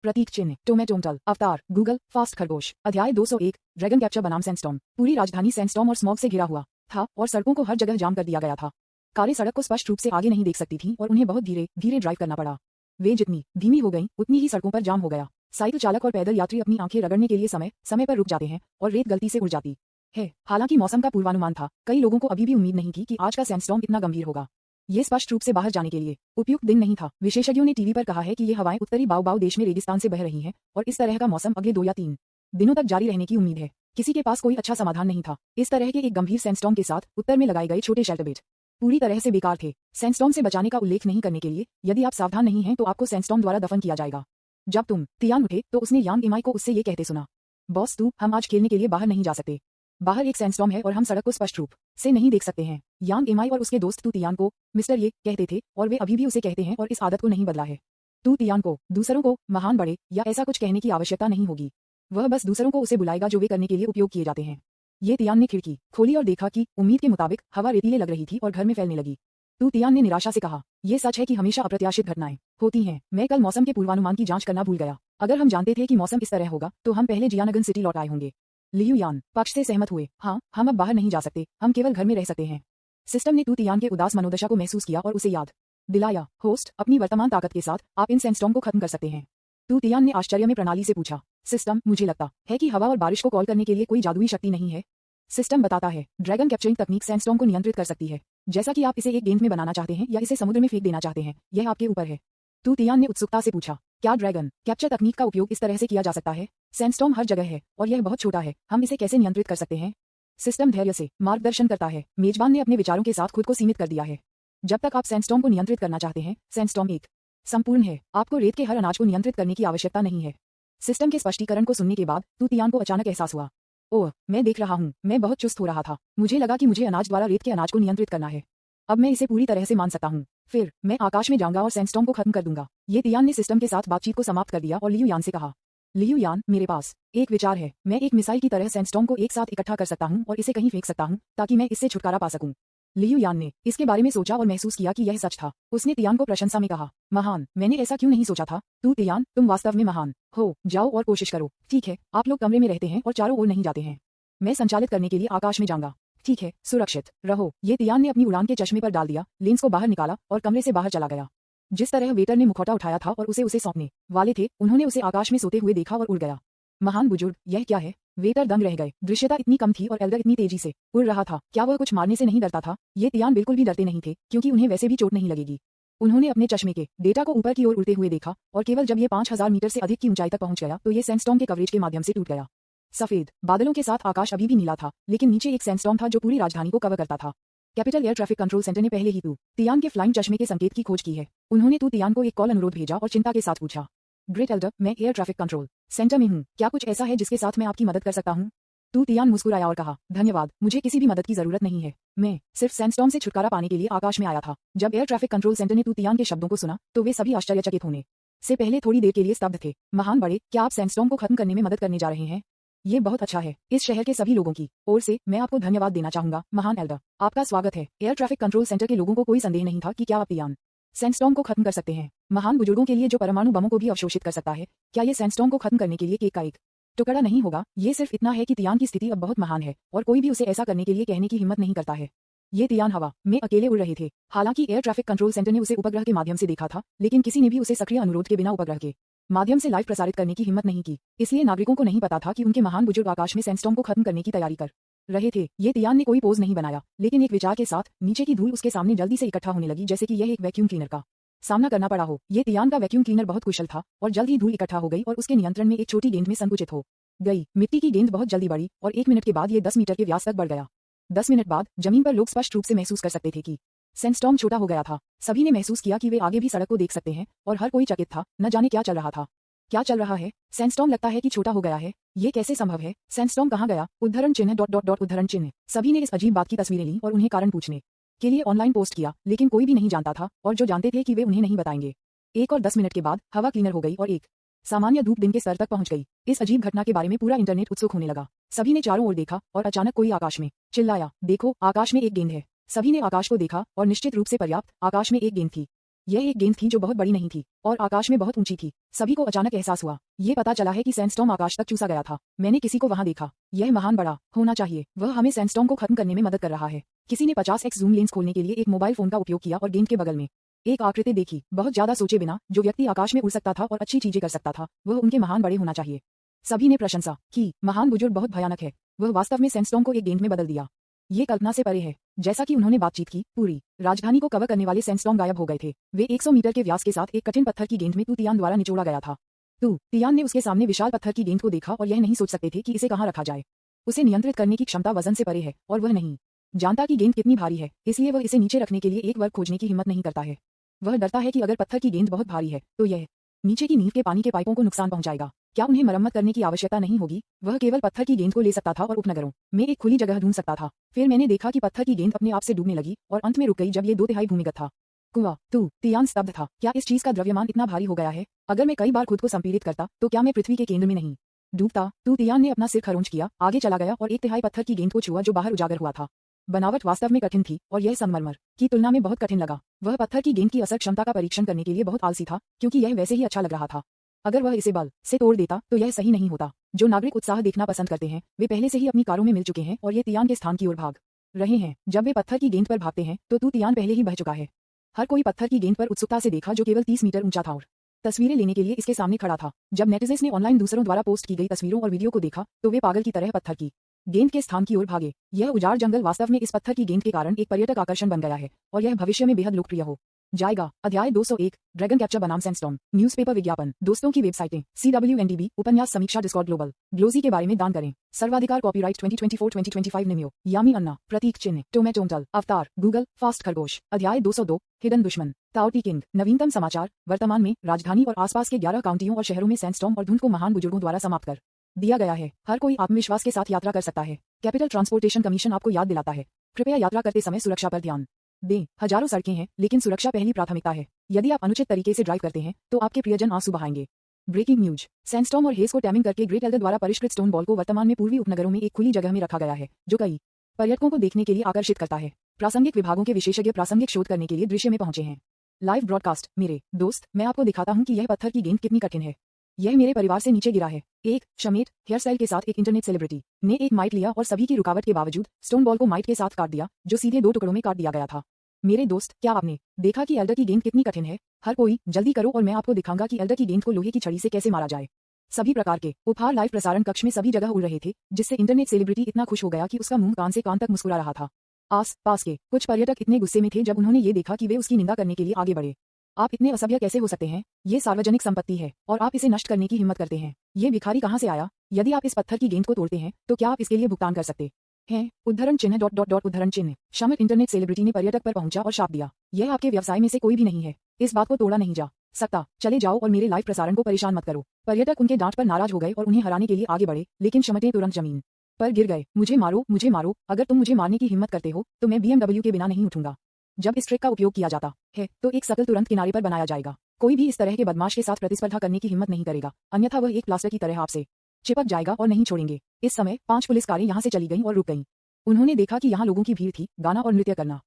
प्रतीक चिन्ह टोमेटोमटल अवतार Google fast खरगोश। अध्याय 201 ड्रैगन कैप्चर बनाम सैंडस्टॉर्म। पूरी राजधानी सैंडस्टॉर्म और स्मॉग से घिरा हुआ था और सड़कों को हर जगह जाम कर दिया गया था। कारें सड़क को स्पष्ट रूप से आगे नहीं देख सकती थीं और उन्हें बहुत धीरे धीरे ड्राइव करना पड़ा। वे जितनी धीमी हो गईं उतनी ही सड़कों पर जाम हो गया। साइकिल चालक और पैदल यात्री अपनी आंखें रगड़ने के लिए समय समय पर रुक जाते हैं और रेत गलती से उड़ जाती है। हालांकि मौसम का पूर्वानुमान था, कई लोगों को अभी भी उम्मीद नहीं थी कि आज का सैंडस्टॉर्म इतना गंभीर होगा। ये स्पष्ट रूप से बाहर जाने के लिए उपयुक्त दिन नहीं था। विशेषज्ञों ने टीवी पर कहा है कि ये हवाएं उत्तरी बाओ देश में रेगिस्तान से बह रही हैं और इस तरह का मौसम अगले 2 या 3 दिनों तक जारी रहने की उम्मीद है। किसी के पास कोई अच्छा समाधान नहीं था। इस तरह के एक गंभीर सैंडस्टॉर्म के साथ उत्तर में लगाए गए छोटे शेल्टर बेट पूरी तरह से बेकार थे। सैंडस्टॉर्म से बचाने का उल्लेख नहीं करने के लिए, यदि आप सावधान नहीं हैं तो आपको सैंडस्टॉर्म द्वारा दफन किया जाएगा। जब तुम तियान उठे तो उसने यांग इमाई को उससे ये कहते सुना, बॉस हम आज खेलने के लिए बाहर नहीं जा सकते। बाहर एक सैंडस्टॉर्म है और हम सड़क को स्पष्ट रूप से नहीं देख सकते हैं। यांग इमाई और उसके दोस्त तू तियान को मिस्टर ये कहते थे और वे अभी भी उसे कहते हैं और इस आदत को नहीं बदला है। तू तियान को दूसरों को महान बड़े या ऐसा कुछ कहने की आवश्यकता नहीं होगी। वह बस दूसरों को उसे बुलाएगा जो वे करने के लिए उपयोग किए जाते हैं। ये तियान ने खिड़की खोली और देखा कि उम्मीद के मुताबिक हवा रेतीले लग रही थी और घर में फैलने लगी। तू तियान ने निराशा से कहा, यह सच है कि हमेशा अप्रत्याशित घटनाएं होती हैं। मैं कल मौसम के पूर्वानुमान की जांच करना भूल गया। अगर हम जानते थे कि मौसम इस तरह होगा तो हम पहले जियानगन सिटी लौट आए होंगे। लियू यान पक्ष से सहमत हुए, हाँ हम अब बाहर नहीं जा सकते, हम केवल घर में रह सकते हैं। सिस्टम ने तू तियान के उदास मनोदशा को महसूस किया और उसे याद दिलाया, होस्ट अपनी वर्तमान ताकत के साथ आप इन सैंडस्टॉर्म को खत्म कर सकते हैं। तू तियान ने आश्चर्य में प्रणाली से पूछा, सिस्टम मुझे लगता है कि हवा और बारिश को कॉल करने के लिए कोई जादुई शक्ति नहीं है। सिस्टम बताता है, ड्रैगन कैप्चरिंग तकनीक सैंडस्टॉर्म को नियंत्रित कर सकती है। जैसा कि आप इसे एक गेंद में बनाना चाहते हैं या इसे समुद्र में फेंक देना चाहते हैं, यह आपके ऊपर है। तू तियान ने उत्सुकता से पूछा, क्या ड्रैगन कैप्चर तकनीक का उपयोग इस तरह से किया जा सकता है? सैंडस्टॉर्म हर जगह है और यह बहुत छोटा है, हम इसे कैसे नियंत्रित कर सकते हैं? सिस्टम धैर्य से मार्गदर्शन करता है। मेजबान ने अपने विचारों के साथ खुद को सीमित कर दिया है। जब तक आप सैंडस्टॉर्म को नियंत्रित करना चाहते हैं, सैंडस्टॉर्म एक संपूर्ण है। आपको रेत के हर अनाज को नियंत्रित करने की आवश्यकता नहीं है। सिस्टम के स्पष्टीकरण को सुनने के बाद तू तियान को अचानक एहसास हुआ, ओह मैं देख रहा हूँ, मैं बहुत चुस्त हो रहा था। मुझे लगा कि मुझे अनाज द्वारा रेत के अनाज को नियंत्रित करना है। अब मैं इसे पूरी तरह से मान सकता हूँ। फिर मैं आकाश में जाऊंगा और सैंडस्टॉर्म को खत्म कर दूंगा। ये तियान ने सिस्टम के साथ बातचीत को समाप्त कर दिया और लियू यान से कहा, लियू यान मेरे पास एक विचार है। मैं एक मिसाइल की तरह सैंडस्टॉर्म को एक साथ इकट्ठा कर सकता हूँ और इसे कहीं फेंक सकता हूँ ताकि मैं इससे छुटकारा पा सकूं। लियू यान ने इसके बारे में सोचा और महसूस किया कि यह सच था। उसने तियान को प्रशंसा में कहा, महान, मैंने ऐसा क्यों नहीं सोचा था। तू तियान तुम वास्तव में महान हो। जाओ और कोशिश करो। ठीक है, आप लोग कमरे में रहते हैं और चारों ओर नहीं जाते हैं। मैं संचालित करने के लिए आकाश में जाऊंगा। ठीक है, सुरक्षित रहो। ये तियान ने अपनी उड़ान के चश्मे पर डाल दिया, लेंस को बाहर निकाला और कमरे से बाहर चला गया। जिस तरह वेटर ने मुखौटा उठाया था और उसे सौंपने वाले थे, उन्होंने उसे आकाश में सोते हुए देखा और उड़ गया। महान बुजुर्ग, यह क्या है? वेटर दंग रह गए। दृश्यता इतनी कम थी और एल्डर इतनी तेजी से उड़ रहा था। क्या वह कुछ मारने से नहीं डरता था? ये तियान बिल्कुल भी डरते नहीं थे क्योंकि उन्हें वैसे भी चोट नहीं लगेगी। उन्होंने अपने चश्मे के डेटा को ऊपर की ओर उड़ते हुए देखा और केवल जब ये 5000 मीटर से अधिक की ऊंचाई तक पहुंच गया तो ये सैंडस्टॉर्म के कवरेज के माध्यम से टूट गया। सफेद बादलों के साथ आकाश अभी भी नीला था, लेकिन नीचे एक सैंडस्टॉर्म था जो पूरी राजधानी को कवर करता था। Capital air traffic control centre ने पहले ही तू तियान के फ्लाइंग चश्मे के संकेत की खोज की है। उन्होंने तू तियान को एक कॉल अनुरोध भेजा और चिंता के साथ पूछा, ग्रेट एल्डर, मैं एयर ट्रैफिक कंट्रोल सेंटर में हूँ। क्या कुछ ऐसा है जिसके साथ मैं आपकी मदद कर सकता हूँ? तू तियान मुस्कुराया और कहा, धन्यवाद, मुझे किसी भी मदद की जरूरत नहीं है। मैं सिर्फ सैंडस्टॉर्म से छुटकारा पाने के लिए आकाश में आया था। जब एयर ट्रैफिक कंट्रोल सेंटर ने तू तियान के शब्दों को सुना तो वे सभी आश्चर्यचकित होने से पहले थोड़ी देर के लिए स्तब्ध थे। महान बड़े, क्या आप सैंडस्टॉर्म को खत्म करने में मदद करने जा रहे हैं? ये बहुत अच्छा है। इस शहर के सभी लोगों की ओर से मैं आपको धन्यवाद देना चाहूंगा, महान एल्डर। आपका स्वागत है। एयर ट्रैफिक कंट्रोल सेंटर के लोगों को कोई संदेह नहीं था कि क्या आप तियान सैंडस्टॉर्म को खत्म कर सकते हैं। महान बुजुर्गों के लिए जो परमाणु बमों को भी अवशोषित कर सकता है, क्या ये सैंडस्टॉर्म को खत्म करने के लिए केक का एक टुकड़ा नहीं होगा? ये सिर्फ इतना है कि तियान की स्थिति अब बहुत महान है और कोई भी उसे ऐसा करने के लिए कहने की हिम्मत नहीं करता है। ये तियान हवा में अकेले उड़ रहे थे। हालांकि एयर ट्रैफिक कंट्रोल सेंटर ने उसे उपग्रह के माध्यम से देखा था, लेकिन किसी ने भी उसे सक्रिय अनुरोध के बिना उपग्रह के माध्यम से लाइव प्रसारित करने की हिम्मत नहीं की। इसलिए नागरिकों को नहीं पता था कि उनके महान बुजुर्ग आकाश में सैंडस्टॉर्म को खत्म करने की तैयारी कर रहे थे। ये तियान ने कोई पोज नहीं बनाया, लेकिन एक विचार के साथ नीचे की धूल उसके सामने जल्दी से इकट्ठा होने लगी, जैसे कि यह एक वैक्यूम क्लीनर का सामना करना पड़ा हो। ये तियान का वैक्यूम क्लीनर बहुत कुशल था और जल्द ही धूल इकट्ठा हो गई और उसके नियंत्रण में एक छोटी गेंद में संकुचित हो गई। मिट्टी की गेंद बहुत जल्दी बढ़ी और 1 मिनट के बाद ये 10 मीटर के व्यास तक बढ़ गया। 10 मिनट बाद जमीन पर लोग स्पष्ट रूप से महसूस कर सकते थे कि सैंडस्टॉर्म छोटा हो गया था। सभी ने महसूस किया कि वे आगे भी सड़क को देख सकते हैं और हर कोई चकित था, न जाने क्या चल रहा था। क्या चल रहा है? सैंडस्टॉर्म लगता है कि छोटा हो गया है। ये कैसे संभव है? सैंडस्टॉर्म कहाँ गया? उद्धरण चिन्ह डॉट डॉट डॉट उद्धरण चिन्ह। सभी ने इस अजीब बात की तस्वीरें लीं और उन्हें कारण पूछने के लिए ऑनलाइन पोस्ट किया, लेकिन कोई भी नहीं जानता था और जो जानते थे कि वे उन्हें नहीं बताएंगे। 1 और 10 मिनट के बाद हवा क्लीनर हो गई और एक सामान्य धूप दिन के स्तर तक पहुंच गई। इस अजीब घटना के बारे में पूरा इंटरनेट उत्सुक होने लगा। सभी ने चारों ओर देखा और अचानक कोई आकाश में चिल्लाया, देखो, आकाश में एक गेंद है। सभी ने आकाश को देखा और निश्चित रूप से पर्याप्त आकाश में एक गेंद थी। यह एक गेंद थी जो बहुत बड़ी नहीं थी और आकाश में बहुत ऊंची थी। सभी को अचानक एहसास हुआ। ये पता चला है कि सैंडस्टॉर्म आकाश तक चूसा गया था। मैंने किसी को वहां देखा। यह महान बड़ा होना चाहिए। वह हमें सैंडस्टॉर्म को खत्म करने में मदद कर रहा है। किसी ने 50x जूम लेंस खोलने के लिए एक मोबाइल फोन का उपयोग किया और गेंद के बगल में एक आकृति देखी। बहुत ज्यादा सोचे बिना जो व्यक्ति आकाश में उड़ सकता था और अच्छी चीजें कर सकता था, वह उनके महान बड़े होना चाहिए। सभी ने प्रशंसा की। महान बुजुर्ग बहुत भयानक है। वह वास्तव में सैंडस्टॉर्म को एक गेंद में बदल दिया। ये कल्पना से परे है। जैसा कि उन्होंने बातचीत की, पूरी राजधानी को कवर करने वाले सैंडस्टॉर्म गायब हो गए थे। वे 100 मीटर के व्यास के साथ एक कठिन पत्थर की गेंद में तू तियान द्वारा निचोड़ा गया था। तू तियान ने उसके सामने विशाल पत्थर की गेंद को देखा और यह नहीं सोच सकते थे कि इसे कहां रखा जाए। उसे नियंत्रित करने की क्षमता वजन से परे है और वह नहीं जानता कि गेंद कितनी भारी है, इसलिए वह इसे नीचे रखने के लिए एक वर्ग खोजने की हिम्मत नहीं करता है। वह डरता है कि अगर पत्थर की गेंद बहुत भारी है तो यह नीचे की नींव के पानी के पाइपों को नुकसान पहुंचाएगा। क्या उन्हें मरम्मत करने की आवश्यकता नहीं होगी? वह केवल पत्थर की गेंद को ले सकता था और उपनगरों में एक खुली जगह ढूंढ सकता था। फिर मैंने देखा कि पत्थर की गेंद अपने आप से डूबने लगी और अंत में रुक गई जब ये 2/3 भूमिगत था। कुआ तू तियान स्तब्ध था। क्या इस चीज का द्रव्यमान इतना भारी हो गया है? अगर मैं कई बार खुद को संपीड़ित करता तो क्या मैं पृथ्वी के केंद्र में नहीं डूबता? तू तियान ने अपना सिर खरोंच किया, आगे चला गया और 1/3 पत्थर की गेंद को छुआ जो बाहर उजागर हुआ था। बनावट वास्तव में कठिन थी और यह संगमरमर की तुलना में बहुत कठिन लगा। वह पत्थर की गेंद की असर क्षमता का परीक्षण करने के लिए बहुत आलसी था, क्योंकि यह वैसे ही अच्छा लग रहा था। अगर वह इसे बल से तोड़ देता तो यह सही नहीं होता। जो नागरिक उत्साह देखना पसंद करते हैं वे पहले से ही अपनी कारों में मिल चुके हैं और ये तियान के स्थान की ओर भाग रहे हैं। जब वे पत्थर की गेंद पर भागते हैं तो तू तियान पहले ही बह चुका है। हर कोई पत्थर की गेंद पर उत्सुकता से देखा जो केवल 30 मीटर ऊंचा था और तस्वीरें लेने के लिए इसके सामने खड़ा था। जब नेटिजन्स ने ऑनलाइन दूसरों द्वारा पोस्ट की गई तस्वीरों और वीडियो को देखा तो वे पागल की तरह पत्थर की गेंद के स्थान की ओर भागे। यह उजाड़ जंगल वास्तव में इस पत्थर की गेंद के कारण एक पर्यटक आकर्षण बन गया है और यह भविष्य में बेहद लोकप्रिय हो जाएगा। अध्याय 201 ड्रैगन कैप्चर बनाम सैंडस्टॉर्म। न्यूज़पेपर विज्ञापन। दोस्तों की वेबसाइटें CWNDB उपन्यास समीक्षा डिस्कॉर्ड ग्लोबल ग्लोजी के बारे में दान करें। सर्वाधिकार कॉपीराइट 2024-2025 निम्यो यामी अन्ना प्रतीक चिन्ह टोमेटोंटल अवतार गूगल फास्ट खरगोश। अध्याय 202 हिडन दुश्मन ताओटी किंग। नवीनतम समाचार। वर्तमान में राजधानी और आसपास के 11 काउंटियों और शहरों में सैंडस्टॉर्म और धुंध को महान बुजुर्गों द्वारा समाप्त कर दिया गया है। हर कोई आत्मविश्वास के साथ यात्रा कर सकता है। कैपिटल ट्रांसपोर्टेशन कमीशन आपको याद दिलाता है, कृपया यात्रा करते समय सुरक्षा पर ध्यान दें। हजारों सड़कें हैं लेकिन सुरक्षा पहली प्राथमिकता है। यदि आप अनुचित तरीके से ड्राइव करते हैं तो आपके प्रियजन आंसू बहाएंगे। Breaking news. सैंडस्टॉर्म और हेज को टैमिंग करके ग्रेट एल्डर द्वारा परिष्कृत स्टोन बॉल को वर्तमान में पूर्वी उपनगरों में एक खुली जगह में रखा गया है जो कई पर्यटकों को देखने के लिए आकर्षित करता है। प्रासंगिक विभागों के विशेषज्ञ प्रासंगिक शोध करने के लिए दृश्य में पहुंचे हैं। Live broadcast. मेरे दोस्त, मैं आपको दिखाता हूं कि यह पत्थर की गेंद कितनी कठिन है। यह मेरे परिवार से नीचे गिरा है। एक शमेट हेयर स्टाइल के साथ एक इंटरनेट सेलिब्रिटी ने एक माइट लिया और सभी की रुकावट के बावजूद स्टोन बॉल को माइट के साथ काट दिया जो सीधे 2 टुकड़ों में काट दिया गया था। मेरे दोस्त, क्या आपने देखा कि एल्डर की गेंद कितनी कठिन है? हर कोई जल्दी करो और मैं आपको दिखाऊंगा कि एल्डर की गेंद को लोहे की छड़ी से कैसे मारा जाए। सभी प्रकार के उपहार लाइव प्रसारण कक्ष में सभी जगह उड़ रहे थे, जिससे इंटरनेट सेलिब्रिटी इतना खुश हो गया कि उसका मुंह कान से कान तक मुस्कुरा रहा था। आस पास के कुछ पर्यटक इतने गुस्से में थे जब उन्होंने ये देखा कि वे उसकी निंदा करने के लिए आगे बढ़े। आप इतने असभ्य कैसे हो सकते हैं? ये सार्वजनिक संपत्ति है और आप इसे नष्ट करने की हिम्मत करते हैं। ये भिखारी कहां से आया? यदि आप इस पत्थर की गेंद को तोड़ते हैं तो क्या आप इसके लिए भुगतान कर सकते हैं? उद्धरण चिन्ह ... उद्धरण चिन्ह। शमिट इंटरनेट सेलिब्रिटी ने पर्यटक पर पहुंचा और शाप दिया, यह आपके व्यवसाय में से कोई भी नहीं है। इस बात को तोड़ा नहीं जा सकता। चले जाओ और मेरे लाइव प्रसारण को परेशान मत करो। पर्यटक उनके डांट पर नाराज हो गए और उन्हें हराने के लिए आगे बढ़े, लेकिन शमिटें तुरंत जमीन पर गिर गए। मुझे मारो, मुझे मारो। अगर तुम मुझे मारने की हिम्मत करते हो तो मैं BMW के बिना नहीं उठूंगा। जब इस ट्रिक का उपयोग किया जाता है तो एक शकल तुरंत किनारे पर बनाया जाएगा। कोई भी इस तरह के बदमाश के साथ प्रतिस्पर्धा करने की हिम्मत नहीं करेगा, अन्यथा वह एक प्लास्टर की तरह आपसे चिपक जाएगा और नहीं छोड़ेंगे। इस समय 5 पुलिस कारें यहां से चली गईं और रुक गईं। उन्होंने देखा कि यहाँ लोगों की भीड़ थी। गाना और नृत्य करना,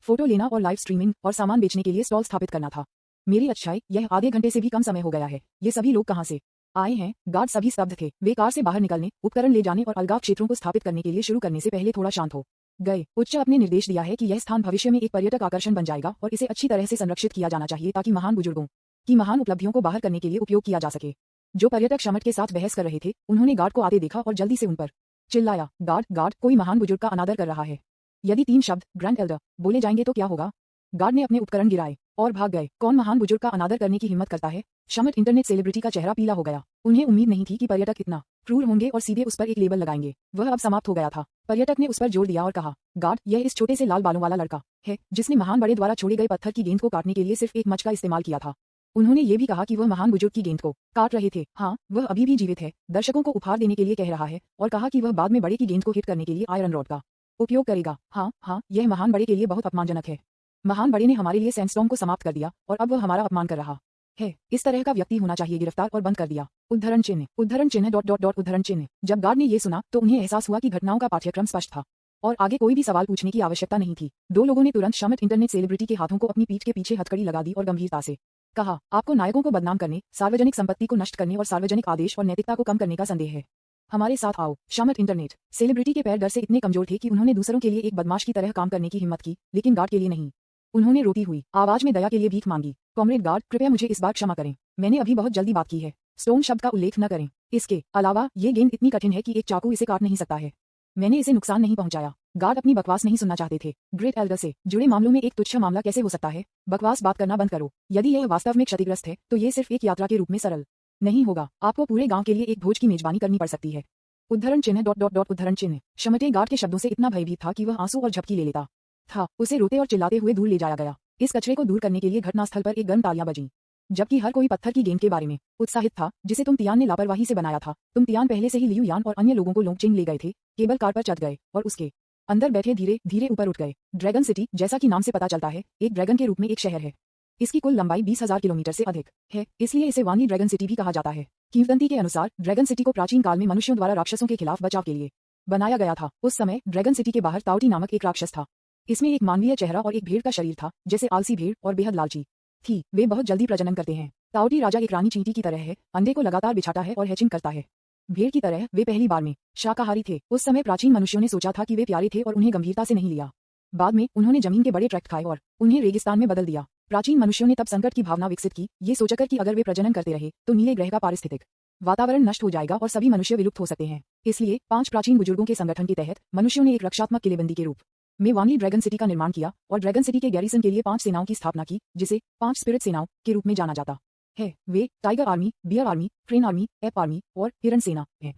फोटो लेना और लाइव स्ट्रीमिंग और सामान बेचने के लिए स्टॉल स्थापित करना था। मेरी अच्छाई, यह आधे घंटे से भी कम समय हो गया है। ये सभी लोग कहाँ से आए हैं? गार्ड सभी स्तब्ध थे। वे कार से बाहर निकलने, उपकरण ले जाने और अलगाव क्षेत्रों को स्थापित करने के लिए शुरू करने से पहले थोड़ा शांत हो गए। उच्च अपने निर्देश दिया है कि यह स्थान भविष्य में एक पर्यटक आकर्षण बन जाएगा और इसे अच्छी तरह से संरक्षित किया जाना चाहिए ताकि महान बुजुर्गों की महान उपलब्धियों को बाहर करने के लिए उपयोग किया जा सके। जो पर्यटक शमट के साथ बहस कर रहे थे उन्होंने गार्ड को आते देखा और जल्दी से उन पर चिल्लाया, गार्ड गार्ड, कोई महान बुजुर्ग का अनादर कर रहा है। यदि 3 शब्द ग्रैंड एल्डर बोले जाएंगे तो क्या होगा? गार्ड ने अपने उपकरण गिराए और भाग गए। कौन महान बुजुर्ग का अनादर करने की हिम्मत करता है? शमट इंटरनेट सेलिब्रिटी का चेहरा पीला हो गया। उन्हें उम्मीद नहीं थी कि पर्यटक इतना क्रूर होंगे और सीधे उस पर एक लेबल लगाएंगे। वह अब समाप्त हो गया था। पर्यटक ने उस पर जोर दिया और कहा, गार्ड, यह इस छोटे से लाल बालों वाला लड़का है जिसने महान बड़े द्वारा छोड़े गए पत्थर की गेंद को काटने के लिए सिर्फ एक मच का इस्तेमाल किया था। उन्होंने ये भी कहा कि वह महान बुजुर्ग की गेंद को काट रहे थे। हाँ, वह अभी भी जीवित है। दर्शकों को उपहार देने के लिए कह रहा है और कहा कि वह बाद में बड़े की गेंद को हिट करने के लिए आयरन रॉड का उपयोग करेगा। हाँ, यह महान बड़े के लिए बहुत अपमानजनक है। महान बड़े ने हमारे लिए सैंडस्टॉर्म को समाप्त कर दिया और अब वह हमारा अपमान कर रहा है। इस तरह का व्यक्ति होना चाहिए गिरफ्तार और बंद कर दिया। उद्धरण चिन्ह ... उद्धरण चिन्ह ... उद्धरण चिन्ह। जब गार्ड ने ये सुना तो उन्हें एहसास हुआ कि घटनाओं का पाठ्यक्रम स्पष्ट था। और आगे कोई भी सवाल पूछने की आवश्यकता नहीं थी। दो लोगों ने तुरंत शमिट इंटरनेट सेलिब्रिटी के हाथों को अपनी पीठ के पीछे हथकड़ी लगा दी और गंभीरता से कहा, आपको नायकों को बदनाम करने, सार्वजनिक संपत्ति को नष्ट करने और सार्वजनिक आदेश और नैतिकता को कम करने का संदेह है। हमारे साथ आओ। शमिट इंटरनेट सेलिब्रिटी के पैर डर से इतने कमजोर थे कि उन्होंने दूसरों के लिए एक बदमाश की तरह काम करने की हिम्मत की, लेकिन गार्ड के लिए नहीं। उन्होंने रोती हुई आवाज में दया के लिए भीख मांगी, कॉमरेड गार्ड, कृपया मुझे इस बार क्षमा करें, मैंने अभी बहुत जल्दी बात की है। स्टोन शब्द का उल्लेख न करें। इसके अलावा ये गेंद इतनी कठिन है कि एक चाकू इसे काट नहीं सकता है। मैंने इसे नुकसान नहीं पहुंचाया। गार्ड अपनी बकवास नहीं सुनना चाहते थे। ग्रेट एल्डर से जुड़े मामलों में एक तुच्छ मामला कैसे हो सकता है? बकवास बात करना बंद करो। यदि यह वास्तव में क्षतिग्रस्त है तो ये सिर्फ एक यात्रा के रूप में सरल नहीं होगा। आपको पूरे गांव के लिए एक भोज की मेजबानी करनी पड़ सकती है। उद्धरण चिन्ह उद्धरण चिन्ह। शमटे गार्ड के शब्दों से इतना भयभीत था कि वह आंसू और झपकी ले लेता था। उसे रोते और चिल्लाते हुए दूर ले जाया गया। इस कचरे को दूर करने के लिए घटनास्थल पर एक गर्म तालियां बजीं। जबकि हर कोई पत्थर की गेंद के बारे में उत्साहित था जिसे तुम तियान ने लापरवाही से बनाया था। तुम तियान पहले से ही लियू यान और अन्य लोगों को लोंगचिंग ले गए थे, केबल कार पर चढ़ गए और उसके अंदर बैठे धीरे धीरे ऊपर उठ गए। ड्रैगन सिटी, जैसा कि नाम से पता चलता है, एक ड्रैगन के रूप में एक शहर है। इसकी कुल लंबाई 20,000 किलोमीटर से अधिक है, इसलिए इसे वानली ड्रैगन सिटी भी कहा जाता है। किंवदंती के अनुसार ड्रैगन सिटी को प्राचीन काल में मनुष्यों द्वारा राक्षसों के खिलाफ बचाव के लिए बनाया गया था। उस समय ड्रैगन सिटी के बाहर ताओटी नामक एक राक्षस था। इसमें एक मानवीय चेहरा और एक भेड़ का शरीर था, जैसे आलसी भेड़, और बेहद लालची थी। वे बहुत जल्दी प्रजनन करते हैं। ताओटी राजा एक रानी चींटी की तरह है, अंडे को लगातार बिछाता है और हैचिंग करता है। भेड़ की तरह वे पहली बार में शाकाहारी थे। उस समय प्राचीन मनुष्यों ने सोचा था कि वे प्यारे थे और उन्हें गंभीरता से नहीं लिया। बाद में उन्होंने जमीन के बड़े ट्रैक्ट खाए और उन्हें रेगिस्तान में बदल दिया। प्राचीन मनुष्यों ने तब संकट की भावना विकसित की, ये सोचकर कि अगर वे प्रजनन करते रहे तो नीले ग्रह का पारिस्थितिक वातावरण नष्ट हो जाएगा और सभी मनुष्य विलुप्त हो सकते हैं। इसलिए 5 प्राचीन बुजुर्गों के संगठन के तहत मनुष्यों ने एक रक्षात्मक किलेबंदी के रूप में वानली ड्रैगन सिटी का निर्माण किया और ड्रैगन सिटी के गैरिसन के लिए 5 सेनाओं की स्थापना की, जिसे 5 स्पिरिट सेनाओं के रूप में जाना जाता है। वे tiger army, bear army, train army, ape army और हिरन सेना हैं।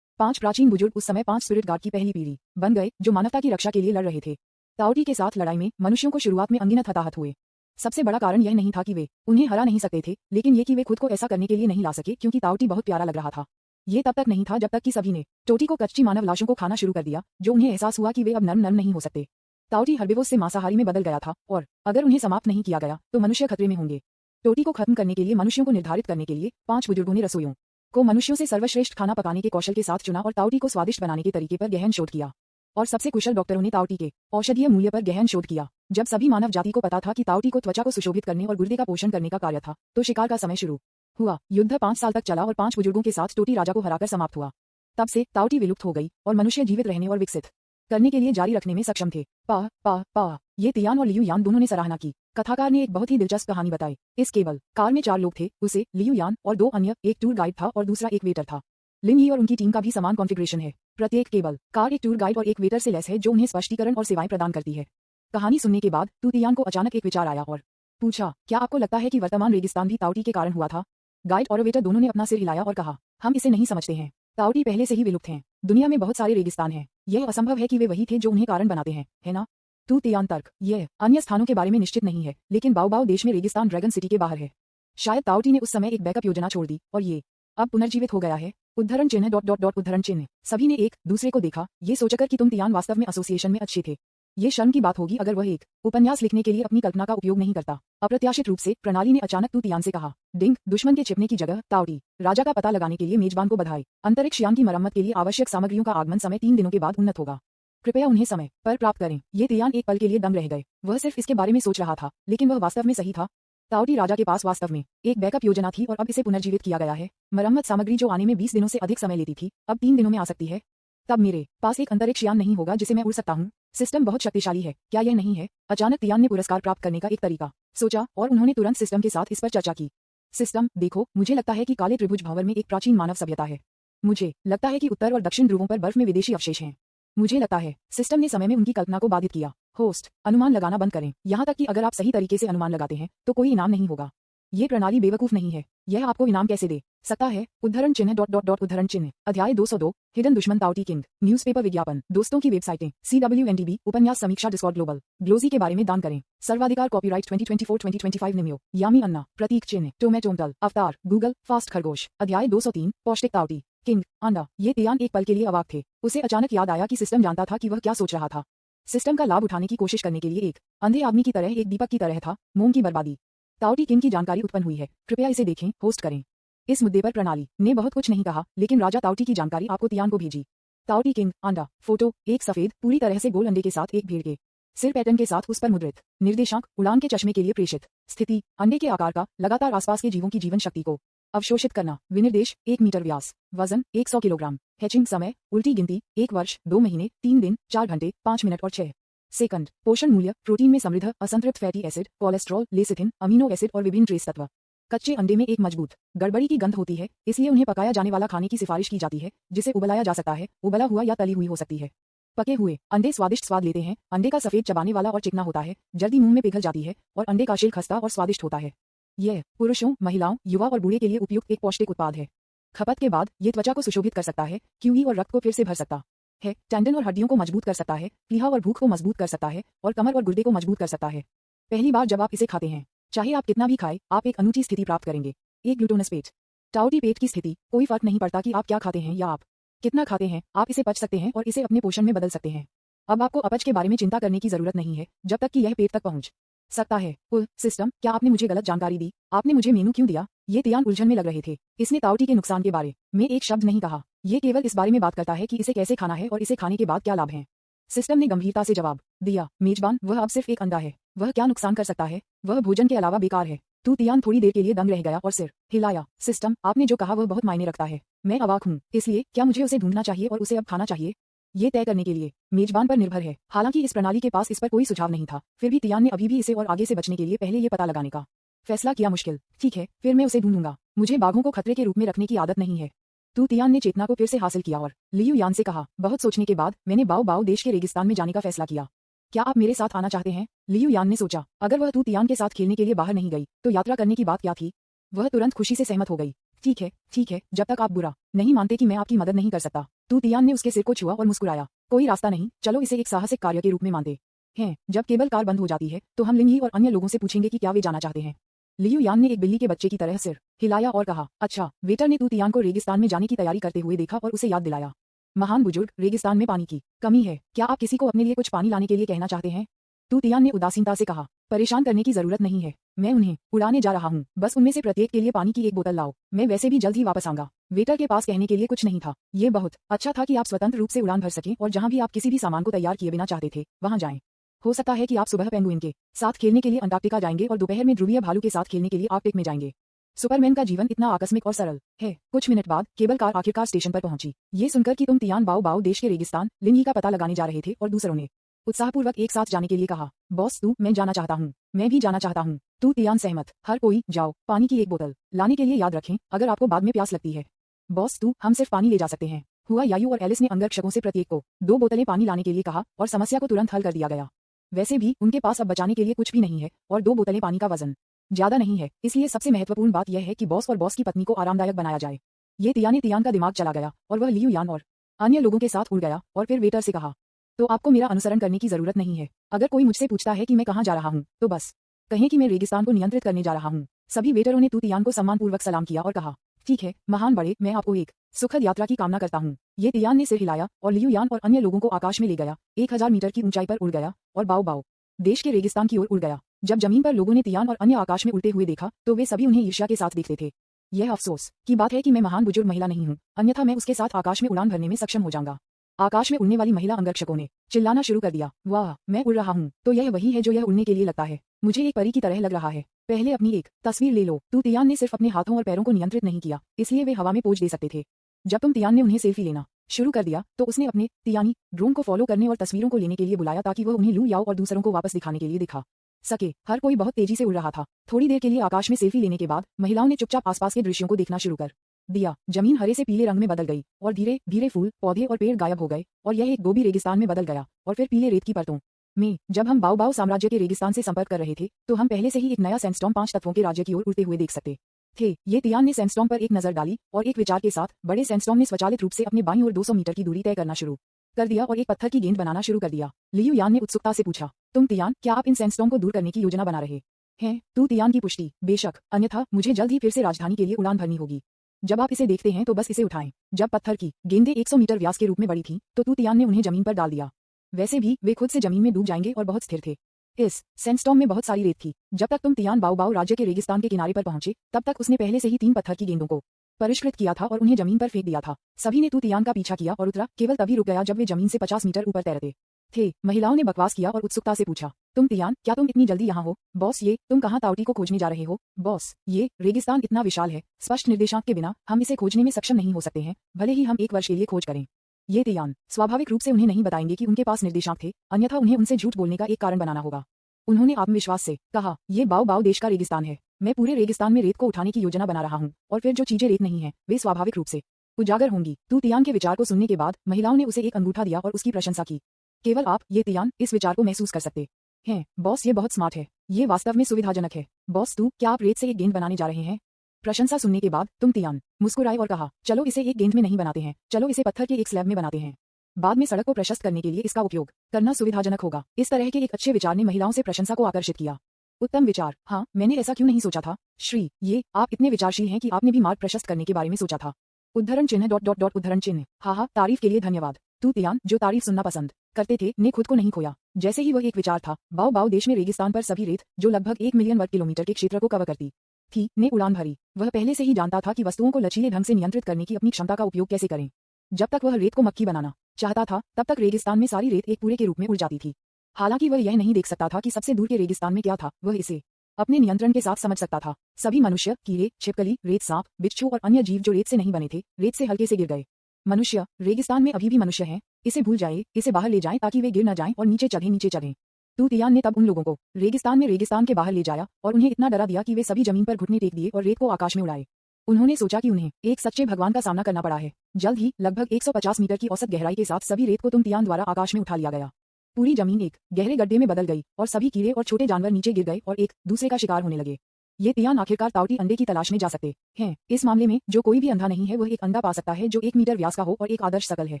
5 प्राचीन बुजुर्ग उस समय 5 स्पिरिट गार्ड की पहली पीढ़ी बन गए जो मानवता की रक्षा के लिए लड़ रहे थे। ताओटी के साथ लड़ाई में मनुष्यों को शुरुआत में अनगिनत हताहत हुए। सबसे बड़ा कारण यह नहीं था कि वे उन्हें हरा नहीं सकते थे, लेकिन ये कि वे खुद को ऐसा करने के लिए नहीं ला सके क्योंकि ताओटी बहुत प्यारा लग रहा था। ये तब तक नहीं था जब तक कि सभी ने टोटी को कच्ची मानव लाशों को खाना शुरू कर दिया, जो उन्हें एहसास हुआ कि वे अब नर्म नहीं हो सकते। ताओटी हर्बिवोर्स से मांसाहारी में बदल गया था और अगर उन्हें समाप्त नहीं किया गया तो मनुष्य खतरे में होंगे। टोटी को खत्म करने के लिए मनुष्यों को निर्धारित करने के लिए 5 बुजुर्गों ने रसोइयों को मनुष्यों से सर्वश्रेष्ठ खाना पकाने के कौशल के साथ चुना और ताओटी को स्वादिष्ट बनाने के तरीके पर गहन शोध किया। और सबसे कुशल डॉक्टरों ने ताओटी के औषधीय मूल्य पर गहन शोध किया। जब सभी मानव जाति को पता था कि ताओटी को त्वचा को सुशोभित करने और गुर्दे का पोषण करने का कार्य था, तो शिकार का समय शुरू हुआ। युद्ध 5 साल तक चला और 5 बुजुर्गों के साथ टोटी राजा को हराकर समाप्त हुआ। तब से ताओटी विलुप्त हो गई और मनुष्य जीवित रहने और विकसित करने के लिए जारी रखने में सक्षम थे। पा ये तियान और लियू यान दोनों ने सराहना की। कथाकार ने एक बहुत ही दिलचस्प कहानी बताई। इस केबल कार में 4 लोग थे, उसे, लियू यान और 2 अन्य, एक टूर गाइड था और दूसरा एक वेटर था। लिन यी और उनकी टीम का भी समान कॉन्फ़िगरेशन है। प्रत्येक केबल कार एक टूर गाइड और एक वेटर से लैस है जो उन्हें स्पष्टीकरण और सेवाएं प्रदान करती है। कहानी सुनने के बाद तियान को अचानक एक विचार आया और पूछा, क्या आपको लगता है कि वर्तमान रेगिस्तान भी ताओटी के कारण हुआ था? गाइड और वेटर दोनों ने अपना सिर हिलाया और कहा, हम इसे नहीं समझते हैं। ताओटी पहले से ही विलुप्त हैं। दुनिया में बहुत सारे रेगिस्तान हैं। यह असंभव है कि वे वही थे जो उन्हें कारण बनाते हैं, है ना? तियान तर्क, यह अन्य स्थानों के बारे में निश्चित नहीं है, लेकिन बाओ देश में रेगिस्तान ड्रैगन सिटी के बाहर है। शायद ताओटी ने उस समय एक बैकअप योजना छोड़ दी और ये अब पुनर्जीवित हो गया है। उद्धरण चिन्ह उद्धरण चिन्ह। सभी ने एक दूसरे को देखा, ये सोचकर कि तुम तियान वास्तव में एसोसिएशन में अच्छे थे। ये शर्म की बात होगी अगर वह एक उपन्यास लिखने के लिए अपनी कल्पना का उपयोग नहीं करता। अप्रत्याशित रूप से प्रणाली ने अचानक तियान से कहा, डिंग, दुश्मन के छिपने की जगह ताओटी राजा का पता लगाने के लिए मेजबान को बधाई। अंतरिक्ष यान की मरम्मत के लिए आवश्यक सामग्रियों का आगमन समय 3 दिनों के बाद उन्नत होगा। कृपया उन्हें समय पर प्राप्त करें। ये तियान एक पल के लिए दम रह गए। वह सिर्फ इसके बारे में सोच रहा था, लेकिन वह वास्तव में सही था। ताओटी राजा के पास वास्तव में एक बैकअप योजना थी और अब इसे पुनर्जीवित किया गया है। मरम्मत सामग्री जो आने में 20 दिनों से अधिक समय लेती थी, अब 3 दिनों में आ सकती है। तब मेरे पास एक अंतरिक्ष यान नहीं होगा जिसे मैं उड़ सकता हूँ। सिस्टम बहुत शक्तिशाली है, क्या यह नहीं है? अचानक तियान ने पुरस्कार प्राप्त करने का एक तरीका सोचा और उन्होंने तुरंत सिस्टम के साथ इस पर चर्चा की। सिस्टम, देखो, मुझे लगता है कि काले त्रिभुज भंवर में एक प्राचीन मानव सभ्यता है। मुझे लगता है कि उत्तर और दक्षिण ध्रुवों पर बर्फ में विदेशी अवशेष हैं। मुझे लगता है सिस्टम ने समय में उनकी कल्पना को बाधित किया। होस्ट, अनुमान लगाना बंद करें। यहाँ तक कि अगर आप सही तरीके से अनुमान लगाते हैं तो कोई इनाम नहीं होगा। ये प्रणाली बेवकूफ नहीं है। यह आपको इनाम कैसे दे सकता है? उद्धरण चिन्ह उद्धरण चिन्ह। अध्याय 202, हिडन दुश्मन ताओटी किंग। न्यूज़पेपर विज्ञापन। दोस्तों की वेबसाइटें, CWNDB, उपन्यास समीक्षा, डिस्कॉर्ड ग्लोबल, ग्लोजी के बारे में दान करें। सर्वाधिकार, कॉपीराइट 2024-2025 निम्यो, यामी अन्ना, प्रतीक चिन्ह, टोमेटोंटल, अवतार, गूगल, फास्ट खरगोश। अध्याय 203, पौष्टिक ताओटी किंग, अंडा। ये तियान एक पल के लिए अवाक थे। उसे अचानक याद आया कि सिस्टम जानता था कि वह क्या सोच रहा था। सिस्टम का लाभ उठाने की कोशिश करने के लिए एक अंधे आदमी की तरह, एक दीपक की तरह था। मोम की बर्बादी। ताओटी किंग की जानकारी उत्पन्न हुई है, कृपया इसे देखें, होस्ट करें। इस मुद्दे पर प्रणाली ने बहुत कुछ नहीं कहा, लेकिन राजा ताओटी की जानकारी आपको तियान को भेजी। ताओटी किंग अंडा फोटो, एक सफेद पूरी तरह से गोल अंडे के साथ एक भीड़ के सिर पैटर्न के साथ उस पर मुद्रित निर्देशांक उड़ान के चश्मे के लिए प्रेषित स्थिति अंडे के आकार का लगातार आसपास के जीवों की जीवन शक्ति को अवशोषित करना विनिर्देश 1 मीटर व्यास वजन 100 किलोग्राम हैचिंग समय उल्टी गिनती 1 वर्ष 2 महीने 3 दिन 4 घंटे 5 मिनट और 6 सेकंड पोषण मूल्य प्रोटीन में समृद्ध असंतृप्त fatty acid cholesterol lecithin amino acid और विभिन्न ट्रेस तत्व कच्चे अंडे में एक मजबूत गड़बड़ी की गंध होती है, इसलिए उन्हें पकाया जाने वाला खाने की सिफारिश की जाती है जिसे उबलाया जा सकता है, उबला हुआ या तली हुई हो सकती है। पके हुए अंडे स्वादिष्ट स्वाद लेते हैं। अंडे का सफेद चबाने वाला और चिकना होता है, जल्दी मुंह में पिघल जाती है और अंडे का शेल खस्ता और स्वादिष्ट होता है। यह पुरुषों, महिलाओं, युवा और बूढ़े के लिए उपयुक्त एक पौष्टिक उत्पाद है। खपत के बाद ये त्वचा को सुशोभित कर सकता है, क्यूई और रक्त को फिर से भर सकता है, टेंडन और हड्डियों को मजबूत कर सकता है, प्लीहा और भूख को मजबूत कर सकता है और कमर और गुर्दे को मजबूत कर सकता है। पहली बार जब आप इसे खाते हैं, चाहे आप कितना भी खाएं, आप एक अनूठी स्थिति प्राप्त करेंगे, एक ग्लूटोनस पेट। टाउटी पेट की स्थिति, कोई फर्क नहीं पड़ता कि आप क्या खाते हैं या आप कितना खाते हैं, आप इसे पच सकते हैं और इसे अपने पोषण में बदल सकते हैं। अब आपको अपच के बारे में चिंता करने की जरूरत नहीं है जब तक कि यह पेट तक पहुंच सकता है। सिस्टम, क्या आपने मुझे गलत जानकारी दी? आपने मुझे मेनू क्यों दिया? ये तियान उलझन में लग रहे थे। इसने टाउटी के नुकसान के बारे में एक शब्द नहीं कहा। ये केवल इस बारे में बात करता है कि इसे कैसे खाना है और इसे खाने के बाद क्या लाभ हैं। सिस्टम ने गंभीरता से जवाब दिया, मेजबान, वह अब सिर्फ एक अंडा है। वह क्या नुकसान कर सकता है? वह भोजन के अलावा बेकार है। तू तियान थोड़ी देर के लिए दंग रह गया और सिर हिलाया। सिस्टम, आपने जो कहा वह बहुत मायने रखता है। मैं अवाक हूँ। इसलिए क्या मुझे उसे ढूंढना चाहिए और उसे अब खाना चाहिए? ये तय करने के लिए मेजबान पर निर्भर है। हालांकि इस प्रणाली के पास इस पर कोई सुझाव नहीं था, फिर भी तियान ने अभी भी इसे और आगे से बचने के लिए पहले ये पता लगाने का फैसला किया मुश्किल। ठीक है, फिर मैं उसे ढूंढूंगा। मुझे बाघों को खतरे के रूप में रखने की आदत नहीं है। तू तियान ने चेतना को फिर से हासिल किया और लियू यान से कहा, बहुत सोचने के बाद मैंने बाओ बाओ देश के रेगिस्तान में जाने का फैसला किया। क्या आप मेरे साथ आना चाहते हैं? लियू यान ने सोचा, अगर वह तू तियान के साथ खेलने के लिए बाहर नहीं गई तो यात्रा करने की बात क्या थी? वह तुरंत खुशी से सहमत हो गई। ठीक है, जब तक आप बुरा नहीं मानते कि मैं आपकी मदद नहीं कर सकता। तू तियान ने उसके सिर को छुआ और मुस्कुराया। कोई रास्ता नहीं, चलो इसे एक साहसिक कार्य के रूप में मानते हैं। जब केबल कार बंद हो जाती है तो हम लिंगी और अन्य लोगों से पूछेंगे कि क्या वे जाना चाहते हैं। लियू यान ने एक बिल्ली के बच्चे की तरह सिर हिलाया और कहा, अच्छा। वेटर ने तू तियान को रेगिस्तान में जाने की तैयारी करते हुए देखा और उसे याद दिलाया, महान बुजुर्ग, रेगिस्तान में पानी की कमी है। क्या आप किसी को अपने लिए कुछ पानी लाने के लिए कहना चाहते हैं? तू तियान ने उदासीनता से कहा, परेशान करने की जरूरत नहीं है, मैं उन्हें उड़ाने जा रहा हूँ। बस उनमें से प्रत्येक के लिए पानी की एक बोतल लाओ। मैं वैसे भी जल्द ही वापस आऊंगा। वेटर के पास कहने के लिए कुछ नहीं था। ये बहुत अच्छा था कि आप स्वतंत्र रूप से उड़ान भर सकें और जहां भी आप किसी भी सामान को तैयार किए बिना चाहते थे वहां जाएं। हो सकता है कि आप सुबह पेंगुइन के साथ खेलने के लिए अंटार्कटिका जाएंगे और दोपहर में ध्रुवीय भालू के साथ खेलने के लिए आर्कटिक में जाएंगे। सुपरमैन का जीवन इतना आकस्मिक और सरल है। कुछ मिनट बाद केबल कार आखिरकार स्टेशन पर पहुंची। ये सुनकर कि तुम तियान बाओ बाओ देश के रेगिस्तान लिंगी का पता लगाने जा रहे थे और दूसरों ने उत्साहपूर्वक एक साथ जाने के लिए कहा, बॉस तू, मैं जाना चाहता हूँ। मैं भी जाना चाहता हूँ। तू तियान सहमत। हर कोई जाओ, पानी की एक बोतल लाने के लिए याद रखें अगर आपको बाद में प्यास लगती है। बॉस तू, हम सिर्फ पानी ले जा सकते हैं। हुआ यायू और एलिस ने अंगरक्षकों से प्रत्येक को 2 बोतलें पानी लाने के लिए कहा और समस्या को तुरंत हल कर दिया गया। वैसे भी उनके पास अब बचाने के लिए कुछ भी नहीं है और 2 बोतलें पानी का वजन ज्यादा नहीं है, इसलिए सबसे महत्वपूर्ण बात यह है कि बॉस और बॉस की पत्नी को आरामदायक बनाया जाए। ये तियान का दिमाग चला गया और वह लियू यान और अन्य लोगों के साथ उड़ गया और फिर वेटर से कहा, तो आपको मेरा अनुसरण करने की जरूरत नहीं है। अगर कोई मुझसे पूछता है कि मैं कहाँ जा रहा हूँ तो बस कहें कि मैं रेगिस्तान को नियंत्रित करने जा रहा हूँ। सभी वेटरों ने तू तियान को सम्मानपूर्वक सलाम किया और कहा, ठीक है महान बड़े, मैं आपको एक सुखद यात्रा की कामना करता हूँ। ये तियान ने सिर हिलाया और लियू यान और अन्य लोगों को आकाश में ले गया, 1000 मीटर की ऊंचाई पर उड़ गया और बाओ बाओ देश के रेगिस्तान की ओर उड़ गया। जब जमीन पर लोगों ने तियान और अन्य आकाश में उड़ते हुए देखा तो वे सभी उन्हें ईर्ष्या के साथ देखते थे। यह अफसोस की बात है कि मैं महान बुजुर्ग महिला नहीं हूँ, अन्यथा मैं उसके साथ आकाश में उड़ान भरने में सक्षम हो जाऊंगा। आकाश में उड़ने वाली महिला अंगरक्षकों ने चिल्लाना शुरू कर दिया, वाह, मैं उड़ रहा हूँ तो यह वही है जो यह उड़ने के लिए लगता है। मुझे एक परी की तरह लग रहा है। पहले अपनी एक तस्वीर ले लो। तू तियान ने सिर्फ अपने हाथों और पैरों को नियंत्रित नहीं किया, इसलिए वे हवा में पोज दे सकते थे। जब तुम तियान ने उन्हें सेल्फी लेना शुरू कर दिया तो उसने अपने तियानी ड्रोन को फॉलो करने और तस्वीरों को लेने के लिए बुलाया ताकि वह उन्हें लू याओ और दूसरों को वापस दिखाने के लिए दिखा सके। हर कोई बहुत तेजी से उड़ रहा था। थोड़ी देर के लिए आकाश में सेल्फी लेने के बाद महिलाओं ने चुपचाप आसपास के दृश्यों को देखना शुरू कर दिया। जमीन हरे से पीले रंग में बदल गई और धीरे धीरे फूल, पौधे और पेड़ गायब हो गए और यह एक गोबी रेगिस्तान में बदल गया और फिर पीले रेत की परतों में। जब हम बाओ बाओ साम्राज्य के रेगिस्तान से संपर्क कर रहे थे तो हम पहले से ही एक नया सैंडस्टॉर्म 5 तत्वों के राज्य की ओर उड़ते हुए देख सकते थे। ये तियान ने सैंडस्टॉर्म पर एक नजर डाली और एक विचार के साथ बड़े सैंडस्टॉर्म ने स्वचालित रूप से अपने बाईं ओर 200 मीटर की दूरी तय करना शुरू कर दिया और एक पत्थर की गेंद बनाना शुरू कर दिया। लियू यान ने उत्सुकता से पूछा, तुम तियान, क्या आप इन सैंडस्टॉर्म को दूर करने की योजना बना रहे हैं? तू तियान की पुष्टि, बेशक, अन्यथा मुझे जल्द ही फिर से राजधानी के लिए उड़ान भरनी होगी। जब आप इसे देखते हैं तो बस इसे उठाएं। जब पत्थर की गेंदें 100 मीटर व्यास के रूप में बड़ी थीं तो तू तियान ने उन्हें जमीन पर डाल दिया। वैसे भी वे खुद से जमीन में डूब जाएंगे और बहुत स्थिर थे। इस सैंडस्टॉर्म में बहुत सारी रेत थी। जब तक तुम तियान बाओ बाओ राज्य के रेगिस्तान के किनारे पर पहुंचे तब तक उसने पहले से ही 3 पत्थर की गेंदों को परिष्कृत किया था और उन्हें जमीन पर फेंक दिया था। सभी ने तूतियान का पीछा किया और उतरा, केवल तभी रुक गया जब वे जमीन से 50 मीटर ऊपर तैरते थे। महिलाओं ने बकवास किया और उत्सुकता से पूछा, तुम तियान, क्या तुम इतनी जल्दी यहाँ हो? बॉस, ये तुम कहाँ ताउटी को खोजने जा रहे हो? बॉस, ये रेगिस्तान इतना विशाल है, स्पष्ट निर्देशांक के बिना हम इसे खोजने में सक्षम नहीं हो सकते हैं, भले ही हम 1 वर्ष के लिए खोज करें। ये तियान स्वाभाविक रूप से उन्हें नहीं बताएंगे कि उनके पास निर्देशांक थे, अन्यथा उन्हें उनसे झूठ बोलने का एक कारण बनाना होगा। उन्होंने आत्मविश्वास से कहा, ये बाओ बाओ देश का रेगिस्तान है। मैं पूरे रेगिस्तान में रेत को उठाने की योजना बना रहा हूँ, और फिर जो चीजें रेत नहीं है वे स्वाभाविक रूप से उजागर होंगी। तू तियान के विचार को सुनने के बाद महिलाओं ने उसे एक अंगूठा दिया और उसकी प्रशंसा की। केवल आप, ये तियान, इस विचार को महसूस कर सकते हैं। बॉस, ये बहुत स्मार्ट है, ये वास्तव में सुविधाजनक है। बॉस, तू, क्या आप रेत से एक गेंद बनाने जा रहे हैं? प्रशंसा सुनने के बाद तुम तियान मुस्कुराए और कहा, चलो इसे एक गेंद में नहीं बनाते हैं, चलो इसे पत्थर के एक स्लैब में बनाते हैं। बाद में सड़क को प्रशस्त करने के लिए इसका उपयोग करना सुविधाजनक होगा। इस तरह के एक अच्छे विचार ने महिलाओं से प्रशंसा को आकर्षित किया। उत्तम विचार, हाँ, मैंने ऐसा क्यों नहीं सोचा था? श्री, ये आप इतने विचारशील हैं कि आपने भी मार्ग प्रशस्त करने के बारे में सोचा था। उद्धरण चिन्ह डॉट डॉट डॉट उद्धरण चिन्ह। हाँ, तारीफ के लिए धन्यवाद। तू तियान, जो तारीफ सुनना पसंद करते थे, ने खुद को नहीं खोया। जैसे ही वह एक विचार था, बाओ बाओ देश में रेगिस्तान पर सभी रेत, जो लगभग 1 मिलियन वर्ग किलोमीटर के क्षेत्र को कवर करती थी, ने उड़ान भरी। वह पहले से ही जानता था कि वस्तुओं को लचीले ढंग से नियंत्रित करने की अपनी क्षमता का उपयोग कैसे करें। जब तक वह रेत को मक्खी बनाना चाहता था, तब तक रेगिस्तान में सारी रेत एक पूरे के रूप में उड़ जाती थी। हालांकि वह यह नहीं देख सकता था कि सबसे दूर के रेगिस्तान में क्या था, वह इसे अपने नियंत्रण के साथ समझ सकता था। सभी मनुष्य, कीड़े, छिपकली, रेत सांप, बिच्छू और अन्य जीव जो रेत से नहीं बने थे, रेत से हल्के से गिर गए। मनुष्य, रेगिस्तान में अभी भी मनुष्य हैं, इसे भूल जाए, इसे बाहर ले जाएं ताकि वे गिर न जाएं और नीचे चढ़ें। तू तियान ने तब उन लोगों को रेगिस्तान के बाहर ले जाया और उन्हें इतना डरा दिया कि वे सभी जमीन पर घुटने टेक दिए और रेत को आकाश में उड़ाए। उन्होंने सोचा कि उन्हें एक सच्चे भगवान का सामना करना पड़ा है। जल्द ही लगभग 150 मीटर की औसत गहराई के साथ सभी रेत को तुम तियान द्वारा आकाश में उठा लिया गया। पूरी जमीन एक गहरे गड्ढे में बदल गई और सभी कीड़े और छोटे जानवर नीचे गिर गए और एक दूसरे का शिकार होने लगे। ये तियान आखिरकार ताउटी अंडे की तलाश में जा सकते हैं। इस मामले में जो कोई भी अंधा नहीं है, वह एक अंडा पा सकता है जो 1 मीटर व्यास का हो और एक आदर्श शकल है।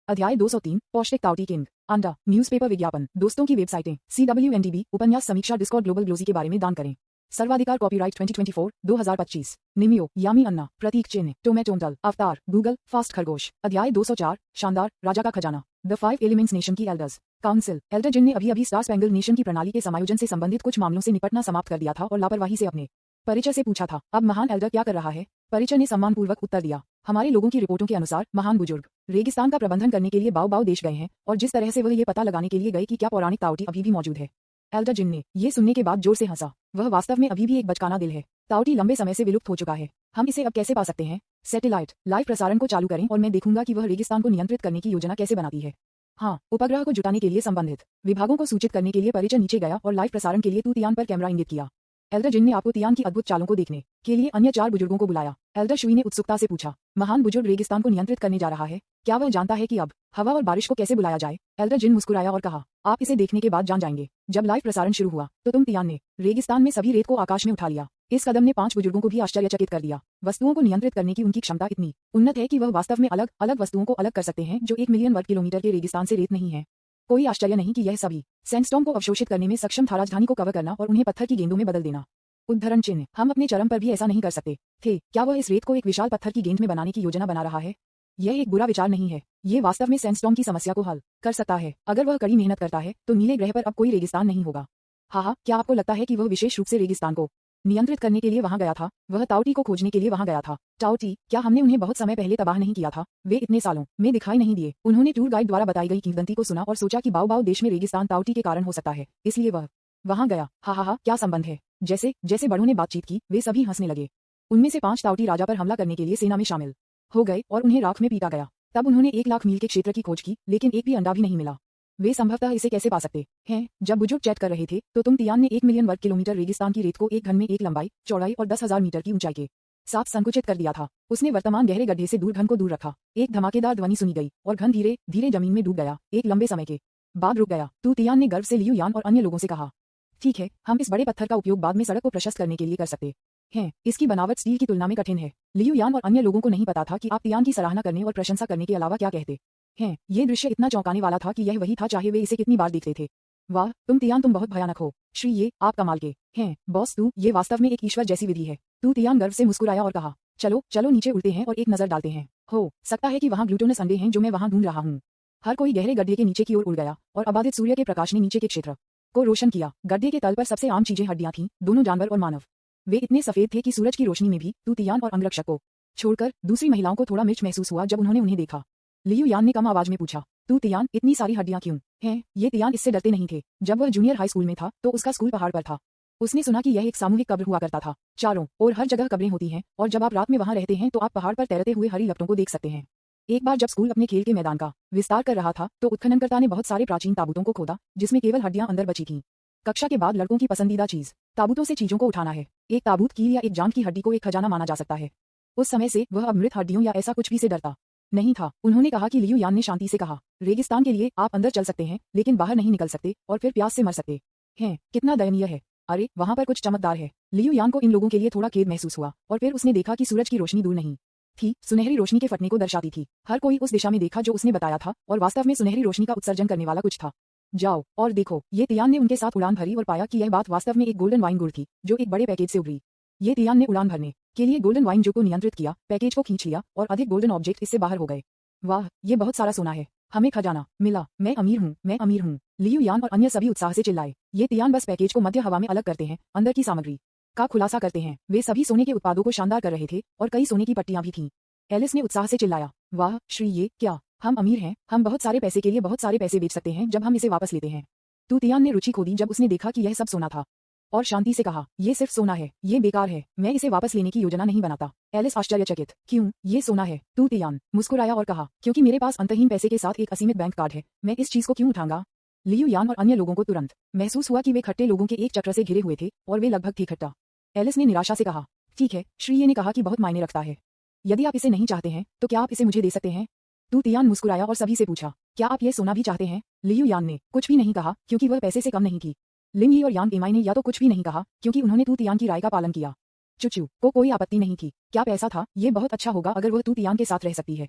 अध्याय 203, पौष्टिक ताउटी किंग अंडा। न्यूज़पेपर विज्ञापन। दोस्तों की वेबसाइटें, CWNDB, उपन्यास समीक्षा, डिस्कॉर्ड, ग्लोबल ग्लोजी के बारे में दान करें। सर्वाधिकार कॉपीराइट 2024, 2025। निमियो, यामी अन्ना, प्रतीक चिन्ह, टोमेटोमटल, अवतार, गूगल, फास्ट खरगोश। अध्याय 204, शानदार, राजा का खजाना। द 5 एलिमेंट्स नेशन की एल्डर्स काउंसिल। एल्डर जिन ने अभी स्टार स्पैंगल नेशन की प्रणाली के समायोजन से संबंधित कुछ मामलों से निपटना समाप्त कर दिया था और लापरवाही से अपने परिचय से पूछा था, अब महान एल्डर क्या कर रहा है? परिचय ने सम्मानपूर्वक उत्तर दिया, हमारे लोगों की रिपोर्टों के अनुसार महान बुजुर्ग रेगिस्तान का प्रबंधन करने के लिए बाओ बाओ देश गए हैं, और जिस तरह से वह ये पता लगाने के लिए गए कि क्या पौराणिक ताउटी अभी भी मौजूद है। एल्डर जिन ने ये सुनने के बाद जोर से हंसा। वह वास्तव में अभी भी एक बचकाना दिल है। ताउटी लंबे समय से विलुप्त हो चुका है। हम इसे अब कैसे पा सकते हैं? सैटेलाइट लाइव प्रसारण को चालू करें और मैं देखूंगा कि वह रेगिस्तान को नियंत्रित करने की योजना कैसे बनाती है। हाँ, उपग्रह को जुटाने के लिए संबंधित विभागों को सूचित करने के लिए परिचय नीचे गया और लाइव प्रसारण के लिए तू तियान पर कैमरा इंगित किया। एल्डर जिन ने आपको तियान की अद्भुत चालों को देखने के लिए अन्य 4 बुजुर्गों को बुलाया। एल्डर शुई ने उत्सुकता से पूछा, महान बुजुर्ग रेगिस्तान को नियंत्रित करने जा रहा है, क्या वह जानता है कि अब हवा और बारिश को कैसे बुलाया जाए? एल्डर जिन मुस्कुराया और कहा, आप इसे देखने के बाद जान जाएंगे। जब लाइव प्रसारण शुरू हुआ तो तुम तियान ने रेगिस्तान में सभी रेत को आकाश में उठा लिया। इस कदम ने 5 बुजुर्गों को भी आश्चर्यचकित कर दिया। वस्तुओं को नियंत्रित करने की उनकी क्षमता इतनी उन्नत है कि वह वास्तव में अलग अलग वस्तुओं को अलग कर सकते हैं जो 1 मिलियन वर्ग किलोमीटर के रेगिस्तान से रेत नहीं है। कोई आश्चर्य नहीं कि यह सभी सैंडस्टॉर्म को अवशोषित करने में सक्षम था, राजधानी को कवर करना और उन्हें पत्थर की गेंदों में बदल देना। उद्धरण चिन्ह, हम अपने चरम पर भी ऐसा नहीं कर सकते थे। क्या वह इस रेत को एक विशाल पत्थर की गेंद में बनाने की योजना बना रहा है? यह एक बुरा विचार नहीं है। ये वास्तव में सैंडस्टॉर्म की समस्या को हल कर सकता है। अगर वह कड़ी मेहनत करता है तो नीले ग्रह पर अब कोई रेगिस्तान नहीं होगा। हाँ, क्या आपको लगता है कि वह विशेष रूप से रेगिस्तान को नियंत्रित करने के लिए वहां गया था? वह ताउटी को खोजने के लिए वहां गया था। ताउटी, क्या हमने उन्हें बहुत समय पहले तबाह नहीं किया था? वे इतने सालों में दिखाई नहीं दिए। उन्होंने टूर गाइड द्वारा बताई गई किंवदंती को सुना और सोचा कि बाओ बाओ देश में रेगिस्तान ताउटी के कारण हो सकता है, इसलिए वह वहां गया। हा, क्या संबंध है? जैसे जैसे बड़ों ने बातचीत की, वे सभी हंसने लगे। उनमें से 5 ताउटी राजा पर हमला करने के लिए सेना में शामिल हो गए और उन्हें राख में पीटा गया। तब उन्होंने 1 लाख मील के क्षेत्र की खोज की, लेकिन एक भी अंडा भी नहीं मिला। वे संभवतः इसे कैसे पा सकते हैं? जब बुजुर्ग चैट कर रहे थे तो तुम तियान ने 1 मिलियन वर्ग किलोमीटर रेगिस्तान की रेत को एक घन में एक लंबाई, चौड़ाई और 10,000 मीटर की ऊंचाई के साथ संकुचित कर दिया था। उसने वर्तमान गहरे गड्ढे से दूर घन को दूर रखा। एक धमाकेदार ध्वनि सुनी गई और घन धीरे धीरे जमीन में डूब गया। एक लंबे समय के बाद रुक गया। तू तियान ने गर्व से लियू यान और अन्य लोगों से कहा, ठीक है, हम इस बड़े पत्थर का उपयोग बाद में सड़क को प्रशस्त करने के लिए कर सकते हैं। इसकी बनावट स्टील की तुलना में कठिन है। लियू यान और अन्य लोगों को नहीं पता था कि आप तियान की सराहना करने और प्रशंसा करने के अलावा क्या कहते हैं। ये दृश्य इतना चौंकाने वाला था कि यह वही था, चाहे वे इसे कितनी बार देखते थे। वाह, तुम तियान, तुम बहुत भयानक हो। श्री, ये आप कमाल के हैं। बॉस, तू, ये वास्तव में एक ईश्वर जैसी विधि है। तू तियान गर्व से मुस्कुराया और कहा, चलो चलो नीचे उड़ते हैं और एक नजर डालते हैं। हो सकता है कि वहाँ ग्लूटोनस अंडे हैं जो मैं वहाँ ढूंढ रहा हूँ। हर कोई गहरे गड्ढे के नीचे की ओर उड़ गया और अबाधित सूर्य के प्रकाश ने नीचे के क्षेत्र को रोशन किया। गड्ढे के तल पर सबसे आम चीजें हड्डियां थीं, दोनों जानवर और मानव। वे इतने सफेद थे कि सूरज की रोशनी में भी तू तियान और अंगरक्षक को छोड़कर दूसरी महिलाओं को थोड़ा मिर्च महसूस हुआ जब उन्होंने उन्हें देखा। लियू यान ने कम आवाज में पूछा, तू तियान, इतनी सारी हड्डियां क्यों हैं? ये तियान इससे डरते नहीं थे। जब वह जूनियर हाई स्कूल में था तो उसका स्कूल पहाड़ पर था। उसने सुना कि यह एक सामूहिक कब्र हुआ करता था। चारों और हर जगह कब्रें होती हैं और जब आप रात में वहां रहते हैं तो आप पहाड़ पर तैरते हुए हरी लपटों को देख सकते हैं। एक बार जब स्कूल अपने खेल के मैदान का विस्तार कर रहा था तो उत्खननकर्ता ने बहुत सारे प्राचीन ताबूतों को खोदा जिसमें केवल हड्डियां अंदर बची थीं। कक्षा के बाद लड़कों की पसंदीदा चीज ताबूतों से चीजों को उठाना है। एक ताबूत कील या एक जांघ की हड्डी को एक खजाना माना जा सकता है। उस समय से वह अब मृत हड्डियों या ऐसा कुछ भी से डरता नहीं था। उन्होंने कहा कि लियू यान ने शांति से कहा, रेगिस्तान के लिए आप अंदर चल सकते हैं लेकिन बाहर नहीं निकल सकते और फिर प्यास से मर सकते हैं। कितना दयनीय है। अरे वहां पर कुछ चमकदार है। लियू यान को इन लोगों के लिए थोड़ा खेद महसूस हुआ और फिर उसने देखा कि सूरज की रोशनी दूर नहीं थी, सुनहरी रोशनी के फटने को दर्शाती थी। हर कोई उस दिशा में देखा जो उसने बताया था और वास्तव में सुनहरी रोशनी का उत्सर्जन करने वाला कुछ था। जाओ और देखो। ये तियान ने उनके साथ उड़ान भरी और पाया कि यह बात वास्तव में एक गोल्डन वाइन गुड़ थी जो एक बड़े पैकेज से उभरी। ये तियान ने उड़ान भरने के लिए गोल्डन वाइन जो को नियंत्रित किया, पैकेज को खींच लिया और अधिक गोल्डन ऑब्जेक्ट इससे बाहर हो गए। वाह, ये बहुत सारा सोना है। हमें खजाना मिला। मैं अमीर हूँ, मैं अमीर हूँ। लियू यान और अन्य सभी उत्साह से चिल्लाए। ये तियान बस पैकेज को मध्य हवा में अलग करते हैं, अंदर की सामग्री का खुलासा करते हैं। वे सभी सोने के उत्पादों को शानदार कर रहे थे और कई सोने की पट्टियां भी थीं। एलिस ने उत्साह से चिल्लाया, वाह श्री, ये क्या? हम अमीर हैं। हम बहुत सारे पैसे के लिए बहुत सारे पैसे बेच सकते हैं जब हम इसे वापस लेते हैं। तू तियान ने रुचि खो दी जब उसने देखा कि यह सब सोना था और शांति से कहा, ये सिर्फ सोना है, ये बेकार है, मैं इसे वापस लेने की योजना नहीं बनाता। एलिस आश्चर्यचकित, क्यों? ये सोना है। तू तियान मुस्कुराया और कहा, क्योंकि मेरे पास अंतहीन पैसे के साथ एक असीमित बैंक कार्ड है, मैं इस चीज को क्यों उठाऊंगा? लियू यान और अन्य लोगों को तुरंत महसूस हुआ कि वे खट्टे लोगों के एक चक्र से घिरे हुए थे और वे लगभग थे खट्टा। एलिस ने निराशा से कहा, ठीक है। श्री ने कहा कि बहुत मायने रखता है। यदि आप इसे नहीं चाहते हैं तो क्या आप इसे मुझे दे सकते हैं? तू तियान मुस्कुराया और सभी से पूछा, क्या आप ये सोना भी चाहते हैं? लियू यान ने कुछ भी नहीं कहा क्योंकि वह पैसे से कम नहीं थी। लिंग यी और यांग एमाई ने या तो कुछ भी नहीं कहा क्योंकि उन्होंने तू तियान की राय का पालन किया। चुचू को कोई आपत्ति नहीं थी। क्या पैसा था? ये बहुत अच्छा होगा अगर वह तू तियान के साथ रह सकती है।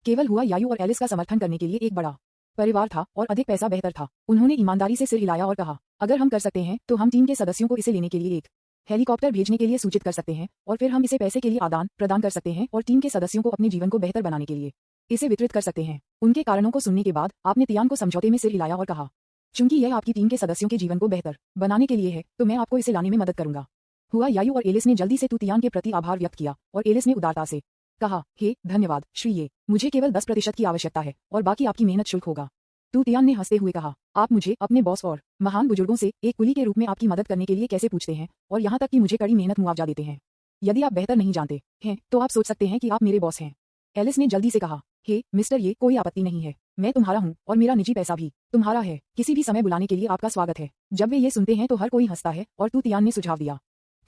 केवल हुआ यायू और एलिस का समर्थन करने के लिए एक बड़ा परिवार था और अधिक पैसा बेहतर था। उन्होंने ईमानदारी से सिर हिलाया और कहा, अगर हम कर सकते हैं तो हम टीम के सदस्यों को इसे लेने के लिए एक हेलीकॉप्टर भेजने के लिए सूचित कर सकते हैं और फिर हम इसे पैसे के लिए आदान प्रदान कर सकते हैं और टीम के सदस्यों को अपने जीवन को बेहतर बनाने के लिए इसे वितरित कर सकते हैं। उनके कारणों को सुनने के बाद आपने तियान को समझौते में सिर हिलाया और कहा, चूंकि यह आपकी टीम के सदस्यों के जीवन को बेहतर बनाने के लिए है तो मैं आपको इसे लाने में मदद करूंगा। हुआ यायू और एलिस ने जल्दी से तू तियान के प्रति आभार व्यक्त किया और एलिस ने उदारता से कहा, हे धन्यवाद श्री, मुझे केवल 10% की आवश्यकता है और बाकी आपकी मेहनत शुल्क होगा। तू तियान ने हंसते हुए कहा, आप मुझे अपने बॉस और महान बुजुर्गों से एक कुली के रूप में आपकी मदद करने के लिए कैसे पूछते हैं और यहाँ तक कि मुझे कड़ी मेहनत मुआवजा देते हैं। यदि आप बेहतर नहीं जानते हैं तो आप सोच सकते हैं कि आप मेरे बॉस हैं। एलिस ने जल्दी से कहा, हे मिस्टर, ये कोई आपत्ति नहीं है। मैं तुम्हारा हूँ और मेरा निजी पैसा भी तुम्हारा है। किसी भी समय बुलाने के लिए आपका स्वागत है। जब वे ये सुनते हैं तो हर कोई हंसता है और तू तियान ने सुझाव दिया,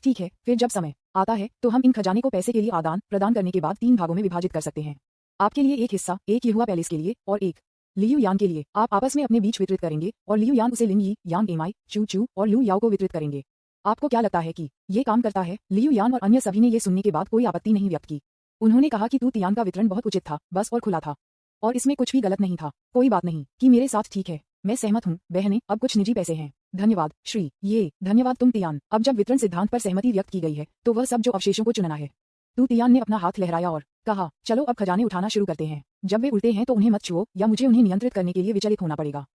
ठीक है, फिर जब समय आता है तो हम इन खजाने को पैसे के लिए आदान प्रदान करने के बाद 3 भागों में विभाजित कर सकते हैं। आपके लिए एक हिस्सा, एक यहुआ पैलेस के लिए और एक लियू यान के लिए। आप आपस में अपने बीच वितरित करेंगे और लियू यान उसे लिंग यी, यांग एमाई, चू चू और लू याओ को वितरित करेंगे। आपको क्या लगता है कि ये काम करता है? लियू यान और अन्य सभी ने ये सुनने के बाद कोई आपत्ति नहीं व्यक्त की। उन्होंने कहा कि तू तियान का वितरण बहुत उचित था, बस और खुला था और इसमें कुछ भी गलत नहीं था। कोई बात नहीं कि मेरे साथ ठीक है, मैं सहमत हूँ बहनें। अब कुछ निजी पैसे हैं। धन्यवाद श्री, ये धन्यवाद तुम तियान। अब जब वितरण सिद्धांत पर सहमति व्यक्त की गई है तो वह सब जो अवशेषों को चुनना है। तू तियान ने अपना हाथ लहराया और कहा, चलो अब खजाने उठाना शुरू करते हैं। जब वे उल्टे हैं तो उन्हें मत छुओ या मुझे उन्हें नियंत्रित करने के लिए विचलित होना पड़ेगा।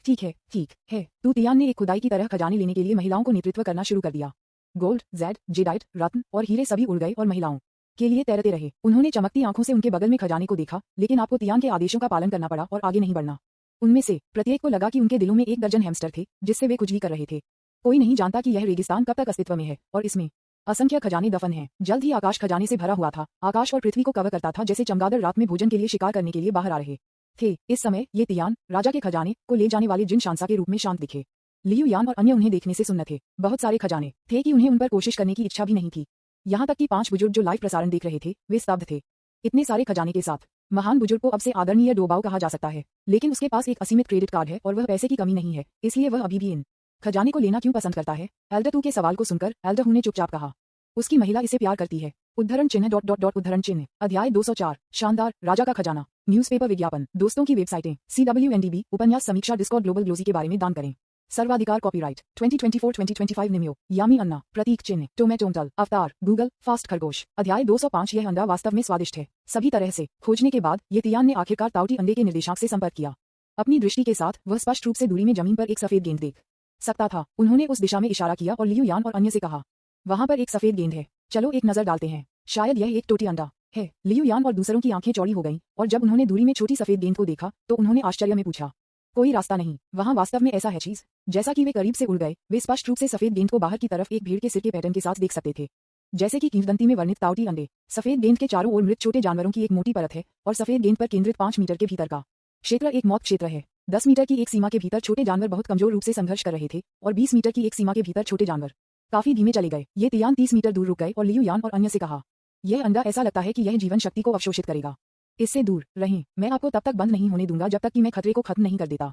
ठीक है, ठीक है। तू तियान ने एक खुदाई की तरह खजाने लेने के लिए महिलाओं को नेतृत्व करना शुरू कर दिया। गोल्ड, जेड, जेडाइट, रत्न और हीरे सभी उड़ गए और महिलाओं के लिए तैरते रहे। उन्होंने चमकती आंखों से उनके बगल में खजाने को देखा, लेकिन आपको तियान के आदेशों का पालन करना पड़ा और आगे नहीं बढ़ना। उनमें से प्रत्येक को लगा कि उनके दिलों में 1 दर्जन हैमस्टर थे जिससे वे कुछ भी कर रहे थे। कोई नहीं जानता कि यह रेगिस्तान कब तक अस्तित्व में है और इसमें असंख्य खजाने दफन हैं। जल्द ही आकाश खजाने से भरा हुआ था। आकाश और पृथ्वी को कवर करता था जैसे चमगादड़ रात में भोजन के लिए शिकार करने के लिए बाहर आ रहे थे। इस समय ये तियान राजा के खजाने को ले जाने वाले जिन शांसा के रूप में शांत दिखे। लियू यान और अन्य उन्हें देखने से सुन्न थे। बहुत सारे खजाने थे कि उन्हें उन पर कोशिश करने की इच्छा भी नहीं थी। यहाँ तक कि 5 बुजुर्ग जो लाइव प्रसारण देख रहे थे वे स्तब्ध थे। इतने सारे खजाने के साथ महान बुजुर्ग को अब से आदरणीय डोबाओ कहा जा सकता है, लेकिन उसके पास एक असीमित क्रेडिट कार्ड है और वह पैसे की कमी नहीं है, इसलिए वह अभी भी इन खजाने को लेना क्यों पसंद करता है? एल्डर टू के सवाल को सुनकर एल्डर हू ने चुपचाप कहा, उसकी महिला इसे प्यार करती है। उद्धरण चिन्ह डॉट डॉट डॉट उद्धरण चिन्ह। अध्याय 204 शानदार राजा का खजाना। न्यूज़पेपर विज्ञापन। दोस्तों की वेबसाइटें CWNDB उपन्यास समीक्षा डिस्कॉर्ड ग्लोबल ग्लोजी के बारे में दान करें। सर्वाधिकार कॉपीराइट 2024-2025 निम्यो यामी अन्ना प्रतीक चिन्ह टोमेटोमटल अवतार गूगल फास्ट खरगोश। अध्याय 205 यह अंडा वास्तव में स्वादिष्ट है। सभी तरह से खोजने के बाद ये तियान ने आखिरकार ताउटी अंडे के निर्देशांक से संपर्क किया। अपनी दृष्टि के साथ वह स्पष्ट रूप से दूरी में जमीन पर एक सफेद गेंद देख सकता था। उन्होंने उस दिशा में इशारा किया और लियू यान और अन्य से कहा, वहां पर एक सफेद गेंद है, चलो एक नजर डालते हैं। शायद यह एक टोटी अंडा है। लियू यान और दूसरों की आंखें चौड़ी हो गईं और जब उन्होंने दूरी में छोटी सफेद गेंद को देखा तो उन्होंने आश्चर्य में पूछा, कोई रास्ता नहीं वहां वास्तव में ऐसा है चीज। जैसा कि वे करीब से उड़ गए वे स्पष्ट रूप से सफेद गेंद को बाहर की तरफ एक भीड़ के सिर के पैटर्न के साथ देख सकते थे। जैसे कि किंवदंती में वर्णित ताउटी अंडे। सफेद गेंद के चारों ओर मृत छोटे जानवरों की एक मोटी परत है और सफेद गेंद पर केंद्रित 5 मीटर के भीतर का क्षेत्र एक मौत क्षेत्र है। 10 मीटर की एक सीमा के भीतर छोटे जानवर बहुत कमजोर रूप से संघर्ष कर रहे थे और 20 मीटर की एक सीमा के भीतर छोटे जानवर काफी धीमे चले गए। ये तियान 30 मीटर दूर रुक गए और लियू यान और अन्य से कहा, यह अंडा ऐसा लगता है कि यह जीवन शक्ति को अवशोषित करेगा। इससे दूर रहें, मैं आपको तब तक बंद नहीं होने दूंगा जब तक कि मैं खतरे को खत्म नहीं कर देता।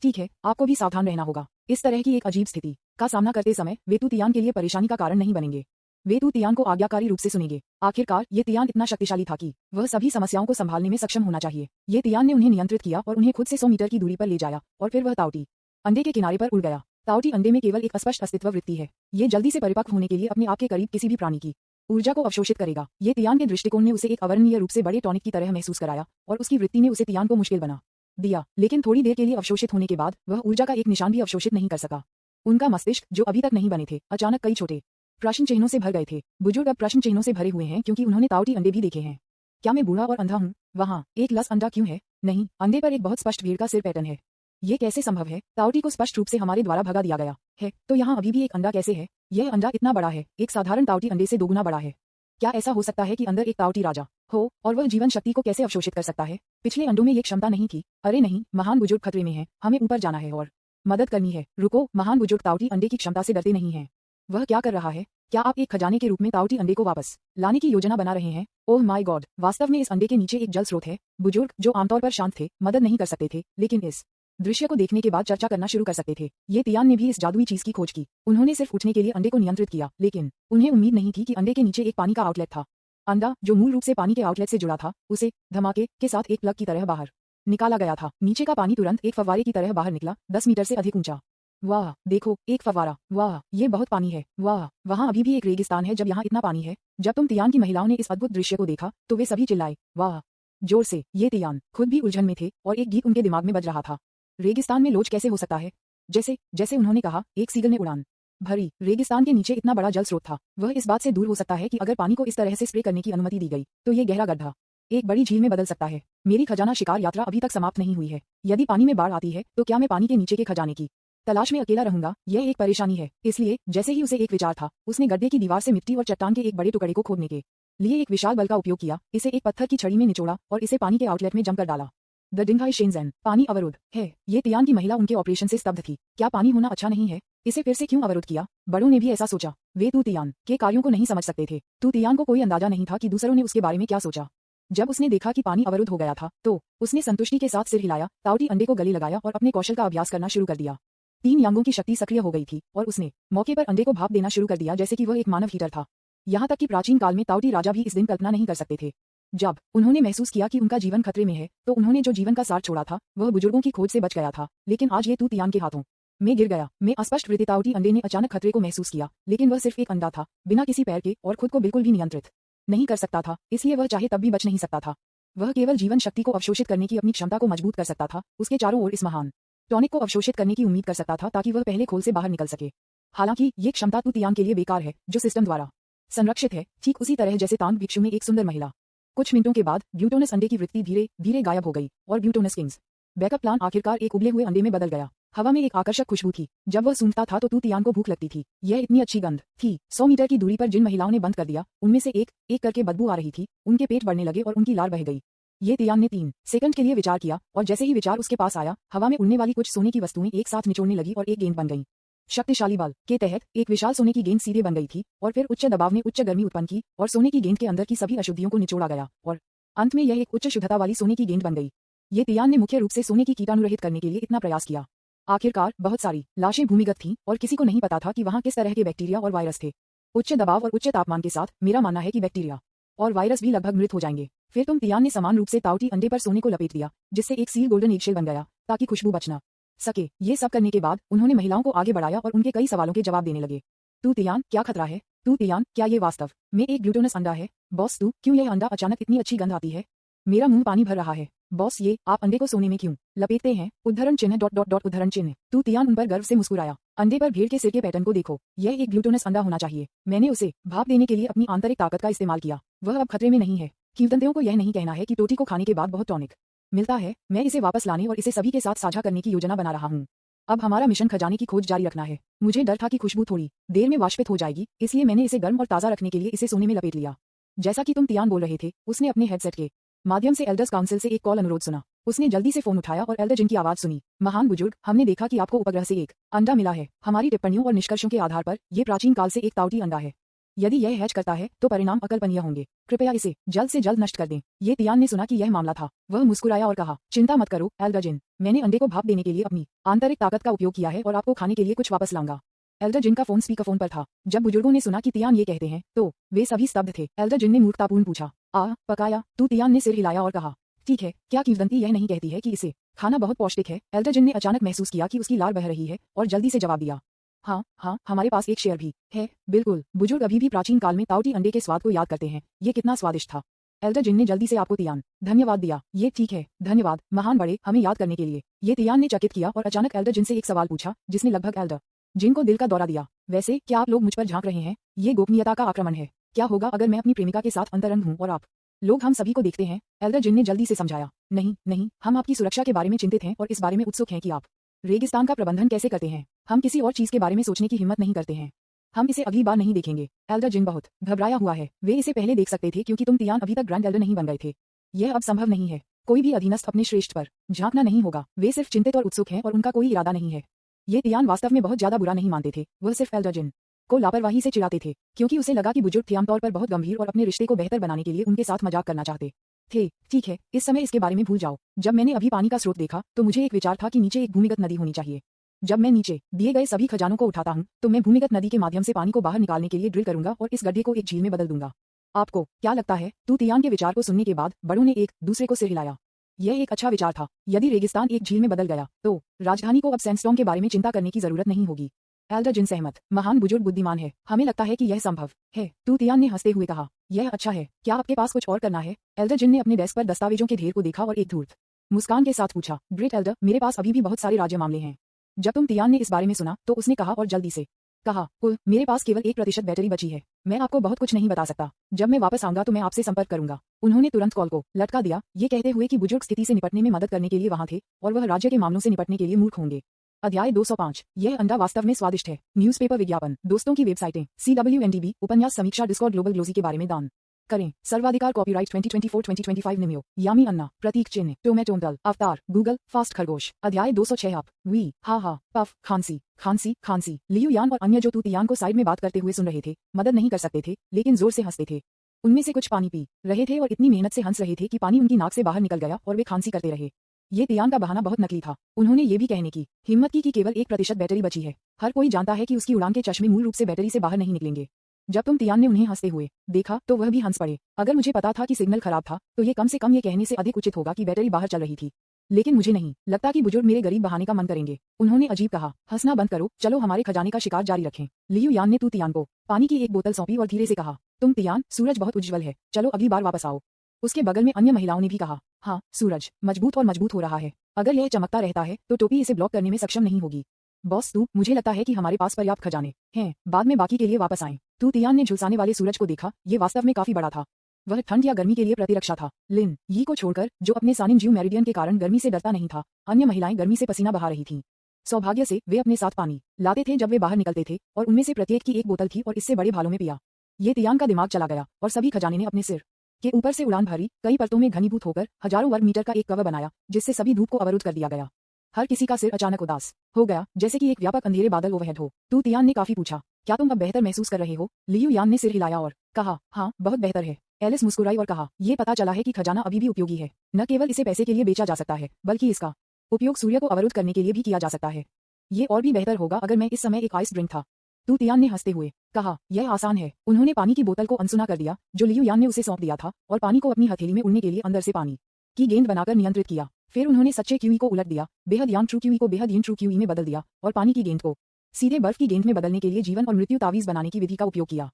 ठीक है, आपको भी सावधान रहना होगा। इस तरह की एक अजीब स्थिति का सामना करते समय वे तू तियान के लिए परेशानी का कारण नहीं बनेंगे। वे तू तियान को आज्ञाकारी रूप से सुनेंगे। आखिरकार ये तियान इतना शक्तिशाली था कि वह सभी समस्याओं को संभालने में सक्षम होना चाहिए। ये तियान ने उन्हें नियंत्रित किया और उन्हें खुद से 100 मीटर की दूरी पर ले जाया और फिर वह ताउटी अंडे के किनारे पर उड़ गया। ताउटी अंडे में केवल एक अस्पष्ट अस्तित्व वृत्ति है। ये जल्दी से परिपक्व होने के लिए अपने आप के करीब किसी भी प्राणी की ऊर्जा को अवशोषित करेगा। ये तियान के दृष्टिकोण ने उसे एक अवर्णनीय रूप से बड़े टॉनिक की तरह महसूस कराया और उसकी वृत्ति ने उसे तियान को मुश्किल बना दिया। लेकिन थोड़ी देर के लिए अवशोषित होने के बाद वह ऊर्जा का एक निशान भी अवशोषित नहीं कर सका। उनका मस्तिष्क जो अभी तक नहीं बने थे अचानक कई छोटे प्रश्न चिन्हों से भर गए थे। बुजुर्ग अब प्रश्न चिन्हों से भरे हुए हैं क्योंकि उन्होंने ताउटी अंडे भी देखे हैं। क्या मैं बूढ़ा और अंधा हूँ? वहाँ एक लस अंडा क्यों है? नहीं, अंडे पर एक बहुत स्पष्ट भीड़ का सिर पैटर्न है। ये कैसे संभव है? ताउटी को स्पष्ट रूप से हमारे द्वारा भगा दिया गया है, तो यहाँ अभी भी एक अंडा कैसे है? यह अंडा इतना बड़ा है, एक साधारण ताउटी अंडे से 2 गुना बड़ा है। क्या ऐसा हो सकता है कि अंदर एक ताउटी राजा हो और वह जीवन शक्ति को कैसे अवशोषित कर सकता है? पिछले अंडों में ये क्षमता नहीं थी। अरे नहीं, महान बुजुर्ग खतरे में है, हमें ऊपर जाना है और मदद करनी है। रुको, महान बुजुर्ग ताउटी अंडे की क्षमता से डरते नहीं हैं। वह क्या कर रहा है? क्या आप एक खजाने के रूप में ताउटी अंडे को वापस लाने की योजना बना रहे हैं? ओह माय गॉड, वास्तव में इस अंडे के नीचे एक जल स्रोत है। बुजुर्ग जो आमतौर पर शांत थे मदद नहीं कर सकते थे, लेकिन इस दृश्य को देखने के बाद चर्चा करना शुरू कर सकते थे। ये तियान ने भी इस जादुई चीज की खोज की। उन्होंने सिर्फ उठने के लिए अंडे को नियंत्रित किया, लेकिन उन्हें उम्मीद नहीं थी कि अंडे के नीचे एक पानी का आउटलेट था। अंडा जो मूल रूप से पानी के आउटलेट से जुड़ा था उसे धमाके के साथ एक प्लग की तरह बाहर निकाला गया था। नीचे का पानी तुरंत एक फव्वारे की तरह बाहर निकला, 10 मीटर से अधिक ऊंचा। वाह देखो, एक फव्वारा। वाह, ये बहुत पानी है। वाह, वहाँ अभी भी एक रेगिस्तान है जब यहाँ इतना पानी है। जब तुम तियान की महिलाओं ने इस अद्भुत दृश्य को देखा तो वे सभी चिल्लाए वाह जोर से। ये तियान खुद भी उलझन में थे और एक गीत उनके दिमाग में बज रहा था। रेगिस्तान में लोच कैसे हो सकता है? जैसे जैसे उन्होंने कहा, एक सीगल ने उड़ान भरी। रेगिस्तान के नीचे इतना बड़ा जल स्रोत था। वह इस बात से दूर हो सकता है कि अगर पानी को इस तरह से स्प्रे करने की अनुमति दी गई तो ये गहरा गड्ढा एक बड़ी झील में बदल सकता है। मेरी खजाना शिकार यात्रा अभी तक समाप्त नहीं हुई है। यदि पानी में बाढ़ आती है तो क्या मैं पानी के नीचे के खजाने की तलाश में अकेला रहूंगा? यह एक परेशानी है। इसलिए जैसे ही उसे एक विचार था, उसने गड्ढे की दीवार से मिट्टी और चट्टान के एक बड़े टुकड़े को खोदने के लिए एक विशाल बल का उपयोग किया। इसे एक पत्थर की छड़ी में निचोड़ा और इसे पानी के आउटलेट में जमकर डाला। द डिंघाई शेनज़ेन, पानी अवरुद्ध है। ये तियान की महिला उनके ऑपरेशन से स्तब्ध थी। क्या पानी होना अच्छा नहीं है? इसे फिर से क्यों अवरुद्ध किया? बड़ों ने भी ऐसा सोचा। वे तू तियान के कार्यों को नहीं समझ सकते थे। तू तियान को कोई अंदाजा नहीं था कि दूसरों ने उसके बारे में क्या सोचा। जब उसने देखा कि पानी अवरुद्ध हो गया था तो उसने संतुष्टि के साथ सिर हिलाया, ताउटी अंडे को गले लगाया और अपने कौशल का अभ्यास करना शुरू कर दिया। 3 यांगों की शक्ति सक्रिय हो गई थी और उसने मौके पर अंडे को भाप देना शुरू कर दिया जैसे कि वह एक मानव हीटर था। यहाँ तक कि प्राचीन काल में ताउटी राजा भी इस दिन कल्पना नहीं कर सकते थे। जब उन्होंने महसूस किया कि उनका जीवन खतरे में है तो उन्होंने जो जीवन का सार छोड़ा था वह बुजुर्गों की खोज से बच गया था। लेकिन आज ये तू तियान के हाथों में गिर गया। मैं अस्पष्ट वृत्ति ताउटी अंडे ने अचानक खतरे को महसूस किया, लेकिन वह सिर्फ एक अंडा था, बिना किसी पैर के और खुद को बिल्कुल भी नियंत्रित नहीं कर सकता था। इसलिए वह चाहे तब भी बच नहीं सकता था। वह केवल जीवन शक्ति को अवशोषित करने की अपनी क्षमता को मजबूत कर सकता था। उसके चारों ओर इस महान टॉनिक को अवशोषित करने की उम्मीद कर सकता था ताकि वह पहले खोल से बाहर निकल सके। हालांकि ये क्षमता तू तियान के लिए बेकार है जो सिस्टम द्वारा संरक्षित है, ठीक उसी तरह जैसे तांग भिक्षु में एक सुंदर महिला। कुछ मिनटों के बाद ब्यूटोनस अंडे की वृत्ति धीरे धीरे गायब हो गई और ब्यूटोनस किंग्स बैकअप प्लान आखिरकार एक उबले हुए अंडे में बदल गया। हवा में एक आकर्षक खुशबू थी। जब वह सूंघता था तो तू तियान को भूख लगती थी। यह इतनी अच्छी गंध थी। 100 मीटर की दूरी पर जिन महिलाओं ने बंद कर दिया उनमें से एक एक करके बदबू आ रही थी। उनके पेट बढ़ने लगे और उनकी लार बह गई। ये तियान ने 3 सेकंड के लिए विचार किया और जैसे ही विचार उसके पास आया, हवा में उड़ने वाली कुछ सोने की वस्तुएं एक साथ निचोड़ने लगी और एक गेंद बन गई। शक्तिशाली बल के तहत एक विशाल सोने की गेंद सीधे बन गई थी और फिर उच्च दबाव ने उच्च गर्मी उत्पन्न की और सोने की गेंद के अंदर की सभी अशुद्धियों को निचोड़ा गया और अंत में यह एक उच्च शुद्धता वाली सोने की गेंद बन गई। ये तियान ने मुख्य रूप से सोने की कीटाणुरहित करने के लिए इतना प्रयास किया। आखिरकार बहुत सारी लाशें भूमिगत थीं और किसी को नहीं पता था कि वहाँ किस तरह के बैक्टीरिया और वायरस थे। उच्च दबाव और उच्च तापमान के साथ मेरा मानना है कि बैक्टीरिया और वायरस भी लगभग मृत हो जाएंगे। फिर तुम तियान ने समान रूप से ताउटी अंडे पर सोने को लपेट दिया जिससे एक सील गोल्डन एगशेल बन गया ताकि खुशबू बच न सके। ये सब करने के बाद उन्होंने महिलाओं को आगे बढ़ाया और उनके कई सवालों के जवाब देने लगे। तू तियान, क्या खतरा है? तू तियान, क्या ये वास्तव में एक ग्लूटोनस अंडा है? बॉस तू, क्यों यह अंडा अचानक इतनी अच्छी गंध आती है? मेरा मुंह पानी भर रहा है। बॉस ये आप अंडे को सोने में क्यों लपेटते हैं? उद्धरण चिन्ह डॉट डॉट डॉट उद्धरण चिन्ह। तू तियान उन पर गर्व से मुस्कुराया। अंडे पर भेड़ के सिर के पैटर्न को देखो, यह एक ग्लूटोनस अंडा होना चाहिए। मैंने उसे भाप देने के लिए अपनी आंतरिक ताकत का इस्तेमाल किया। वह अब खतरे में नहीं है। किंवदंतियों को यह नहीं कहना है कि टोटी को खाने के बाद बहुत टॉनिक मिलता है। मैं इसे वापस लाने और इसे सभी के साथ साझा करने की योजना बना रहा हूँ। अब हमारा मिशन खजाने की खोज जारी रखना है। मुझे डर था कि खुशबू थोड़ी देर में वाष्पित हो जाएगी, इसलिए मैंने इसे गर्म और ताज़ा रखने के लिए इसे सोने में लपेट लिया। जैसा कि तुम तियान बोल रहे थे, उसने अपने हेडसेट के माध्यम से एल्डर्स काउंसिल से एक कॉल अनुरोध सुना। उसने जल्दी से फोन उठाया और एल्डर जिन की आवाज सुनी। महान बुजुर्ग, हमने देखा कि आपको उपग्रह से एक अंडा मिला है। हमारी टिप्पणियों और निष्कर्षों के आधार पर यह प्राचीन काल से एक ताउटी अंडा है। यदि यह हैच करता है तो परिणाम अकल्पनीय होंगे। कृपया इसे जल्द से जल्द नष्ट कर दें। ये तियान ने सुना कि यह मामला था। वह मुस्कुराया और कहा, चिंता मत करो एल्डर जिन, मैंने अंडे को भाप देने के लिए अपनी आंतरिक ताकत का उपयोग किया है और आपको खाने के लिए कुछ वापस लाऊंगा। एल्डर जिन का फोन स्पीकरफोन पर था। जब बुजुर्गों ने सुना कि तियान ये कहते हैं तो वे सभी स्तब्ध थे। एल्डर जिन ने मूर्खतापूर्ण पूछा, पकाया तू? तियान ने सिर हिलाया और कहा, ठीक है, क्या किंवदंती यह नहीं कहती है कि इसे खाना बहुत पौष्टिक है? एल्डर जिन ने अचानक महसूस किया कि उसकी लार बह रही है और जल्दी से जवाब दिया, हाँ हाँ, हमारे पास एक शेयर भी है। बिल्कुल। बुजुर्ग अभी भी प्राचीन काल में ताउटी अंडे के स्वाद को याद करते हैं। ये कितना स्वादिष्ट था। एल्डर जिन ने जल्दी से आपको तियान धन्यवाद दिया। ये ठीक है, धन्यवाद महान बड़े, हमें याद करने के लिए। ये तियान ने चकित किया और अचानक एल्डर जिन से एक सवाल पूछा जिसने लगभग एल्डर जिन को दिल का दौरा दिया। वैसे क्या आप लोग मुझ पर झांक रहे हैं? ये गोपनीयता का आक्रमण है। क्या होगा अगर मैं अपनी प्रेमिका के साथ अंतरंग हूँ और आप लोग हम सभी को देखते हैं? एल्डर जिन ने जल्दी से समझाया, नहीं नहीं, हम आपकी सुरक्षा के बारे में चिंतित हैं और इस बारे में उत्सुक हैं कि आप रेगिस्तान का प्रबंधन कैसे करते हैं। हम किसी और चीज के बारे में सोचने की हिम्मत नहीं करते हैं। हम इसे अगली बार नहीं देखेंगे। एल्डर जिन बहुत घबराया हुआ है। वे इसे पहले देख सकते थे क्योंकि तुम तियान अभी तक ग्रैंड एल्डर नहीं बन गए थे। यह अब संभव नहीं है। कोई भी अधीनस्थ अपने श्रेष्ठ पर झांकना नहीं होगा। वे सिर्फ चिंतित और उत्सुक हैं और उनका कोई इरादा नहीं है। ये तियान वास्तव में बहुत ज्यादा बुरा नहीं मानते थे। वह सिर्फ एल्डर जिन को लापरवाही से चिढ़ाते थे क्योंकि उसे लगा कि बुजुर्ग थे आमतौर पर बहुत गंभीर और अपने रिश्ते को बेहतर बनाने के लिए उनके साथ मजाक करना चाहते थे। ठीक है, इस समय इसके बारे में भूल जाओ। जब मैंने अभी पानी का स्रोत देखा तो मुझे एक विचार था कि नीचे एक भूमिगत नदी होनी चाहिए। जब मैं नीचे दिए गए सभी खजानों को उठाता हूँ तो मैं भूमिगत नदी के माध्यम से पानी को बाहर निकालने के लिए ड्रिल करूंगा और इस गड्ढे को एक झील में बदल दूंगा। आपको क्या लगता है? तू तियान के विचार को सुनने के बाद बड़ों ने एक दूसरे को सिर हिलाया। यह एक अच्छा विचार था। यदि रेगिस्तान एक झील में बदल गया तो राजधानी को अब सैंडस्टॉर्म के बारे में चिंता करने की जरूरत नहीं होगी। एल्डर जिन सहमत। महान बुजुर्ग बुद्धिमान है। हमें लगता है कि यह संभव है। तू तियान ने हंसते हुए कहा, यह अच्छा है। क्या आपके पास कुछ और करना है? एल्डर जिन ने अपने डेस्क पर दस्तावेजों के ढेर को देखा और एक धूर्त मुस्कान के साथ पूछा, ग्रेट एल्डर, मेरे पास अभी भी बहुत सारे राज्य मामले हैं। जब तुम तियान ने इस बारे में सुना तो उसने कहा और जल्दी से कहा, मेरे पास केवल 1% बैटरी बची है। मैं आपको बहुत कुछ नहीं बता सकता। जब मैं वापस आऊंगा तो मैं आपसे संपर्क करूंगा। उन्होंने तुरंत कॉल को लटका दिया, ये कहते हुए कि बुजुर्ग स्थिति से निपटने में मदद करने के लिए वहां थे और वह राज्य के मामलों से निपटने के लिए मूर्ख होंगे। अध्याय 205। यह अंडा वास्तव में स्वादिष्ट है। न्यूज़पेपर विज्ञापन, दोस्तों की वेबसाइटें, CWNDB, उपन्यास समीक्षा, डिस्कॉर्ड, ग्लोबल ग्लोजी के बारे में दान करें। सर्वाधिकार कॉपीराइट 2024-2025 निम्यो, यामी अन्ना, प्रतीक चिन्ह, टोमेटोमडल, अवतार, गूगल, फास्ट खरगोश। अध्याय 206। आप वी हा पफ, खांसी खांसी खांसी। लियू यान और अन्य जो तू तियान को साइड में बात करते हुए सुन रहे थे मदद नहीं कर सकते थे लेकिन जोर से हंसते थे। उनमें से कुछ पानी पी रहे थे और इतनी मेहनत से हंस रहे थे कि पानी उनकी नाक से बाहर निकल गया और वे खांसी करते रहे। ये तियान का बहाना बहुत नकली था। उन्होंने ये भी कहने की हिम्मत की कि केवल 1% बैटरी बची है। हर कोई जानता है कि उसकी उड़ान के चश्मे मूल रूप से बैटरी से बाहर नहीं निकलेंगे। जब तुम तियान ने उन्हें हंसते हुए देखा तो वह भी हंस पड़े। अगर मुझे पता था कि सिग्नल खराब था तो ये कम से कम ये कहने से अधिक उचित होगा कि बैटरी बाहर चल रही थी, लेकिन मुझे नहीं लगता कि बुजुर्ग मेरे गरीब बहाने का मन करेंगे। उन्होंने अजीब कहा, हंसना बंद करो, चलो हमारे खजाने का शिकार जारी रखें। लियू यान ने तू तियान को पानी की एक बोतल सौंपी और धीरे से कहा, तुम तियान, सूरज बहुत उज्जवल है, चलो अगली बार वापस आओ। उसके बगल में अन्य महिलाओं ने भी कहा, हाँ, सूरज मजबूत और मजबूत हो रहा है। अगर यह चमकता रहता है तो टोपी इसे ब्लॉक करने में सक्षम नहीं होगी। बॉस तू, मुझे लगता है कि हमारे पास पर्याप्त खजाने हैं, बाद में बाकी के लिए वापस आएं। तू तियान ने झुलसाने वाले सूरज को देखा। ये वास्तव में काफी बड़ा था। वह ठंड या गर्मी के लिए प्रतिरक्षा था। लिन यी को छोड़कर, जो अपने सानिन ज्यू मेरिडियन के कारण गर्मी से डरता नहीं था, अन्य महिलाएं गर्मी से पसीना बहा रही थीं। सौभाग्य से वे अपने साथ पानी लाते थे जब वे बाहर निकलते थे और उनमें से प्रत्येक की एक बोतल थी और इससे बड़े भालों में पिया। ये तियान का दिमाग चला गया और सभी खजाने ने अपने सिर के ऊपर से उड़ान भरी, कई परतों में घनीभूत होकर हजारों वर्ग मीटर का एक कवर बनाया जिससे सभी धूप को अवरुद्ध कर दिया गया। हर किसी का सिर अचानक उदास हो गया, जैसे कि एक व्यापक अंधेरे बादल ओवरहेड हो। तू तियान ने काफी पूछा, क्या तुम अब बेहतर महसूस कर रहे हो? लियू यान ने सिर हिलाया और कहा, हाँ, बहुत बेहतर है। एलिस मुस्कुराई और कहा, ये पता चला है कि खजाना अभी भी उपयोगी है। न केवल इसे पैसे के लिए बेचा जा सकता है बल्कि इसका उपयोग सूर्य को अवरुद्ध करने के लिए भी किया जा सकता है। ये और भी बेहतर होगा अगर मैं इस समय एक आइस ड्रिंक था। तू तियान ने हंसते हुए कहा, यह आसान है। उन्होंने पानी की बोतल को अनसुना कर दिया जो लियू यान ने उसे सौंप दिया था और पानी को अपनी हथेली में उड़ने के लिए अंदर से पानी की गेंद बनाकर नियंत्रित किया। फिर उन्होंने सच्चे क्यूई को उलट दिया, बेहद यांग ट्रू क्यूई को बेहद यिन ट्रू क्यूई में बदल दिया और पानी की गेंद को सीधे बर्फ की गेंद में बदलने के लिए जीवन और मृत्यु तावीज बनाने की विधि का उपयोग किया।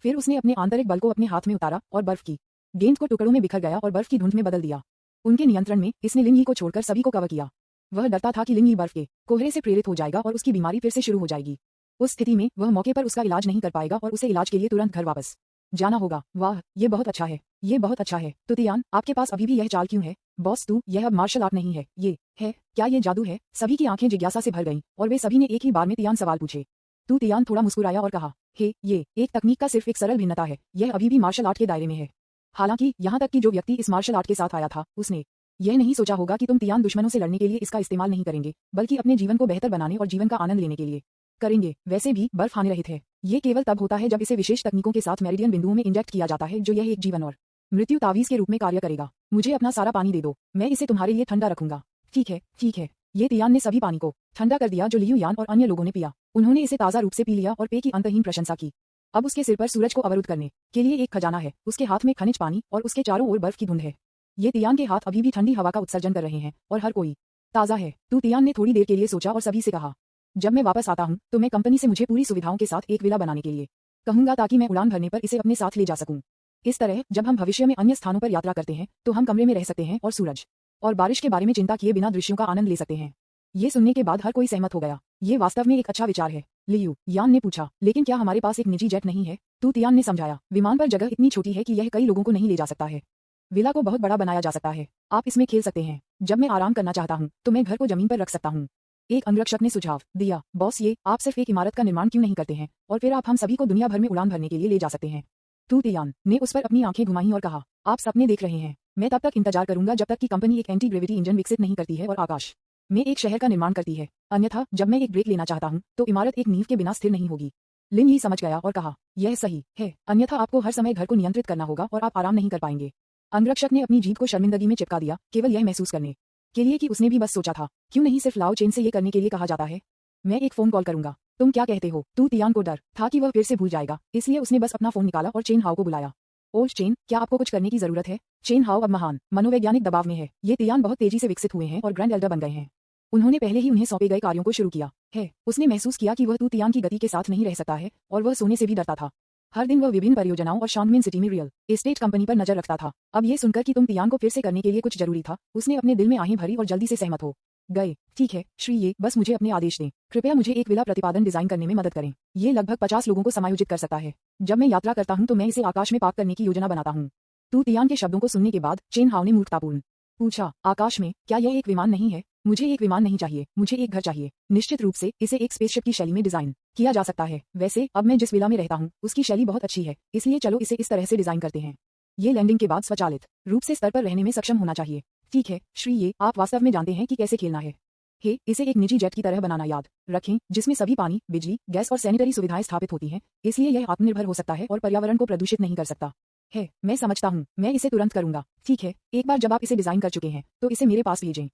फिर उसने अपने आंतरिक बल को अपने हाथ में उतारा और बर्फ की गेंद को टुकड़ों में बिखर गया और बर्फ की धुंध में बदल दिया। उनके नियंत्रण में इसने लिन यी को छोड़कर सभी को कवर किया। वह डरता था कि लिन यी बर्फ के कोहरे से प्रेरित हो जाएगा और उसकी बीमारी फिर से शुरू हो जाएगी। उस स्थिति में वह मौके पर उसका इलाज नहीं कर पाएगा और उसे इलाज के लिए तुरंत घर वापस जाना होगा। वाह, ये बहुत अच्छा है, ये बहुत अच्छा है। तो तियान, आपके पास अभी भी यह चाल क्यों है? बॉस तू, यह अब मार्शल आर्ट नहीं है, ये है, क्या ये जादू है? सभी की आंखें जिज्ञासा से भर गईं और वे सभी ने एक ही बार में तियान सवाल पूछे। तू तियान थोड़ा मुस्कुराया और कहा, हे, ये एक तकनीक का सिर्फ एक सरल भिन्नता है, यह अभी भी मार्शल आर्ट के दायरे में है। हालांकि यहाँ तक कि जो व्यक्ति इस मार्शल आर्ट के साथ आया था, उसने यह नहीं सोचा होगा कि तुम तियान दुश्मनों से लड़ने के लिए इसका इस्तेमाल नहीं करेंगे, बल्कि अपने जीवन को बेहतर बनाने और जीवन का आनंद लेने के लिए करेंगे। वैसे भी बर्फ हानि रहित है। ये केवल तब होता है जब इसे विशेष तकनीकों के साथ मेरिडियन बिंदुओं में इंजेक्ट किया जाता है, जो यह एक जीवन और मृत्यु तावीज के रूप में कार्य करेगा। मुझे अपना सारा पानी दे दो, मैं इसे तुम्हारे लिए ठंडा रखूंगा। ठीक है, ठीक है। ये तियान ने सभी पानी को ठंडा कर दिया जो लियू यान और अन्य लोगों ने पिया। उन्होंने इसे ताज़ा रूप से पी लिया और पेय की अंतहीन प्रशंसा की। अब उसके सिर पर सूरज को अवरुद्ध करने के लिए एक खजाना है, उसके हाथ में खनिज पानी और उसके चारों ओर बर्फ की धुंध है। ये तियान के हाथ अभी भी ठंडी हवा का उत्सर्जन कर रहे हैं और हर कोई ताज़ा है। तू तियान ने थोड़ी देर के लिए सोचा और सभी से कहा, जब मैं वापस आता हूँ तो मैं कंपनी से मुझे पूरी सुविधाओं के साथ एक विला बनाने के लिए कहूंगा, ताकि मैं उड़ान भरने पर इसे अपने साथ ले जा सकूं। इस तरह जब हम भविष्य में अन्य स्थानों पर यात्रा करते हैं तो हम कमरे में रह सकते हैं और सूरज और बारिश के बारे में चिंता किए बिना दृश्यों का आनंद ले सकते हैं। ये सुनने के बाद हर कोई सहमत हो गया। ये वास्तव में एक अच्छा विचार है, लियू यान ने पूछा, लेकिन क्या हमारे पास एक निजी जेट नहीं है? तू तियान ने समझाया, विमान पर जगह इतनी छोटी है कि यह कई लोगों को नहीं ले जा सकता है। विला को बहुत बड़ा बनाया जा सकता है, आप इसमें खेल सकते हैं। जब मैं आराम करना चाहता हूँ तो मैं घर को जमीन पर रख सकता हूँ। एक अंगरक्षक ने सुझाव दिया, बॉस ये आप सिर्फ एक इमारत का निर्माण क्यों नहीं करते हैं और फिर आप हम सभी को दुनिया भर में उड़ान भरने के लिए ले जा सकते हैं। तू तियान ने उस पर अपनी आंखें घुमाई और कहा, आप सपने देख रहे हैं, मैं तब तक इंतजार करूंगा जब तक कि कंपनी एक एंटी ग्रेविटी इंजन विकसित नहीं करती है और आकाश में एक शहर का निर्माण करती है। अन्यथा जब मैं एक ब्रेक लेना चाहता हूँ तो इमारत एक नींव के बिना स्थिर नहीं होगी। लिन ही समझ गया और कहा, यह सही है, अन्यथा आपको हर समय घर को नियंत्रित करना होगा और आप आराम नहीं कर पाएंगे। अंगरक्षक ने अपनी जीभ को शर्मिंदगी में चिपका दिया, केवल यह महसूस करने के लिए कि उसने भी बस सोचा था, क्यों नहीं सिर्फ लाओ चेन से ये करने के लिए कहा जाता है। मैं एक फोन कॉल करूंगा, तुम क्या कहते हो? तू तियान को डर था कि वह फिर से भूल जाएगा, इसलिए उसने बस अपना फोन निकाला और चेन हाओ को बुलाया। ओह चेन, क्या आपको कुछ करने की जरूरत है? चेन हाओ अब महान मनोवैज्ञानिक दबाव में है। ये तियान बहुत तेजी से विकसित हुए हैं और ग्रैंड एल्डर बन गए हैं। उन्होंने पहले ही उन्हें सौंपे गए कार्यों को शुरू किया है। उसने महसूस किया कि वह तू तियान की गति के साथ नहीं रह सकता है और वह सोने से भी डरता था। हर दिन वह विभिन्न परियोजनाओं और शांतमिन सिटी में रियल एस्टेट कंपनी पर नजर रखता था। अब ये सुनकर कि तुम तियान को फिर से करने के लिए कुछ जरूरी था, उसने अपने दिल में आहें भरी और जल्दी से सहमत हो गए। ठीक है श्री, ये बस मुझे अपने आदेश दें, कृपया मुझे एक विला प्रतिपादन डिजाइन करने में मदद करें। ये लगभग 50 लोगों को समायोजित कर सकता है। जब मैं यात्रा करता हूँ तो मैं इसे आकाश में पार्क करने की योजना बनाता हूँ। तू तियान के शब्दों को सुनने के बाद चेन हाओ ने मूर्खतापूर्ण पूछा, आकाश में? क्या यह एक विमान नहीं है? मुझे एक विमान नहीं चाहिए, मुझे एक घर चाहिए। निश्चित रूप से इसे एक स्पेसशिप की शैली में डिजाइन किया जा सकता है। वैसे अब मैं जिस विला में रहता हूँ उसकी शैली बहुत अच्छी है, इसलिए चलो इसे इस तरह से डिजाइन करते हैं। ये लैंडिंग के बाद स्वचालित रूप से स्तर पर रहने में सक्षम होना चाहिए। ठीक है श्री, ये आप वास्तव में जानते हैं कि कैसे खेलना है। हे, इसे एक निजी जेट की तरह बनाना याद रखें, जिसमें सभी पानी, बिजली, गैस और सैनिटरी सुविधाएं स्थापित होती हैं, इसलिए यह आत्मनिर्भर हो सकता है और पर्यावरण को प्रदूषित नहीं कर सकता है। मैं समझता हूँ, मैं इसे तुरंत करूंगा। ठीक है, एक बार जब आप इसे डिजाइन कर चुके हैं तो इसे मेरे पास भेजें।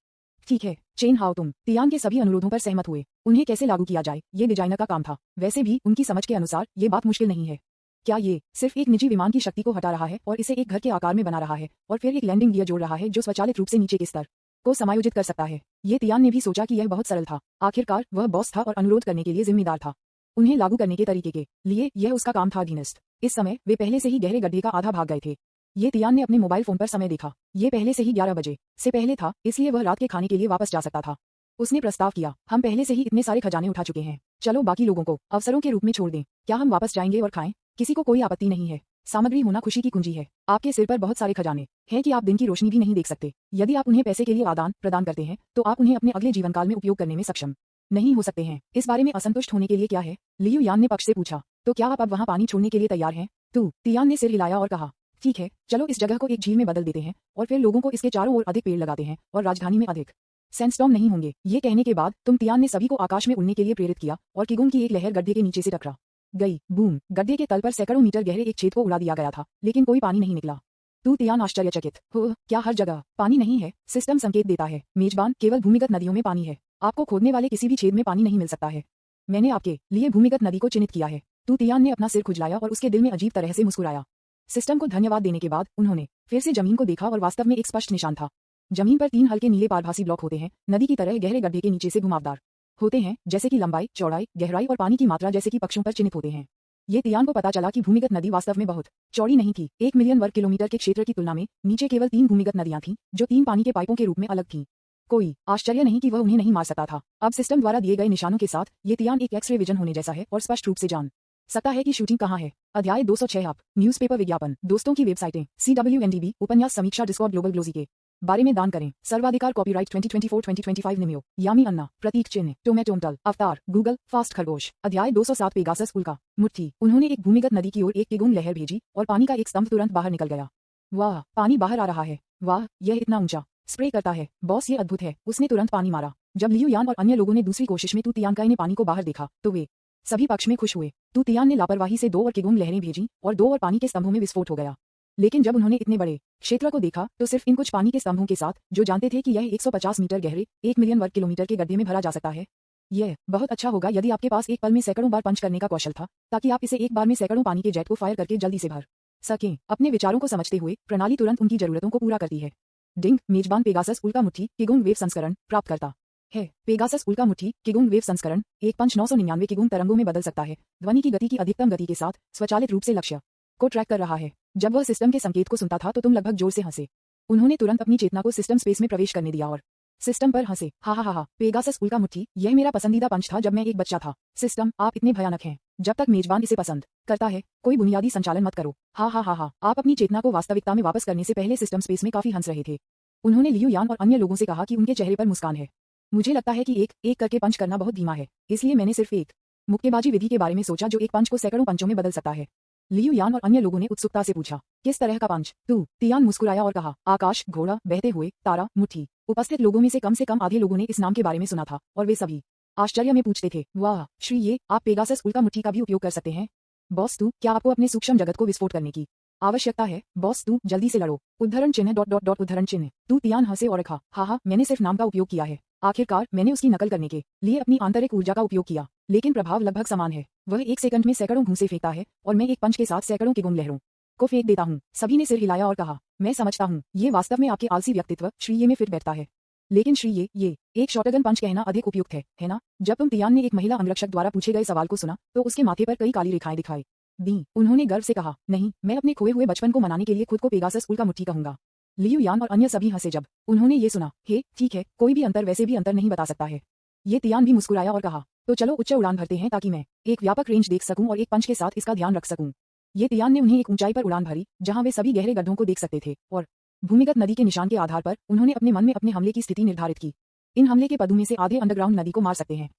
ठीक है चेन हाओ, तुम तियान के सभी अनुरोधों पर सहमत हुए। उन्हें कैसे लागू किया जाए ये डिजाइनर का काम था। वैसे भी उनकी समझ के अनुसार ये बात मुश्किल नहीं है। क्या ये सिर्फ एक निजी विमान की शक्ति को हटा रहा है और इसे एक घर के आकार में बना रहा है और फिर एक लैंडिंग गियर जोड़ रहा है जो स्वचालित रूप से नीचे के स्तर को समायोजित कर सकता है? ये तियान ने भी सोचा कि यह बहुत सरल था। आखिरकार वह बॉस था और अनुरोध करने के लिए जिम्मेदार था। उन्हें लागू करने के तरीके के लिए यह उसका काम था। अधीनस्थ इस समय वे पहले से ही गहरे गड्ढे का आधा भाग गए थे। ये तियान ने अपने मोबाइल फोन पर समय देखा। ये पहले से ही 11 बजे से पहले था, इसलिए वह रात के खाने के लिए वापस जा सकता था। उसने प्रस्ताव किया, हम पहले से ही इतने सारे खजाने उठा चुके हैं, चलो बाकी लोगों को अवसरों के रूप में छोड़ दें। क्या हम वापस जाएंगे और खाएं? किसी को कोई आपत्ति नहीं है। सामग्री होना खुशी की कुंजी है। आपके सिर पर बहुत सारे खजाने हैं कि आप दिन की रोशनी भी नहीं देख सकते। यदि आप उन्हें पैसे के लिए आदान प्रदान करते हैं तो आप उन्हें अपने अगले जीवन काल में उपयोग करने में सक्षम नहीं हो सकते हैं। इस बारे में असंतुष्ट होने के लिए क्या है? लियू यान ने पक्ष से पूछा, तो क्या आप अब वहाँ पानी छोड़ने के लिए तैयार हैं? तू तियान ने सिर हिलाया और कहा, ठीक है, चलो इस जगह को एक झील में बदल देते हैं और फिर लोगों को इसके चारों ओर अधिक पेड़ लगाते हैं और राजधानी में अधिक सैंडस्टॉर्म नहीं होंगे। ये कहने के बाद तुम तियान ने सभी को आकाश में उड़ने के लिए प्रेरित किया और किगुन की एक लहर गड्ढे के नीचे से टकरा गई। बूम, गड्ढे के तल पर सैकड़ों मीटर गहरे एक छेद को उड़ा दिया गया था, लेकिन कोई पानी नहीं निकला। तू तियान आश्चर्यचकित हो, क्या हर जगह पानी नहीं है? सिस्टम संकेत देता है, मेजबान, केवल भूमिगत नदियों में पानी है। आपको खोदने वाले किसी भी छेद में पानी नहीं मिल सकता है। मैंने आपके लिए भूमिगत नदी को चिन्हित किया है। तू तियान ने अपना सिर खुजलाया और उसके दिल में अजीब तरह से मुस्कुराया। सिस्टम को धन्यवाद देने के बाद उन्होंने फिर से जमीन को देखा और वास्तव में एक स्पष्ट निशान था। जमीन पर 3 हल्के नीले पारभासी ब्लॉक होते हैं, नदी की तरह गहरे गड्ढे के नीचे से घुमावदार होते हैं, जैसे कि लंबाई, चौड़ाई, गहराई और पानी की मात्रा जैसे कि पक्षों पर चिन्हित होते हैं। ये तियान को पता चला कि भूमिगत नदी वास्तव में बहुत चौड़ी नहीं थी। 1 मिलियन वर्ग किलोमीटर के क्षेत्र की तुलना में नीचे केवल 3 भूमिगत नदियां थीं, जो 3 पानी के पाइपों के रूप में अलग थीं। कोई आश्चर्य नहीं कि वह उन्हें नहीं मार सकता था। अब सिस्टम द्वारा दिए गए निशानों के साथ ये तियान एक एक्स-रे विजन होने जैसा है और स्पष्ट रूप से जान सकता है कि शूटिंग कहाँ है। अध्याय 206 आप न्यूज़पेपर विज्ञापन दोस्तों की वेबसाइटें CWNDB उपन्यास समीक्षा डिस्कॉर्ड ग्लोबल ग्लोजी के बारे में दान करें। सर्वाधिकार कॉपीराइट 2024-2025 निम्यो यामी अन्ना प्रतीक चिन्ह टोमेटोमटल अवतार गूगल फास्ट खरगोश। अध्याय 207 पेगासस उल्का मुट्ठी। उन्होंने एक भूमिगत नदी की ओर एक तिगुन लहर भेजी और पानी का एक स्तंभ तुरंत बाहर निकल गया। वाह, पानी बाहर आ रहा है। वाह, यह इतना ऊंचा स्प्रे करता है। बॉस, ये अद्भुत है। उसने तुरंत पानी मारा। जब लियू यान और अन्य लोगों ने दूसरी कोशिश में तू तियांकाई ने पानी को बाहर देखा तो वे सभी पक्ष में खुश हुए। तू तियान ने लापरवाही से 2 और किगुंग लहरें भेजी और 2 और पानी के स्तंभों में विस्फोट हो गया। लेकिन जब उन्होंने इतने बड़े क्षेत्र को देखा तो सिर्फ इन कुछ पानी के स्तंभों के साथ, जो जानते थे कि यह 150 मीटर गहरे 1 मिलियन वर्ग किलोमीटर के गड्ढे में भरा जा सकता है। यह बहुत अच्छा होगा यदि आपके पास एक पल में सैकड़ों बार पंच करने का कौशल था, ताकि आप इसे एक बार में सैकड़ों पानी के जेट को फायर करके जल्दी से भर सकें। अपने विचारों को समझते हुए प्रणाली तुरंत उनकी जरूरतों को पूरा करती है। डिंग, मेजबान पेगासस उल्का मुट्ठी किगुंग वेव संस्करण प्राप्त करता है। पेगासस उल्का मुट्ठी किगुंग वेव संस्करण एक पंच 999 किगुंग तरंगों में बदल सकता है। ध्वनि की गति की अधिकतम गति के साथ स्वचालित रूप से लक्ष्य को ट्रैक कर रहा है। जब वह सिस्टम के संकेत को सुनता था तो तुम लगभग जोर से हंसे। उन्होंने तुरंत अपनी चेतना को सिस्टम स्पेस में प्रवेश करने दिया और सिस्टम पर हंसे। हा हा हा हा। पेगासस उल्का मुट्ठी, यह मेरा पसंदीदा पंच था जब मैं एक बच्चा था। सिस्टम, आप इतने भयानक हैं। जब तक मेजबान इसे पसंद करता है, कोई बुनियादी संचालन मत करो। हा हा हा हा। आप अपनी चेतना को वास्तविकता में वापस करने से पहले सिस्टम स्पेस में काफी हंस रहे थे। उन्होंने लियू यान और अन्य लोगों से कहा कि उनके चेहरे पर मुस्कान है। मुझे लगता है कि एक एक करके पंच करना बहुत धीमा है, इसलिए मैंने सिर्फ एक मुक्केबाजी विधि के बारे में सोचा जो एक पंच को सैकड़ों पंचों में बदल सकता है। लियू यान और अन्य लोगों ने उत्सुकता से पूछा, किस तरह का पंच? तू तियान मुस्कुराया और कहा, आकाश, घोड़ा, बहते हुए तारा, मुट्ठी। उपस्थित लोगों में से कम आधे लोगों ने इस नाम के बारे में सुना था और वे सभी आश्चर्य में पूछते थे, वाह श्री, ये आप पेगासस उल्का मुट्ठी का भी उपयोग कर सकते हैं? बॉस, तू क्या आपको अपने सूक्ष्म जगत को विस्फोट करने की आवश्यकता है? बॉस, तू जल्दी से लड़ो। उद्धरण चिन्ह डॉट डॉट डॉट उद्धरण चिन्ह। तू तियान हंसे और कहा, हाँ, मैंने सिर्फ नाम का उपयोग किया है। आखिरकार मैंने उसकी नकल करने के लिए अपनी आंतरिक ऊर्जा का उपयोग किया, लेकिन प्रभाव लगभग समान है। वह 1 सेकंड में सैकड़ों घूंसे फेंकता है और मैं एक पंच के साथ सैकड़ों किगुंग लहरों को फेंक देता हूँ। सभी ने सिर हिलाया और कहा, मैं समझता हूँ, ये वास्तव में आपके आलसी व्यक्तित्व श्री ये में फिट बैठता है। लेकिन श्री ये एक शॉटगन पंच कहना अधिक उपयुक्त है ना? जब तुम तियान ने एक महिला अंगरक्षक द्वारा पूछे गए सवाल को सुना तो उसके माथे पर कई काली रेखाएं दिखाई दी। उन्होंने गर्व से कहा, नहीं, मैं अपने खोए हुए बचपन को मनाने के लिए खुद को पेगासस उल्का मुट्ठी कहूंगा। लियू यान और अन्य सभी हंसे जब उन्होंने ये सुना। हे ठीक है, कोई भी अंतर वैसे भी अंतर नहीं बता सकता है। ये तियान भी मुस्कुराया और कहा, तो चलो उच्च उड़ान भरते हैं ताकि मैं एक व्यापक रेंज देख सकूं और एक पंच के साथ इसका ध्यान रख सकूं। ये तियान ने उन्हें एक ऊंचाई पर उड़ान भरी जहां वे सभी गहरे गड्ढों को देख सकते थे और भूमिगत नदी के निशान के आधार पर उन्होंने अपने मन में अपने हमले की स्थिति निर्धारित की। इन हमले के पदों में से आधे अंडरग्राउंड नदी को मार सकते हैं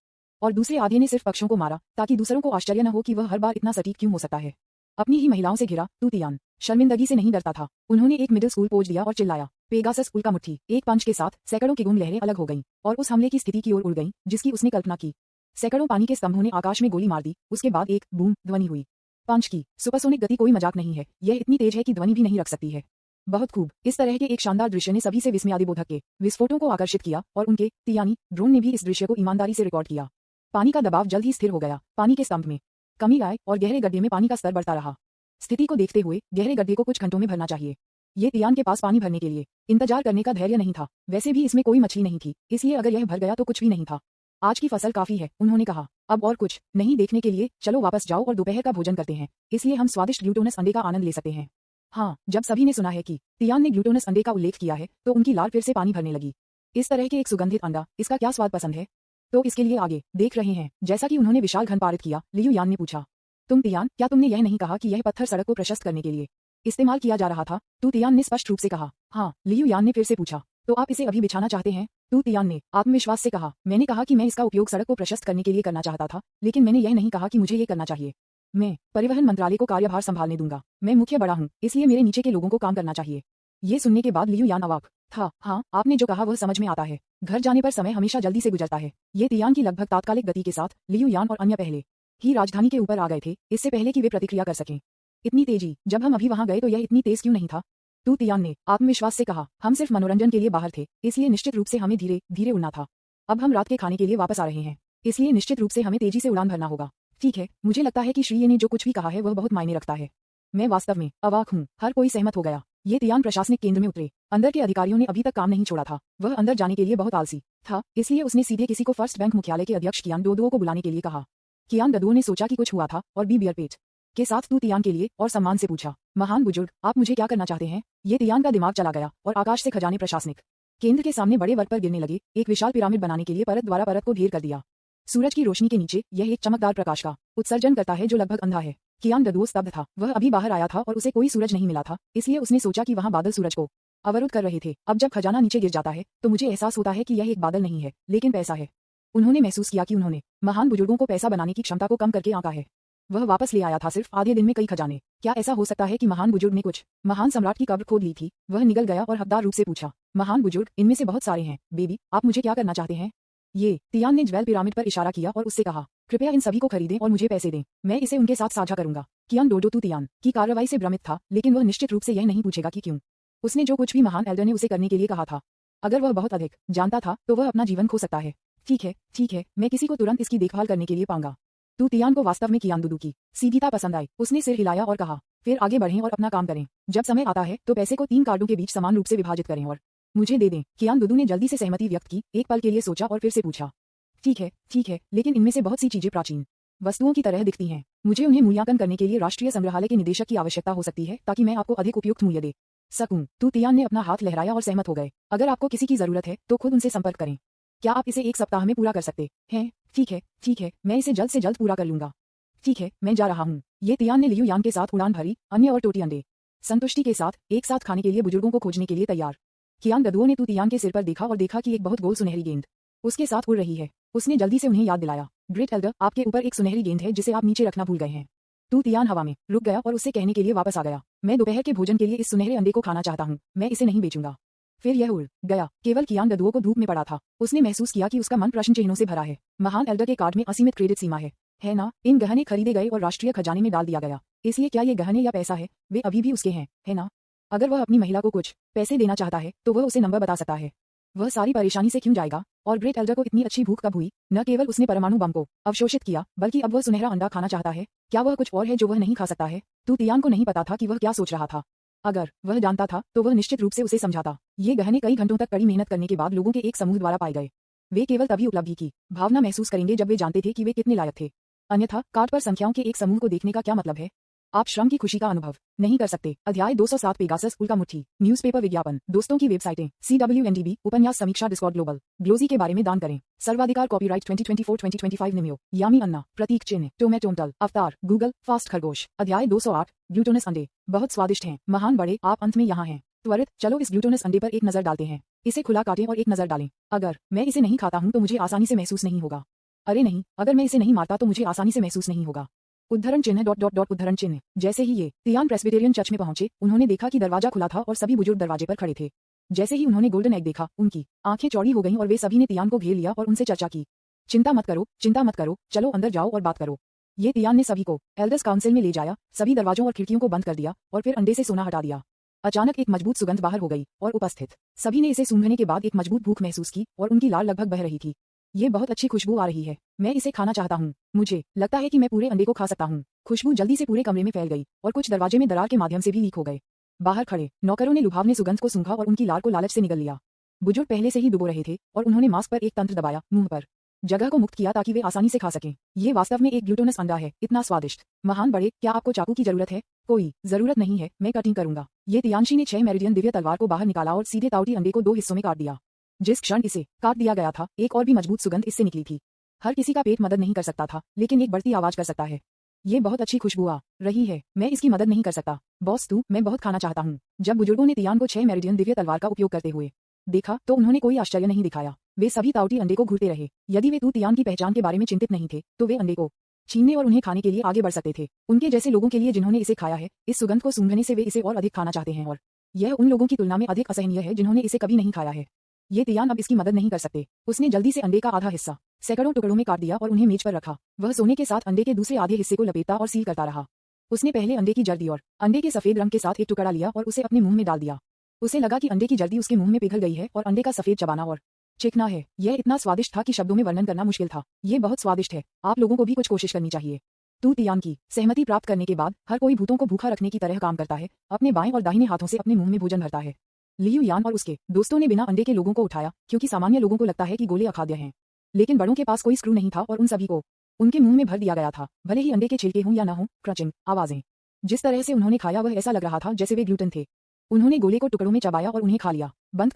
और दूसरे आधे ने सिर्फ पक्षों को मारा, ताकि दूसरों को आश्चर्य न हो कि वह हर बार इतना सटीक क्यों हो सकता है। अपनी ही महिलाओं से घिरा तू तियान शर्मिंदगी से नहीं डरता था। उन्होंने एक मिडिल स्कूल पोज दिया और चिल्लाया, पेगासस उल्का मुट्ठी। एक पंच के साथ सैकड़ों किगुंग लहरें अलग हो गईं और उस हमले की स्थिति की ओर उड़ गईं जिसकी उसने कल्पना की। सैकड़ों पानी के स्तंभों ने आकाश में गोली मार दी। उसके बाद एक बूम ध्वनि हुई। पंच की सुपरसोनिक गति कोई मजाक नहीं है। यह इतनी तेज है कि ध्वनि भी नहीं रख सकती है। बहुत खूब। इस तरह के एक शानदार दृश्य ने सभी से विस्मयादिबोधक के विस्फोटों को आकर्षित किया और उनके तियानी ड्रोन ने भी इस दृश्य को ईमानदारी से रिकॉर्ड किया। पानी का दबाव जल्द ही स्थिर हो गया। पानी के स्तंभ में कमी आए और गहरे गड्ढे में पानी का स्तर बढ़ता रहा। स्थिति को देखते हुए गहरे गड्ढे को कुछ घंटों में भरना चाहिए। ये तियान के पास पानी भरने के लिए इंतजार करने का धैर्य नहीं था। वैसे भी इसमें कोई मछली नहीं थी, इसलिए अगर यह भर गया तो कुछ भी नहीं था। आज की फसल काफी है, उन्होंने कहा। अब और कुछ नहीं देखने के लिए चलो वापस जाओ और दोपहर का भोजन करते हैं। इसलिए हम स्वादिष्ट ग्लूटोनस अंडे का आनंद ले सकते हैं। हाँ, जब सभी ने सुना है कि तियान ने ग्लूटोनस अंडे का उल्लेख किया है तो उनकी लार फिर से पानी भरने लगी। इस तरह के एक सुगंधित अंडा, इसका क्या स्वाद पसंद है? तो इसके लिए आगे देख रहे हैं। जैसा कि उन्होंने विशाल घन पारित किया, लियू यान ने पूछा, तुम तियान, क्या तुमने यह नहीं कहा कि यह पत्थर सड़क को प्रशस्त करने के लिए इस्तेमाल किया जा रहा था? तू तियान ने स्पष्ट रूप से कहा। हाँ, लियू यान ने फिर से पूछा, तो आप इसे अभी बिछाना चाहते हैं? तू तियान ने आत्मविश्वास से कहा, मैंने कहा कि मैं इसका उपयोग सड़क को प्रशस्त करने के लिए करना चाहता था, लेकिन मैंने यह नहीं कहा कि मुझे ये करना चाहिए। मैं परिवहन मंत्रालय को कार्यभार संभालने दूंगा। मैं मुख्य बड़ा हूँ, इसलिए मेरे नीचे के लोगों को काम करना चाहिए। ये सुनने के बाद लियू यान अवाक था। हाँ, आपने जो कहा वह समझ में आता है। घर जाने पर समय हमेशा जल्दी से गुजरता है। ये तियान की लगभग तात्कालिक गति के साथ लियू यान और अन्य पहले ही राजधानी के ऊपर आ गए थे, इससे पहले कि वे प्रतिक्रिया कर सकें। इतनी तेजी, जब हम अभी वहां गए तो यह इतनी तेज क्यों नहीं था? तू तियान ने आत्मविश्वास से कहा, हम सिर्फ मनोरंजन के लिए बाहर थे, इसलिए निश्चित रूप से हमें धीरे धीरे उड़ना था। अब हम रात के खाने के लिए वापस आ रहे हैं, इसलिए निश्चित रूप से हमें तेजी से उड़ान भरना होगा। ठीक है, मुझे लगता है कि श्री ने जो कुछ भी कहा है वह बहुत मायने रखता है। मैं वास्तव में अवाक हूँ। हर कोई सहमत हो गया। ये तियान प्रशासनिक केंद्र में उतरे। अंदर के अधिकारियों ने अभी तक काम नहीं छोड़ा था। वह अंदर जाने के लिए बहुत आलसी था, इसलिए उसने सीधे किसी को फर्स्ट बैंक मुख्यालय के अध्यक्ष कियान डोडुओ को बुलाने के लिए कहा। कियान डोडुओ ने सोचा कि कुछ हुआ था और बियर पेट के साथ तू तियान के लिए और सम्मान से पूछा, महान बुजुर्ग, आप मुझे क्या करना चाहते हैं? ये तियान का दिमाग चला गया और आकाश से खजाने प्रशासनिक केंद्र के सामने बड़े वर्ग पर गिरने लगे। एक विशाल पिरामिड बनाने के लिए परत द्वारा परत को ढेर कर दिया। सूरज की रोशनी के नीचे यह एक चमकदार प्रकाश का उत्सर्जन करता है जो लगभग अंधा है। कियान डडुओ स्तब्ध था। वह अभी बाहर आया था और उसे कोई सूरज नहीं मिला था, इसलिए उसने सोचा कि वहां बादल सूरज को अवरुद्ध कर रहे थे। अब जब खजाना नीचे गिर जाता है तो मुझे एहसास होता है कि यह एक बादल नहीं है, लेकिन पैसा है। उन्होंने महसूस किया कि उन्होंने महान बुजुर्गों को पैसा बनाने की क्षमता को कम करके आंका है। वह वापस ले आया था सिर्फ आधे दिन में कई खजाने। क्या ऐसा हो सकता है कि महान बुजुर्ग ने कुछ महान सम्राट की कब्र खोद ली थी? वह निगल गया और हकदार रूप से पूछा, महान बुजुर्ग, इनमें से बहुत सारे हैं। बेबी, आप मुझे क्या करना चाहते हैं? ये तियान ने ज्वेल पिरामिड पर इशारा किया और उससे कहा, कृपया इन सभी को खरीदें और मुझे पैसे दें। मैं इसे उनके साथ साझा करूंगा। कियान डोडो तू तियान की कार्रवाई से भ्रमित था, लेकिन वह निश्चित रूप से यह नहीं पूछेगा कि क्यों। उसने जो कुछ भी महान एल्डर ने उसे करने के लिए कहा था, अगर वह बहुत अधिक जानता था तो वह अपना जीवन खो सकता है। ठीक है, मैं किसी को तुरंत इसकी देखभाल करने के लिए पाऊंगा। तू तियान को वास्तव में कियान डुडू की सीधीता पसंद आई। उसने सिर हिलाया और कहा, फिर आगे बढ़ें और अपना काम करें। जब समय आता है तो पैसे को 3 कार्डों के बीच समान रूप से विभाजित करें और मुझे दे दें। कियान डुडू ने जल्दी से सहमति व्यक्त की, एक पल के लिए सोचा और फिर से पूछा, ठीक है, लेकिन इनमें से बहुत सी चीजें प्राचीन वस्तुओं की तरह दिखती हैं। मुझे उन्हें मूल्यांकन करने के लिए राष्ट्रीय संग्रहालय के निदेशक की आवश्यकता हो सकती है ताकि मैं आपको अधिक उपयुक्त मूल्य दे सकूं। तू तियान ने अपना हाथ लहराया और सहमत हो गए। अगर आपको किसी की जरूरत है तो खुद उनसे संपर्क करें। क्या आप इसे 1 सप्ताह में पूरा कर सकते हैं? ठीक है, मैं इसे जल्द से जल्द पूरा कर लूंगा। ठीक है, मैं जा रहा हूँ। ये तियान ने लियू यान के साथ उड़ान भरी, अन्य और टोटी अंडे संतुष्टि के साथ एक साथ खाने के लिए बुजुर्गों को खोजने के लिए तैयार। कियान डडुओ ने तू तियान के सिर पर देखा और देखा कि एक बहुत गोल सुनहरी गेंद उसके साथ उड़ रही है। उसने जल्दी से उन्हें याद दिलाया, ग्रेट एल्डर, आपके ऊपर एक सुनहरी गेंद है जिसे आप नीचे रखना भूल गए हैं। तू तियान हवा में रुक गया और उससे कहने के लिए वापस आ गया, मैं दोपहर के भोजन के लिए इस सुनहरे अंडे को खाना चाहता हूँ। मैं इसे नहीं बेचूंगा। फिर यह उड़ गया। केवल कियान डडुओ को धूप में पड़ा था। उसने महसूस किया कि उसका मन प्रश्न चिन्हों से भरा है। महान एल्डर के कार्ड में असीमित क्रेडिट सीमा है ना? इन गहने खरीदे गए और राष्ट्रीय खजाने में डाल दिया गया। इसलिए क्या ये गहने या पैसा है? वे अभी भी उसके हैं, है ना? अगर वह अपनी महिला को कुछ पैसे देना चाहता है तो वह उसे नंबर बता सकता है। वह सारी परेशानी से क्यों जाएगा? और ग्रेट एल्डर को इतनी अच्छी भूख कब हुई? न केवल उसने परमाणु बम को अवशोषित किया, बल्कि अब वह सुनहरा अंडा खाना चाहता है। क्या वह कुछ और है जो वह नहीं खा सकता है? तू तियान को नहीं पता था कि वह क्या सोच रहा था। अगर वह जानता था तो वह निश्चित रूप से उसे समझाता। ये गहने कई घंटों तक कड़ी मेहनत करने के बाद लोगों के एक समूह द्वारा पाए गए। वे केवल तभी उपलब्धि की भावना महसूस करेंगे जब वे जानते थे कि वे कितने लायक थे। अन्यथा कार्ड पर संख्याओं के एक समूह को देखने का क्या मतलब है? आप श्रम की खुशी का अनुभव नहीं कर सकते। अध्याय 207 पेगासस उल्का मुट्ठी। न्यूज़पेपर विज्ञापन, दोस्तों की वेबसाइटें, CWNDB, उपन्यास समीक्षा, डिस्कॉर्ड ग्लोबल, ग्लोजी के बारे में दान करें। सर्वाधिकार कॉपीराइट 2024-2025 निम्यो, यामी अन्ना, प्रतीक चिन्ह, टोमेटोमटल, अवतार, गूगल, फास्ट खरगोश। अध्याय 208, ग्लूटोनस अंडे, बहुत स्वादिष्ट हैं, महान बड़े, आप अंत में यहाँ हैं। त्वरित चलो इस ग्लूटोनस अंडे पर एक नजर डालते हैं। इसे खुला काटें और एक नजर डालें। अगर मैं इसे नहीं खाता हूँ तो मुझे आसानी से महसूस नहीं होगा। अरे नहीं, अगर मैं इसे नहीं मारता तो मुझे आसानी से महसूस नहीं होगा। उद्धरण चिन्ह ... उद्धरण चिन्ह। जैसे ही ये तियान प्रेस्बिटेरियन चर्च में पहुंचे, उन्होंने देखा कि दरवाजा खुला था और सभी बुजुर्ग दरवाजे पर खड़े थे। जैसे ही उन्होंने गोल्डन एग देखा, उनकी आंखें चौड़ी हो गईं और वे सभी ने तियान को घेर लिया और उनसे चर्चा की। चिंता मत करो, चलो अंदर जाओ और बात करो। ये तियान ने सभी को एल्डर्स काउंसिल में ले जाया, सभी दरवाजों और खिड़कियों को बंद कर दिया और फिर अंडे से सोना हटा दिया। अचानक एक मजबूत सुगंध बाहर हो गई और उपस्थित सभी ने इसे सूंघने के बाद एक मजबूत भूख महसूस की और उनकी लार लगभग बह रही थी। ये बहुत अच्छी खुशबू आ रही है, मैं इसे खाना चाहता हूँ। मुझे लगता है कि मैं पूरे अंडे को खा सकता हूँ। खुशबू जल्दी से पूरे कमरे में फैल गई और कुछ दरवाजे में दरार के माध्यम से भी लीक हो गए। बाहर खड़े नौकरों ने लुभावने सुगंध को सूंघा और उनकी लार को लालच से निगल लिया। बुजुर्ग पहले से ही डुबो रहे थे और उन्होंने मास्क पर एक तंत्र दबाया, मुंह पर जगह को मुक्त किया ताकि वे आसानी से खा सकें। ये वास्तव में एक ग्लूटोनस अंडा है, इतना स्वादिष्ट। महान बड़े, क्या आपको चाकू की जरूरत है? कोई जरूरत नहीं है, मैं कटिंग करूंगा। ये तियानशी ने 6 मेरिडियन दिव्य तलवार को बाहर निकाला और सीधे ताउटी अंडे को 2 हिस्सों में काट दिया। जिस क्षण इसे काट दिया गया था, एक और भी मजबूत सुगंध इससे निकली थी। हर किसी का पेट मदद नहीं कर सकता था, लेकिन एक बढ़ती आवाज कर सकता है। ये बहुत अच्छी खुशबू आ रही है, मैं इसकी मदद नहीं कर सकता। बॉस मैं बहुत खाना चाहता हूँ। जब बुजुर्गों ने तियान को 6 मेरिडियन दिव्य तलवार का उपयोग करते हुए देखा तो उन्होंने कोई आश्चर्य नहीं दिखाया। वे सभी ताउटी अंडे को घूरते रहे। यदि वे तू तियान की पहचान के बारे में चिंतित नहीं थे तो वे अंडे को छीनने और उन्हें खाने के लिए आगे बढ़ सकते थे। उनके जैसे लोगों के लिए जिन्होंने इसे खाया है, इस सुगंध को सूंघने से वे इसे और अधिक खाना चाहते हैं और यह उन लोगों की तुलना में अधिक असहनीय है जिन्होंने इसे कभी नहीं खाया है। ये तियान अब इसकी मदद नहीं कर सकते। उसने जल्दी से अंडे का आधा हिस्सा सैकड़ों टुकड़ों में काट दिया और उन्हें मेज पर रखा। वह सोने के साथ अंडे के दूसरे आधे हिस्से को लपेटता और सील करता रहा। उसने पहले अंडे की जर्दी और अंडे के सफेद रंग के साथ एक टुकड़ा लिया और उसे अपने मुंह में डाल दिया। उसे लगा कि अंडे की जर्दी उसके मुंह में पिघल गई है और अंडे का सफेद चबाना और चीखना है। यह इतना स्वादिष्ट था कि शब्दों में वर्णन करना मुश्किल था। ये बहुत स्वादिष्ट है, आप लोगों को भी कुछ कोशिश करनी चाहिए। तू तियान की सहमति प्राप्त करने के बाद हर कोई भूतों को भूखा रखने की तरह काम करता है, अपने बाएं और दाहिने हाथों से अपने मुंह में भोजन भरता है। लियू यान और उसके दोस्तों ने बिना अंडे के लोगों को उठाया, क्योंकि सामान्य लोगों को लगता है कि गोले अखाद्य हैं, लेकिन बड़ों के पास कोई स्क्रू नहीं था और उन सभी को उनके मुंह में भर दिया गया था, भले ही अंडे के छिलके हों या न हों। क्रंचिंग आवाजें। जिस तरह से उन्होंने खाया वह ऐसा लग रहा था जैसे वे ग्लूटेन थे। उन्होंने गोले को टुकड़ों में चबाया और उन्हें खा लिया। बंद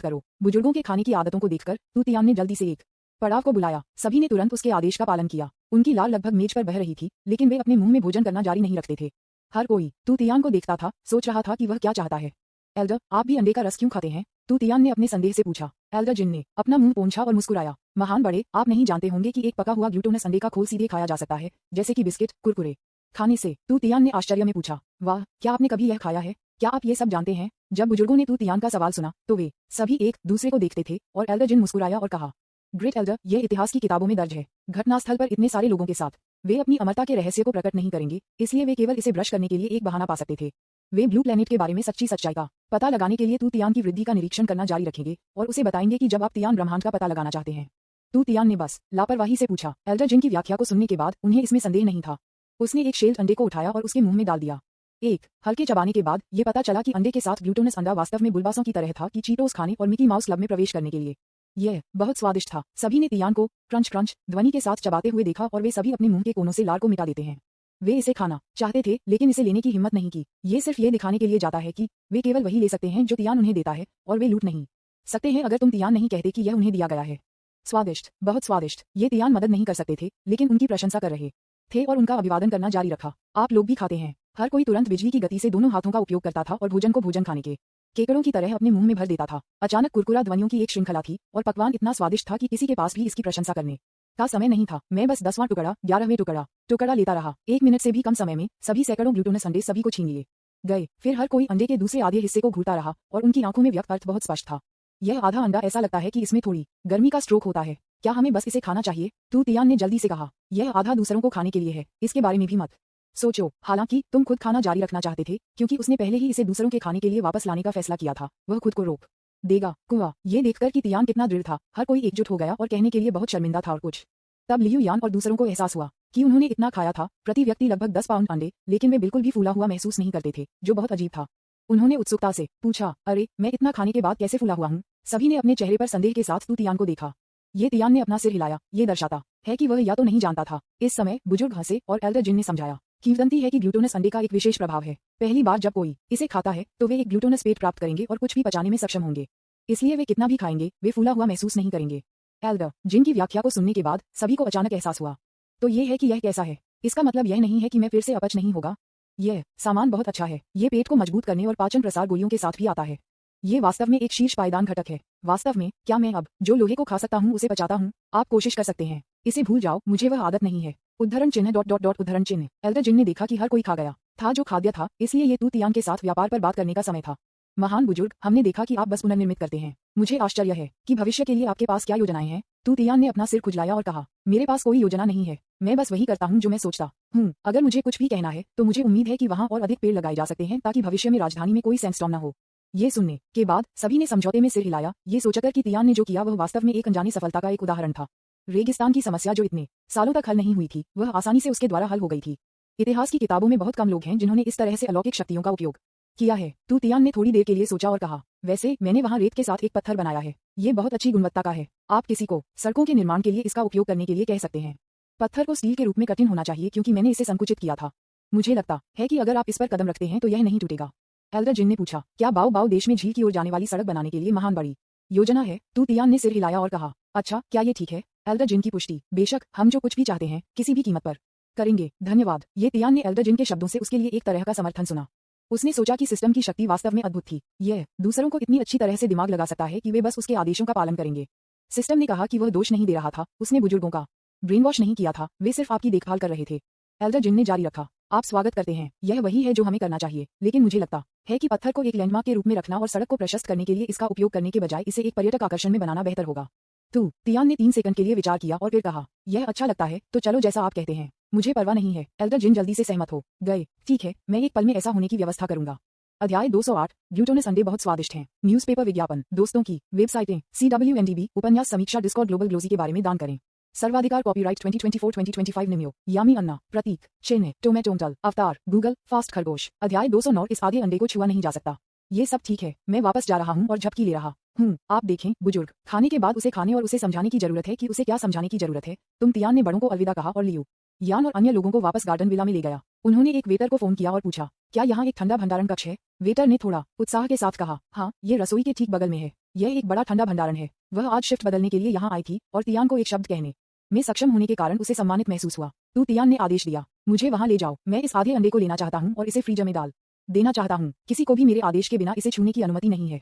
करो। बुजुर्गों के खाने की आदतों को देखकर तू तियान ने जल्दी से एक पड़ाव को बुलाया। सभी ने तुरंत उसके आदेश का पालन किया। उनकी लार लगभग मेज पर बह रही थी, लेकिन वे अपने मुंह में भोजन करना जारी नहीं रखते थे। हर कोई तू तियान को देखता था, सोच रहा था कि वह क्या चाहता है। एल्डर, आप भी अंडे का रस क्यों खाते हैं? तू तियान ने अपने संदेह से पूछा। एल्डर जिन ने अपना मुंह पोंछा और मुस्कुराया। महान बड़े, आप नहीं जानते होंगे कि एक पका हुआ ग्लूटोनस अंडे का खोल सीधे खाया जा सकता है, जैसे कि बिस्किट, कुरकुरे खाने से। तू तियान ने आश्चर्य में पूछा। वाह, क्या आपने कभी यह खाया है? क्या आप ये सब जानते हैं? जब बुजुर्गों ने तू तियान का सवाल सुना तो वे सभी एक दूसरे को देखते थे और एल्डर जिन मुस्कुराया और कहा, ग्रेट एल्डर, यह इतिहास की किताबों में दर्ज है। घटनास्थल पर इतने सारे लोगों के साथ वे अपनी अमरता के रहस्य को प्रकट नहीं करेंगे, इसलिए वे केवल इसे ब्रश करने के लिए एक बहाना पा सकते थे। वे ब्लू प्लेनेट के बारे में सच्ची सच्चाई का पता लगाने के लिए तू तियान की वृद्धि का निरीक्षण करना जारी रखेंगे और उसे बताएंगे कि जब आप तियान ब्रह्मांड का पता लगाना चाहते हैं। तू तियान ने बस लापरवाही से पूछा। एल्डर जिन की व्याख्या को सुनने के बाद उन्हें इसमें संदेह नहीं था। उसने एक शेल्ड अंडे को उठाया और उसके मुंह में डाल दिया। एक हल्के चबाने के बाद ये पता चला कि अंडे के साथ ग्लूटोनस अंडा वास्तव में बुलबासों की तरह था कि चीटोस खाने और मिकी माउस क्लब में प्रवेश करने के लिए। यह बहुत स्वादिष्ट था। सभी ने तियान को क्रंच क्रंच ध्वनि के साथ चबाते हुए देखा और वे सभी अपने मुंह के कोनों से लार को मिटा देते हैं। वे इसे खाना चाहते थे, लेकिन इसे लेने की हिम्मत नहीं की। ये सिर्फ ये दिखाने के लिए जाता है कि वे केवल वही ले सकते हैं जो तियान उन्हें देता है, और वे लूट नहीं सकते हैं अगर तुम तियान नहीं कहते कि यह उन्हें दिया गया है। स्वादिष्ट, बहुत स्वादिष्ट। ये तियान मदद नहीं कर सकते थे, लेकिन उनकी प्रशंसा कर रहे थे और उनका अभिवादन करना जारी रखा। आप लोग भी खाते हैं? हर कोई तुरंत बिजली की गति से दोनों हाथों का उपयोग करता था और भोजन को भोजन खाने के केकड़ों की तरह अपने मुंह में भर देता था। अचानक कुरकुरा ध्वनियों की एक श्रृंखला थी और पकवान इतना स्वादिष्ट था कि किसी के पास भी इसकी प्रशंसा करने का समय नहीं था। मैं बस 10वां टुकड़ा, 11वें टुकड़ा लेता रहा। 1 मिनट से भी कम समय में सभी सैकड़ों ग्लूटोनस अंडे सभी को छीन लिए गए। फिर हर कोई अंडे के दूसरे आधे हिस्से को घूरता रहा और उनकी आंखों में व्यक्त अर्थ बहुत स्पष्ट था। यह आधा अंडा ऐसा लगता है कि इसमें थोड़ी गर्मी का स्ट्रोक होता है। क्या हमें बस इसे खाना चाहिए? तू तियान ने जल्दी से कहा। यह आधा दूसरों को खाने के लिए है, इसके बारे में भी मत सोचो। हालांकि तुम खुद खाना जारी रखना चाहते थे, क्योंकि उसने पहले ही इसे दूसरों के खाने के लिए वापस लाने का फैसला किया था। वह खुद को रोक देगा। कुआ, ये देखकर कि तियान कितना दृढ़ था, हर कोई एकजुट हो गया और कहने के लिए बहुत शर्मिंदा था। और कुछ तब लियू यान और दूसरों को एहसास हुआ कि उन्होंने इतना खाया था, प्रति व्यक्ति लगभग 10 पाउंड अंडे, लेकिन वे बिल्कुल भी फूला हुआ महसूस नहीं करते थे, जो बहुत अजीब था। उन्होंने उत्सुकता से पूछा, अरे, मैं इतना खाने के बाद कैसे फूला हुआ हूँ? सभी ने अपने चेहरे पर संदेह के साथ तू तियान को देखा। ये तियान ने अपना सिर हिलाया। ये दर्शाता है कि वह या तो नहीं जानता था। इस समय बुजुर्ग हंसे और एल्डर जिन ने समझाया। किंवदंती है कि ग्लूटोनस अंडे का एक विशेष प्रभाव है। पहली बार जब कोई इसे खाता है तो वे एक ग्लूटोनस पेट प्राप्त करेंगे और कुछ भी पचाने में सक्षम होंगे, इसलिए वे कितना भी खाएंगे वे फूला हुआ महसूस नहीं करेंगे। एल्डर जिन की व्याख्या को सुनने के बाद सभी को अचानक एहसास हुआ। तो ये है कि यह कैसा है? इसका मतलब यह नहीं है कि मैं फिर से अपच नहीं होगा। यह सामान बहुत अच्छा है। ये पेट को मजबूत करने और पाचन प्रसार गोलियों के साथ भी आता है। ये वास्तव में एक शीर्ष पायदान घटक है। वास्तव में क्या मैं अब जो लोहे को खा सकता हूँ उसे पचाता हूँ? आप कोशिश कर सकते हैं। इसे भूल जाओ, मुझे वह आदत नहीं है। उद्धरण चिन्ह ... उद्धरण चिन्ह। एल्डर जिन ने देखा कि हर कोई खा गया था जो खाद्य था, इसलिए ये तू तियान के साथ व्यापार पर बात करने का समय था। महान बुजुर्ग, हमने देखा कि आप बस पुनर्निर्मित करते हैं। मुझे आश्चर्य है कि भविष्य के लिए आपके पास क्या योजनाएं हैं? तू तियान ने अपना सिर खुजलाया और कहा, मेरे पास कोई योजना नहीं है। मैं बस वही करता हूँ जो मैं सोचता हूँ। अगर मुझे कुछ भी कहना है तो मुझे उम्मीद है कि वहाँ और अधिक पेड़ लगाए जा सकते हैं ताकि भविष्य में राजधानी में कोई सैंडस्टॉर्म न हो। ये सुनने के बाद सभी ने समझौते में सिर हिलाया, ये सोचकर कि तियान ने जो किया वह वास्तव में एक अनजानी सफलता का एक उदाहरण था। रेगिस्तान की समस्या जो इतने सालों तक हल नहीं हुई थी, वह आसानी से उसके द्वारा हल हो गई थी। इतिहास की किताबों में बहुत कम लोग हैं जिन्होंने इस तरह से अलौकिक शक्तियों का उपयोग किया है। तू तियान ने थोड़ी देर के लिए सोचा और कहा, वैसे मैंने वहाँ रेत के साथ एक पत्थर बनाया है। ये बहुत अच्छी गुणवत्ता का है। आप किसी को सड़कों के निर्माण के लिए इसका उपयोग करने के लिए कह सकते हैं। पत्थर को स्टील के रूप में कठिन होना चाहिए क्योंकि मैंने इसे संकुचित किया था। मुझे लगता है कि अगर आप इस पर कदम रखते हैं तो यह नहीं टूटेगा। एल्डर जिन ने पूछा, क्या बाओ बाओ देश में झील की ओर जाने वाली सड़क बनाने के लिए महान बड़ी योजना है? तू तियान ने सिर हिलाया और कहा, अच्छा, क्या ये ठीक है? एल्डर जिन की पुष्टि, बेशक, हम जो कुछ भी चाहते हैं किसी भी कीमत पर करेंगे। धन्यवाद। ये तियान ने एल्डर जिन के शब्दों से उसके लिए एक तरह का समर्थन सुना। उसने सोचा कि सिस्टम की शक्ति वास्तव में अद्भुत थी। यह दूसरों को इतनी अच्छी तरह से दिमाग लगा सकता है कि वे बस उसके आदेशों का पालन करेंगे। सिस्टम ने कहा कि वह दोष नहीं दे रहा था, उसने बुजुर्गों का ब्रेन वॉश नहीं किया था, वे सिर्फ आपकी देखभाल कर रहे थे। एल्डर जिन ने जारी रखा, आप स्वागत करते हैं। यह वही है जो हमें करना चाहिए, लेकिन मुझे लगता है कि पत्थर को एक लैंडमार्क के रूप में रखना और सड़क को प्रशस्त करने के लिए इसका उपयोग करने के बजाय इसे एक पर्यटक आकर्षण में बनाना बेहतर होगा। तू तियान ने 3 सेकंड के लिए विचार किया और फिर कहा, यह अच्छा लगता है, तो चलो जैसा आप कहते हैं, मुझे परवाह नहीं है। एल्डर जिन जल्दी से सहमत हो गए। ठीक है, मैं एक पल में ऐसा होने की व्यवस्था करूंगा। अध्याय 208, ग्लूटोनस अंडे बहुत स्वादिष्ट हैं। न्यूज़पेपर विज्ञापन, दोस्तों की वेबसाइटें, CWNDB, उपन्यास समीक्षा, डिस्कॉर्ड, ग्लोबल ग्लोजी के बारे में दान करें। सर्वाधिकार कॉपीराइट 2024-2025 निम्यो, यामी अन्ना, प्रतीक, चिन्ह, टोमेटोमटल, अवतार, गूगल, फास्ट खरगोश। अध्याय 209, इस आधे अंडे को छुआ नहीं जा सकता। ये सब ठीक है, मैं वापस जा रहा हूँ और झपकी ले रहा हूँ। आप देखें बुजुर्ग, खाने के बाद उसे खाने और उसे समझाने की जरूरत है कि उसे क्या समझाने की जरूरत है। तुम तियान ने बड़ों को अलविदा कहा और लियू यान और अन्य लोगों को वापस गार्डन विला में ले गया। उन्होंने एक वेटर को फोन किया और पूछा, क्या यहाँ एक ठंडा भंडारण कक्ष है? वेटर ने थोड़ा उत्साह के साथ कहा। हाँ, ये रसोई के ठीक बगल में है। यह एक बड़ा ठंडा भंडारण है। वह आज शिफ्ट बदलने के लिए यहाँ आई थी और तियान को एक शब्द कहने में सक्षम होने के कारण उसे सम्मानित महसूस हुआ। तू तियान ने आदेश दिया, मुझे वहाँ ले जाओ। मैं इस आधे अंडे को लेना चाहता हूँ और इसे फ्रीजर में डाल देना चाहता हूँ। किसी को भी मेरे आदेश के बिना इसे छूने की अनुमति नहीं है।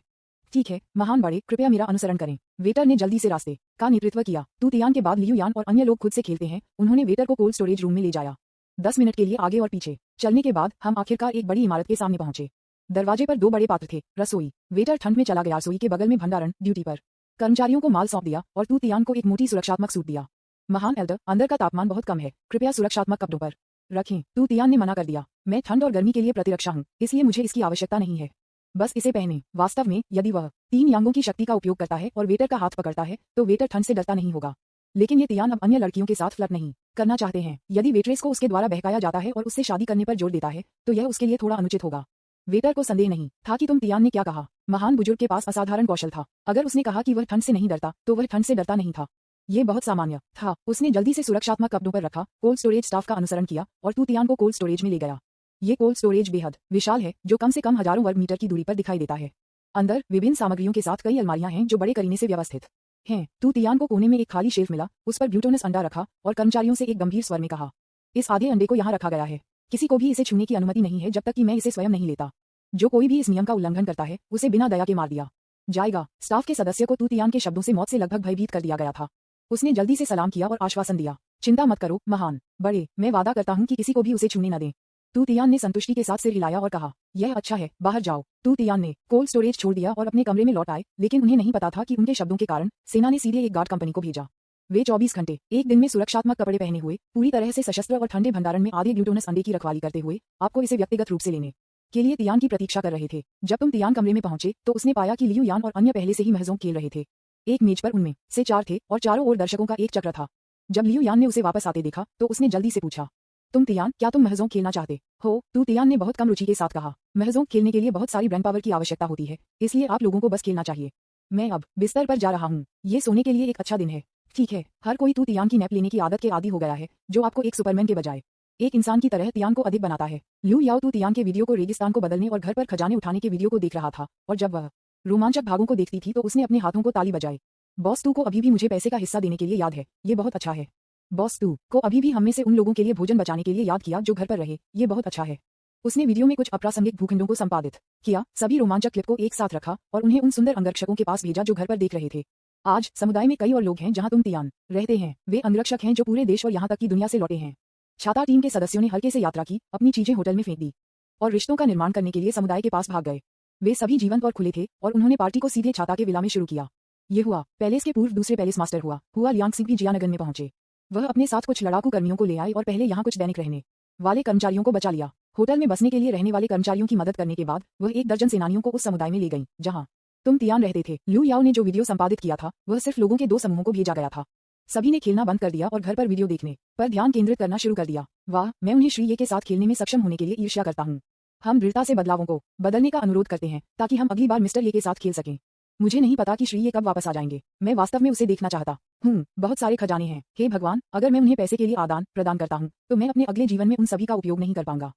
ठीक है महान बड़े, कृपया मेरा अनुसरण करें। वेटर ने जल्दी से रास्ते का नेतृत्व किया। तू तियान के बाद लियू यान और अन्य लोग खुद से खेलते हैं। उन्होंने वेटर को कोल्ड स्टोरेज रूम में ले जाया। 10 मिनट के लिए आगे और पीछे चलने के बाद हम आखिरकार एक बड़ी इमारत के सामने पहुंचे। दरवाजे पर 2 बड़े पात्र थे। रसोई। वेटर ठंड में चला गया। रसोई के बगल में भंडारण ड्यूटी पर कर्मचारियों को माल सौंप दिया और तू तियान को एक मोटी सुरक्षात्मक सूट दिया। महान एल्डर, अंदर का तापमान बहुत कम है, कृपया सुरक्षात्मक कपड़ों पर रखें। तू तियान ने मना कर दिया। मैं ठंड और गर्मी के लिए प्रतिरक्षा हूँ, इसलिए मुझे इसकी आवश्यकता नहीं है। बस इसे पहने। वास्तव में यदि वह 3 यांगों की शक्ति का उपयोग करता है और वेटर का हाथ पकड़ता है तो वेटर ठंड से डरता नहीं होगा। लेकिन ये तियान अब अन्य लड़कियों के साथ फ्लर्ट नहीं करना चाहते हैं। यदि वेट्रेस को उसके द्वारा बहकाया जाता है और उससे शादी करने पर जोर देता है तो यह उसके लिए थोड़ा अनुचित होगा। वेटर को संदेह नहीं था कि तुम तियान ने क्या कहा। महान बुजुर्ग के पास असाधारण कौशल था। अगर उसने कहा कि वह ठंड से नहीं डरता तो वह ठंड से डरता नहीं था। ये बहुत सामान्य था। उसने जल्दी से सुरक्षात्मक कपड़ों पर रखा, कोल्ड स्टोरेज स्टाफ का अनुसरण किया और तू तियान को कोल्ड स्टोरेज में ले गया। ये कोल्ड स्टोरेज बेहद विशाल है, जो कम से कम हजारों वर्ग मीटर की दूरी पर दिखाई देता है। अंदर विभिन्न सामग्रियों के साथ कई अलमारियां हैं जो बड़े करीने से व्यवस्थित हैं। तू तियान को कोने में एक खाली शेल्फ मिला, उस पर ग्लूटोनस अंडा रखा और कर्मचारियों से एक गंभीर स्वर में कहा, इस आधे अंडे को यहाँ रखा गया है। किसी को भी इसे छूने की अनुमति नहीं है जब तक कि मैं इसे स्वयं नहीं लेता। जो कोई भी इस नियम का उल्लंघन करता है उसे बिना दया के मार दिया जाएगा। स्टाफ के सदस्य को तू तियान के शब्दों से मौत से लगभग भयभीत कर दिया गया था। उसने जल्दी से सलाम किया और आश्वासन दिया, चिंता मत करो महान बड़े, मैं वादा करता हूँ कि किसी को भी उसे छूने न दें। तू तियान ने संतुष्टि के साथ सिर हिलाया और कहा, यह अच्छा है, बाहर जाओ। तू तियान ने कोल्ड स्टोरेज छोड़ दिया और अपने कमरे में लौट आए, लेकिन उन्हें नहीं पता था कि उनके शब्दों के कारण सेना ने सीधे एक गार्ड कंपनी को भेजा। वे 24 घंटे एक दिन में सुरक्षात्मक कपड़े पहने हुए, पूरी तरह से सशस्त्र और ठंडे भंडारण में आधे ग्लूटोनस अंडे की रखवाली करते हुए आपको इसे व्यक्तिगत रूप से लेने के लिए तियान की प्रतीक्षा कर रहे थे। जब तुम तियान कमरे में पहुंचे तो उसने पाया कि लियू यान और अन्य पहले से ही महजों खेल रहे थे। एक मेज पर उनमें से 4 थे और चारों ओर दर्शकों का एक चक्र था। जब लियू यान ने उसे वापस आते देखा तो उसने जल्दी से पूछा, तुम तियान, क्या तुम महजों खेलना चाहते हो? तू तियान ने बहुत कम रुचि के साथ कहा, महजों खेलने के लिए बहुत सारी ब्रेन पावर की आवश्यकता होती है, इसलिए आप लोगों को बस खेलना चाहिए। मैं अब बिस्तर पर जा रहा हूँ। ये सोने के लिए एक अच्छा दिन है। ठीक है, हर कोई तू तियान की नैप लेने की आदत के आदी हो गया है, जो आपको एक सुपरमैन के बजाय एक इंसान की तरह तियान को अधिक बनाता है। लियू याओ तू तियान के वीडियो को रेगिस्तान को बदलने और घर पर खजाने उठाने के वीडियो को देख रहा था और जब वह रोमांचक भागों को देखती थी तो उसने अपने हाथों को ताली बजाई। बॉस तू को अभी भी मुझे पैसे का हिस्सा देने के लिए याद है, ये बहुत अच्छा है। बॉस तू को अभी भी हम में से उन लोगों के लिए भोजन बचाने के लिए याद किया जो घर पर रहे, ये बहुत अच्छा है। उसने वीडियो में कुछ अप्रासंगिक भूखंडों को संपादित किया, सभी रोमांचक क्लिप को एक साथ रखा और उन्हें उन सुंदर अंगरक्षकों के पास भेजा जो घर पर देख रहे थे। आज समुदाय में कई और लोग हैं जहां तुम तियान रहते हैं। वे अंगरक्षक हैं जो पूरे देश और यहाँ तक की दुनिया से लौटे हैं। छाता टीम के सदस्यों ने हल्के से यात्रा की, अपनी चीजें होटल में फेंक दी और रिश्तों का निर्माण करने के लिए समुदाय के पास भाग गए। वे सभी जीवंत और खुले थे और उन्होंने पार्टी को सीधे छाता के विला में शुरू किया। ये हुआ पैलेस के पूर्व दूसरे पैलेस मास्टर हुआ लियांग सिंह भी जियानगर में पहुंचे। वह अपने साथ कुछ लड़ाकू कर्मियों को ले आए और पहले यहाँ कुछ दैनिक रहने वाले कर्मचारियों को बचा लिया। होटल में बसने के लिए रहने वाले कर्मचारियों की मदद करने के बाद वह 1 दर्जन सेनानियों को उस समुदाय में ले गईं जहां तुम तियान रहते थे। लियू याओ ने जो वीडियो संपादित किया था वह सिर्फ लोगों के 2 समूहों को भेजा गया था। सभी ने खेलना बंद कर दिया और घर पर वीडियो देखने पर ध्यान केंद्रित करना शुरू कर दिया। वाह, मैं उन्हें श्री ये के साथ खेलने में सक्षम होने के लिए ईर्ष्या करता हूँ। हम दृढ़ता से बदलावों को बदलने का अनुरोध करते हैं ताकि हम अगली बार मिस्टर ये के साथ खेल सकें। मुझे नहीं पता कि श्री ये कब वापस आ जाएंगे। मैं वास्तव में उसे देखना चाहता हूँ। बहुत सारे खजाने हैं। हे भगवान, अगर मैं उन्हें पैसे के लिए आदान प्रदान करता हूँ तो मैं अपने अगले जीवन में उन सभी का उपयोग नहीं कर पाऊंगा,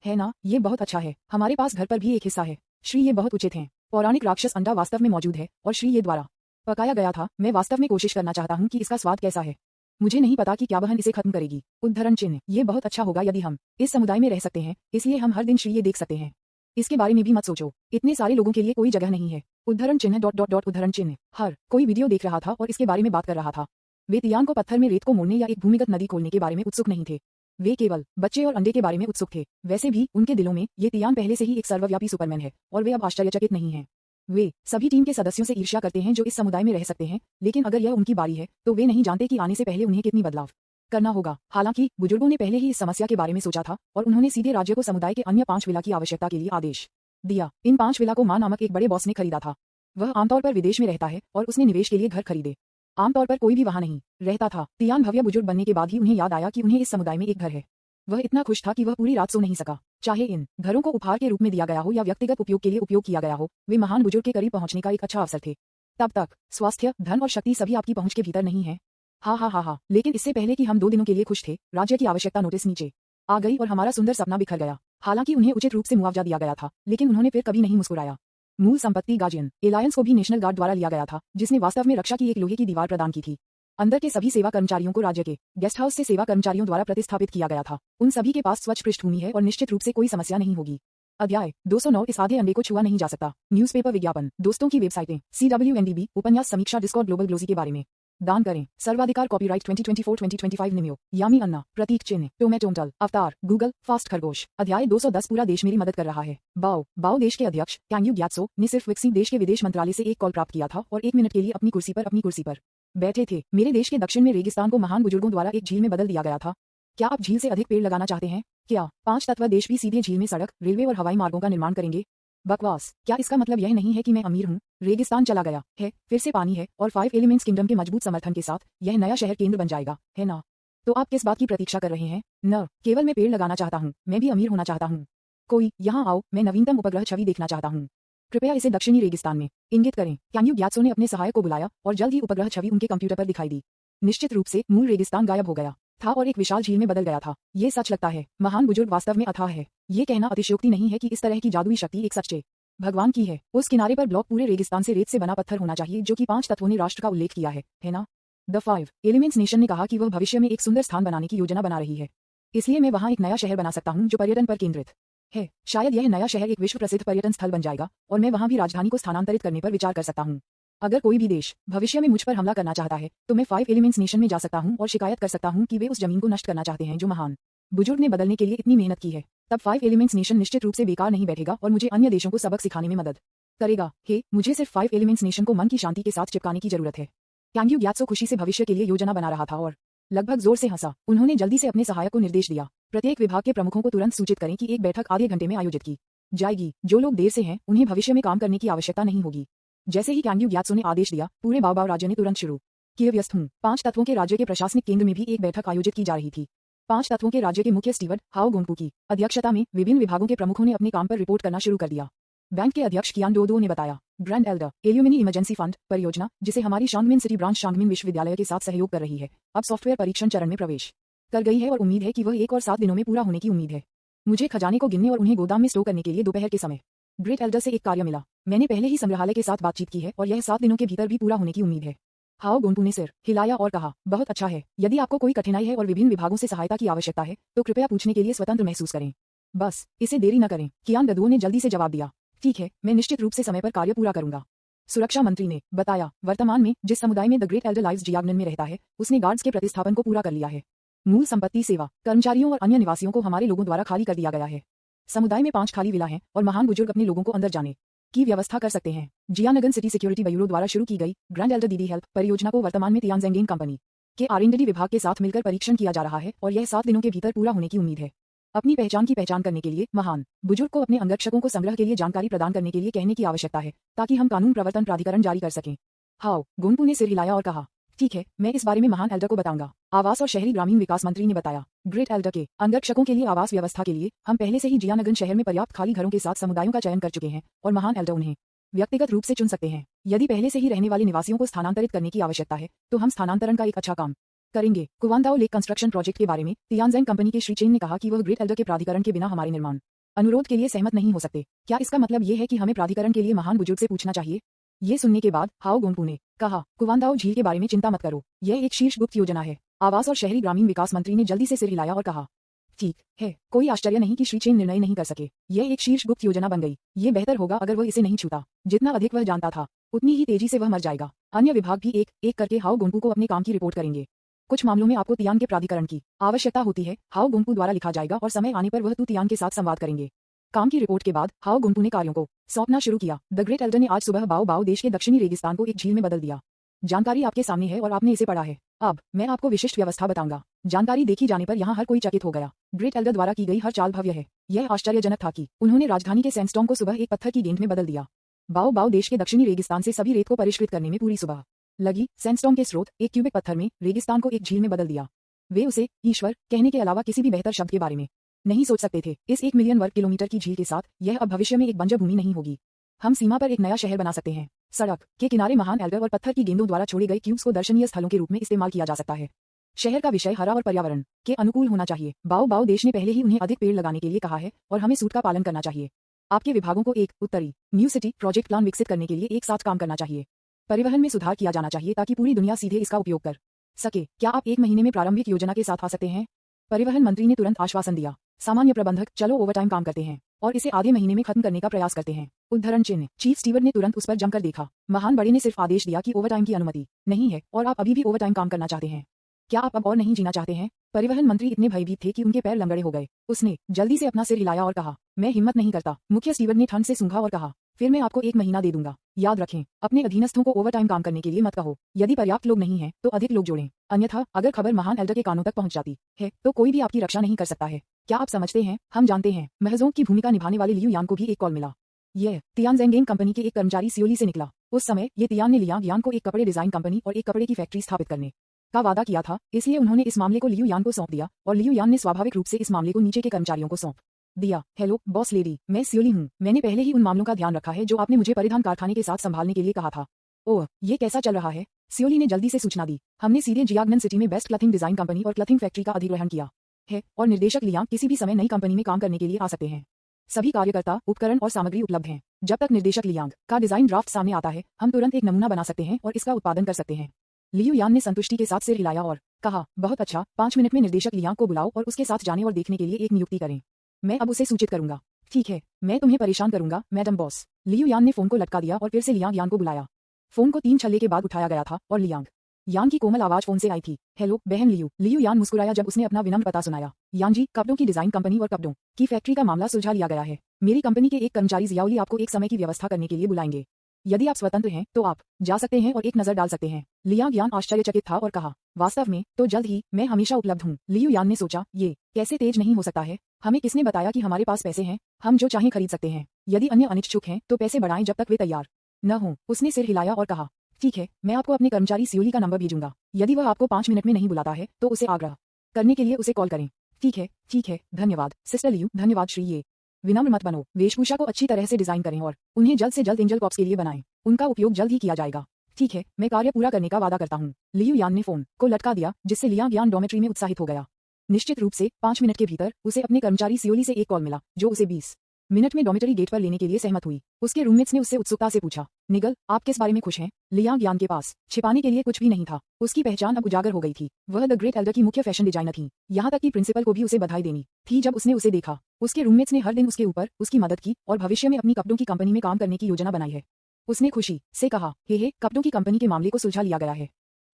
है ना? ये बहुत अच्छा है। हमारे पास घर पर भी एक हिस्सा है। श्री ये बहुत उचित हैं। पौराणिक राक्षस अंडा वास्तव में मौजूद है और श्री ये द्वारा पकाया गया था। मैं वास्तव में कोशिश करना चाहता हूँ कि इसका स्वाद कैसा है। मुझे नहीं पता कि क्या बहन इसे खत्म करेगी। उद्धरण चिन्ह, ये बहुत अच्छा होगा यदि हम इस समुदाय में रह सकते हैं, इसलिए हम हर दिन श्री ये देख सकते हैं। इसके बारे में भी मत सोचो, इतने सारे लोगों के लिए कोई जगह नहीं है। उद्धरण चिन्ह ... उद्धरण चिन्ह। हर कोई वीडियो देख रहा था और इसके बारे में बात कर रहा था। वे तियान को पत्थर में रेत को मोड़ने या एक भूमिगत नदी खोलने के बारे में उत्सुक नहीं थे। वे केवल बच्चे और अंडे के बारे में उत्सुक थे। वैसे भी उनके दिलों में ये तियान पहले से ही एक सर्वव्यापी सुपरमैन है और वे अब आश्चर्यचकित नहीं हैं। वे सभी टीम के सदस्यों से ईर्ष्या करते हैं जो इस समुदाय में रह सकते हैं, लेकिन अगर यह उनकी बारी है तो वे नहीं जानते कि आने से पहले उन्हें कितनी बदलाव करना होगा। हालांकि बुजुर्गों ने पहले ही इस समस्या के बारे में सोचा था और उन्होंने सीधे राज्य को समुदाय के अन्य 5 विला की आवश्यकता के लिए आदेश दिया। इन 5 विला को मा नामक एक बड़े बॉस ने खरीदा था। वह आमतौर पर विदेश में रहता है और उसने निवेश के लिए घर खरीदे। आमतौर पर कोई भी वहां नहीं रहता था। तियान भव्य बुजुर्ग बनने के बाद ही उन्हें याद आया कि उन्हें इस समुदाय में एक घर है। वह इतना खुश था कि वह पूरी रात सो नहीं सका। चाहे इन घरों को उपहार के रूप में दिया गया हो या व्यक्तिगत उपयोग के लिए उपयोग किया गया हो, वे महान बुजुर्ग के करीब पहुंचने का एक अच्छा अवसर थे। तब तक स्वास्थ्य, धन और शक्ति सभी आपकी पहुंच के भीतर नहीं है। हा। लेकिन इससे पहले कि हम 2 दिनों के लिए खुश थे, राज्य की आवश्यकता नोटिस नीचे आ गई और हमारा सुंदर सपना बिखर गया। हालांकि उन्हें उचित रूप से मुआवजा दिया गया था, लेकिन उन्होंने फिर कभी नहीं मुस्कुराया। मूल संपत्ति गार्जियन एलायंस को भी नेशनल गार्ड द्वारा लिया गया था, जिसने वास्तव में रक्षा की एक लोहे की दीवार प्रदान की थी। अंदर के सभी सेवा कर्मचारियों को राज्य के गेस्ट हाउस से सेवा कर्मचारियों द्वारा प्रतिस्थापित किया गया था। उन सभी के पास स्वच्छ पृष्ठभूमि है और निश्चित रूप से कोई समस्या नहीं होगी। अध्याय 209 इस आधे अंडे को छुआ नहीं जा सकता। न्यूज़पेपर विज्ञापन, दोस्तों की वेबसाइटें, CWNDB, उपन्यास समीक्षा, डिस्कॉर्ड, ग्लोबल ग्लोजी के बारे में। दान करें। सर्वाधिकार कॉपीराइट 2024-2025 निम्यो, यामी अन्ना, प्रतीक चिन्ह, टोमेटोमटल, अवतार, गूगल, फास्ट खरगोश। अध्याय 210 पूरा देश मेरी मदद कर रहा है। बाओ देश के अध्यक्ष कैंग्यू ग्यात्सो ने सिर्फ विकसित देश के विदेश मंत्रालय से एक कॉल प्राप्त किया था और 1 मिनट के लिए अपनी कुर्सी पर बैठे थे। मेरे देश के दक्षिण में रेगिस्तान को महान बुजुर्गों द्वारा एक झील में बदल दिया गया था। क्या आप झील से अधिक पेड़ लगाना चाहते हैं? क्या 5 तत्व देश भी सीधे झील में सड़क, रेलवे और हवाई मार्गों का निर्माण करेंगे? बकवास। क्या इसका मतलब यह नहीं है कि मैं अमीर हूँ? रेगिस्तान चला गया है, फिर से पानी है और 5 एलिमेंट्स किंगडम के मजबूत समर्थन के साथ यह नया शहर केंद्र बन जाएगा, है ना? तो आप किस बात की प्रतीक्षा कर रहे हैं? न केवल मैं पेड़ लगाना चाहता हूँ, मैं भी अमीर होना चाहता हूँ। कोई यहाँ आओ, मैं नवीनतम उपग्रह छवि देखना चाहता हूँ। कृपया इसे दक्षिणी रेगिस्तान में इंगित करें। कैंग्यू ग्यात्सो ने अपने सहायक को बुलाया और जल्द ही उपग्रह छवि उनके कंप्यूटर पर दिखाई दी। निश्चित रूप से मूल रेगिस्तान गायब हो गया था और एक विशाल झील में बदल गया था। ये सच लगता है। महान बुजुर्ग वास्तव में अथाह है। ये कहना अतिशयोक्ति नहीं है कि इस तरह की जादुई शक्ति एक सच्चे भगवान की है। उस किनारे पर ब्लॉक पूरे रेगिस्तान से रेत से बना पत्थर होना चाहिए, जो कि 5 तत्वों ने राष्ट्र का उल्लेख किया है ना? द 5 एलिमेंट्स नेशन ने कहा कि वह भविष्य में एक सुंदर स्थान बनाने की योजना बना रही है। इसलिए मैं वहां एक नया शहर बना सकता हूं जो पर्यटन पर केंद्रित है। शायद यह नया शहर एक विश्व प्रसिद्ध पर्यटन स्थल बन जाएगा और मैं वहां भी राजधानी को स्थानांतरित करने पर विचार कर सकता हूं। अगर कोई भी देश भविष्य में मुझ पर हमला करना चाहता है तो मैं 5 एलिमेंट्स नेशन में जा सकता हूं और शिकायत कर सकता हूं कि वे उस जमीन को नष्ट करना चाहते हैं जो महान बुजुर्ग ने बदलने के लिए इतनी मेहनत की है। तब 5 एलिमेंट्स नेशन निश्चित रूप से बेकार नहीं बैठेगा और मुझे अन्य देशों को सबक सिखाने में मदद करेगा। मुझे सिर्फ 5 एलिमेंट्स नेशन को मन की शांति के साथ चिपकाने की जरूरत है। कैंग्यू ग्यात्सो खुशी से भविष्य के लिए योजना बना रहा था और लगभग जोर से हंसा। उन्होंने जल्दी से अपने सहायक को निर्देश दिया, प्रत्येक विभाग के प्रमुखों को तुरंत सूचित करें कि एक बैठक आधे घंटे में आयोजित की जाएगी। जो लोग देर से हैं उन्हें भविष्य में काम करने की आवश्यकता नहीं होगी। जैसे ही कैंग्यू ग्यात्सो ने आदेश दिया, पूरे बाओ राज्य ने तुरंत शुरू किए व्यस्त हूँ। 5 तत्वों के राज्य के प्रशासनिक केंद्र में भी एक बैठक आयोजित की जा रही थी। 5 तत्वों के राज्य के मुख्य स्टीवर्ड हाओ गोंगपू की अध्यक्षता में विभिन्न विभागों के प्रमुखों ने अपने काम पर रिपोर्ट करना शुरू कर दिया। बैंक के अध्यक्ष कियान डोडो ने बताया, grand Elder alumni emergency fund परियोजना, जिसे हमारी शांगमिन सिटी ब्रांच शांगमिन विश्वविद्यालय के साथ सहयोग कर रही है, अब सॉफ्टवेयर परीक्षण चरण में प्रवेश कर गई है और उम्मीद है कि वह 1 और 7 दिनों में पूरा होने की उम्मीद है। मुझे खजाने को गिनने और उन्हें गोदाम में स्टोर करने के लिए दोपहर के समय ग्रेट एल्डर से एक कार्य मिला। मैंने पहले ही संग्रहालय के साथ बातचीत की है और यह 7 दिनों के भीतर भी पूरा होने की उम्मीद है। हाओ गोंगपू ने सिर हिलाया और कहा, बहुत अच्छा है। यदि आपको कोई कठिनाई है और विभिन्न विभागों से सहायता की आवश्यकता है तो कृपया पूछने के लिए स्वतंत्र महसूस करें। बस इसे देरी न करें। कियान डोडो ने जल्दी से जवाब दिया, ठीक है, मैं निश्चित रूप से समय पर कार्य पूरा करूंगा। सुरक्षा मंत्री ने बताया, वर्तमान में जिस समुदाय में द ग्रेट एल्डर लाइव्स जियाग्नन में रहता है, उसने गार्ड्स के प्रतिस्थापन को पूरा कर लिया है। मूल संपत्ति, सेवा कर्मचारियों और अन्य निवासियों को हमारे लोगों द्वारा खाली कर दिया गया है। समुदाय में 5 खाली विला हैं और महान बुजुर्ग अपने लोगों को अंदर जाने की व्यवस्था कर सकते हैं। जियानगन सिटी सिक्योरिटी ब्यूरो द्वारा शुरू की गई ग्रैंड एल्डर दीदी हेल्प परियोजना को वर्तमान में तियानजेंगेन कंपनी के R&D विभाग के साथ मिलकर परीक्षण किया जा रहा है और यह 7 दिनों के भीतर पूरा होने की उम्मीद है। अपनी पहचान की पहचान करने के लिए महान बुजुर्ग को अपने अंगरक्षकों को संग्रह के लिए जानकारी प्रदान करने के लिए कहने की आवश्यकता है, ताकि हम कानून प्रवर्तन प्राधिकरण जारी कर सकें। हाओ गोंगपू ने सिर हिलाया और कहा, ठीक है, मैं इस बारे में महान एल्डर को बताऊंगा। आवास और शहरी ग्रामीण विकास मंत्री ने बताया, ग्रेट एल्डर के अंगरक्षकों के लिए आवास व्यवस्था के लिए हम पहले से ही जियानगन शहर में पर्याप्त खाली घरों के साथ समुदायों का चयन कर चुके हैं और महान एल्डर उन्हें व्यक्तिगत रूप से चुन सकते हैं। यदि पहले से ही रहने वाले निवासियों को स्थानांतरित करने की आवश्यकता है तो हम स्थानांतरण का एक अच्छा काम करेंगे। कुवानदाओ लेक कंस्ट्रक्शन प्रोजेक्ट के बारे में तियानजेंग कंपनी के श्री चेन ने कहा कि वह ग्रेट एल्डर के प्राधिकरण के बिना हमारे निर्माण अनुरोध के लिए सहमत नहीं हो सकते। क्या इसका मतलब ये है कि हमें प्राधिकरण के लिए महान बुजुर्ग से पूछना चाहिए? ये सुनने के बाद हाओ गोंगपू ने कहा, कुवानदाओ झील के बारे में चिंता मत करो, यह एक शीर्ष गुप्त योजना है। आवास और शहरी ग्रामीण विकास मंत्री ने जल्दी से सिर हिलाया और कहा, ठीक है, कोई आश्चर्य नहीं कि श्री चेन निर्णय नहीं कर सके। यह एक शीर्ष गुप्त योजना बन गई। ये बेहतर होगा अगर वह इसे नहीं छूता। जितना अधिक वह जानता था उतनी ही तेजी से वह मर जाएगा। अन्य विभाग भी एक एक करके हाओ गोंगपू को अपने काम की रिपोर्ट करेंगे। कुछ मामलों में आपको तियान के प्राधिकरण की आवश्यकता होती है, हाओ गोंगपू द्वारा लिखा जाएगा और समय आने पर वह तियान के साथ संवाद करेंगे। काम की रिपोर्ट के बाद हाओ गोंगपू ने कार्यों को सौंपना शुरू किया। द ग्रेट एल्डर ने आज सुबह बाओ देश के दक्षिणी रेगिस्तान को एक झील में बदल दिया। जानकारी आपके सामने है और आपने इसे पढ़ा है। अब मैं आपको विशिष्ट व्यवस्था बताऊंगा। जानकारी देखी जाने पर यहाँ हर कोई चकित हो गया। ग्रेट एल्डर द्वारा की गई हर चाल भव्य है। यह आश्चर्यजनक था कि उन्होंने राजधानी के सैंडस्टॉर्म को सुबह एक पत्थर की गेंद में बदल दिया। बाओ देश के दक्षिणी रेगिस्तान से सभी रेत को परिष्कृत करने में पूरी सुबह लगी। सैंडस्टॉर्म के स्रोत एक क्यूबिक पत्थर में रेगिस्तान को एक झील में बदल दिया। वे उसे ईश्वर कहने के अलावा किसी भी बेहतर शब्द के बारे में नहीं सोच सकते थे। इस 1 मिलियन वर्ग किलोमीटर की झील के साथ यह अब भविष्य में एक बंजर भूमि नहीं होगी। हम सीमा पर एक नया शहर बना सकते हैं। सड़क के किनारे महान एल्डर और पत्थर की गेंदों द्वारा छोड़े गए क्यूब्स को दर्शनीय स्थलों के रूप में इस्तेमाल किया जा सकता है। शहर का विषय हरा और पर्यावरण के अनुकूल होना चाहिए। बाओ बाओ देश ने पहले ही उन्हें अधिक पेड़ लगाने के लिए कहा है और हमें सूट का पालन करना चाहिए। आपके विभागों को एक उत्तरी न्यू सिटी प्रोजेक्ट प्लान विकसित करने के लिए एक साथ काम करना चाहिए। परिवहन में सुधार किया जाना चाहिए ताकि पूरी दुनिया सीधे इसका उपयोग कर सके। क्या आप 1 महीने में प्रारंभिक योजना के साथ आ सकते हैं? परिवहन मंत्री ने तुरंत आश्वासन दिया। सामान्य प्रबंधक, चलो ओवरटाइम काम करते हैं और इसे आधे महीने में खत्म करने का प्रयास करते हैं। उद्धरण चिन्ह। चीफ स्टीवर्ड ने तुरंत उस पर जमकर देखा। महान बड़े ने सिर्फ आदेश दिया कि ओवरटाइम की अनुमति नहीं है और आप अभी भी ओवरटाइम काम करना चाहते हैं। क्या आप अब और नहीं जीना चाहते हैं? परिवहन मंत्री इतने भयभीत थे कि उनके पैर लंगड़े हो गए। उसने जल्दी से अपना सिर हिलाया और कहा, मैं हिम्मत नहीं करता। मुख्य स्टीवर्ड ने ठंड से सूंघा और कहा, फिर मैं आपको 1 महीना दे दूंगा। याद रखें, अपने अधीनस्थों को ओवरटाइम काम करने के लिए मत कहो। यदि पर्याप्त लोग नहीं हैं, तो अधिक लोग जोड़ें। अन्यथा अगर खबर महान एल्डर के कानों तक पहुंच जाती है तो कोई भी आपकी रक्षा नहीं कर सकता है। क्या आप समझते हैं? हम जानते हैं। महजों की भूमिका निभाने वाले लियू यान को भी एक कॉल मिला। यह तियानजेंगेन कंपनी के एक कर्मचारी सियोली से निकला। उस समय ये तियान ने लियांग यान को एक कपड़े डिजाइन कंपनी और एक कपड़े की फैक्ट्री स्थापित करने का वादा किया था, इसलिए उन्होंने इस मामले को लियू यान को सौंप दिया और लियू यान ने स्वाभाविक रूप से इस मामले को नीचे के कर्मचारियों को सौंप दिया। हेलो बॉस लेडी, मैं सियोली हूँ। मैंने पहले ही उन मामलों का ध्यान रखा है जो आपने मुझे परिधान कारखाने के साथ संभालने के लिए कहा था। ओह, ये कैसा चल रहा है? सियोली ने जल्दी से सूचना दी। हमने सीधे जियाग्नन सिटी में बेस्ट क्लथिंग डिजाइन कंपनी और क्लथिंग फैक्ट्री का अधिग्रहण किया है और निर्देशक लियांग किसी भी समय नई कंपनी में काम करने के लिए आ सकते हैं। सभी कार्यकर्ता, उपकरण और सामग्री उपलब्ध हैं। जब तक निर्देशक लियांग का डिजाइन ड्राफ्ट सामने आता है, हम तुरंत एक नमूना बना सकते हैं और इसका उत्पादन कर सकते हैं। लियू यान ने संतुष्टि के साथ सिर हिलाया और कहा, बहुत अच्छा, 5 मिनट में निर्देशक लियांग को बुलाओ और उसके साथ जाने और देखने के लिए एक नियुक्ति करें। मैं अब उसे सूचित करूंगा। ठीक है, मैं तुम्हें परेशान करूंगा, मैडम बॉस। लियू यान ने फोन को लटका दिया और फिर से लियांग यान को बुलाया। फोन को 3 छल्ले के बाद उठाया गया था और लियांग यान की कोमल आवाज फोन से आई थी। हेलो बहन लियू। लियू यान मुस्कुराया जब उसने अपना विनम्र पता सुनाया। यान जी, कपड़ों की डिजाइन कंपनी और कपड़ों की फैक्ट्री का मामला सुलझा लिया गया है। मेरी कंपनी के एक कर्मचारी जियाउली आपको एक समय की व्यवस्था करने के लिए बुलाएंगे। यदि आप स्वतंत्र हैं तो आप जा सकते हैं और एक नजर डाल सकते हैं। लियांग यान आश्चर्यचकित था और कहा, वास्तव में तो जल्द ही, मैं हमेशा उपलब्ध हूँ। लियू यान ने सोचा, ये कैसे तेज नहीं हो सकता है? हमें किसने बताया कि हमारे पास पैसे हैं? हम जो चाहें खरीद सकते हैं। यदि अन्य अनिच्छुक हैं तो पैसे बढ़ाएं जब तक वे तैयार न हों। उसने सिर हिलाया और कहा, ठीक है, मैं आपको अपने कर्मचारी सियोली का नंबर भेजूंगा। यदि वह आपको 5 मिनट में नहीं बुलाता है तो उसे आग्रह करने के लिए उसे कॉल करें। ठीक है, धन्यवाद सिस्टर लियू। धन्यवाद श्री। ये विनम्र मत बनो। वेशभूषा को अच्छी तरह से डिजाइन करें और उन्हें जल्द से जल्द एंजल कॉप्स के लिए बनाएं। उनका उपयोग जल्द ही किया जाएगा। ठीक है, मैं कार्य पूरा करने का वादा करता हूँ। लियू यान ने फोन को लटका दिया, जिससे लियांग यान डॉर्मेट्री में उत्साहित हो गया। निश्चित रूप से 5 मिनट के भीतर उसे अपने कर्मचारी सियोली से एक कॉल मिला, जो उसे 20 मिनट में डॉर्मेटरी गेट पर लेने के लिए सहमत हुई। उसके रूममेट्स ने उससे उत्सुकता से पूछा, निगल, आप किस बारे में खुश हैं? लियांग यान के पास छिपाने के लिए कुछ भी नहीं था। उसकी पहचान अब उजागर हो गई थी। वह द ग्रेट एल्डर की मुख्य फैशन डिजाइनर थी। यहाँ तक कि प्रिंसिपल को भी उसे बधाई देनी थी जब उसने उसे देखा। उसके रूममेट्स ने हर दिन उसके ऊपर उसकी मदद की और भविष्य में अपनी कपड़ों की कंपनी में काम करने की योजना बनाई है। उसने खुशी से कहा, हे, कपड़ों की कंपनी के मामले को सुलझा लिया गया है।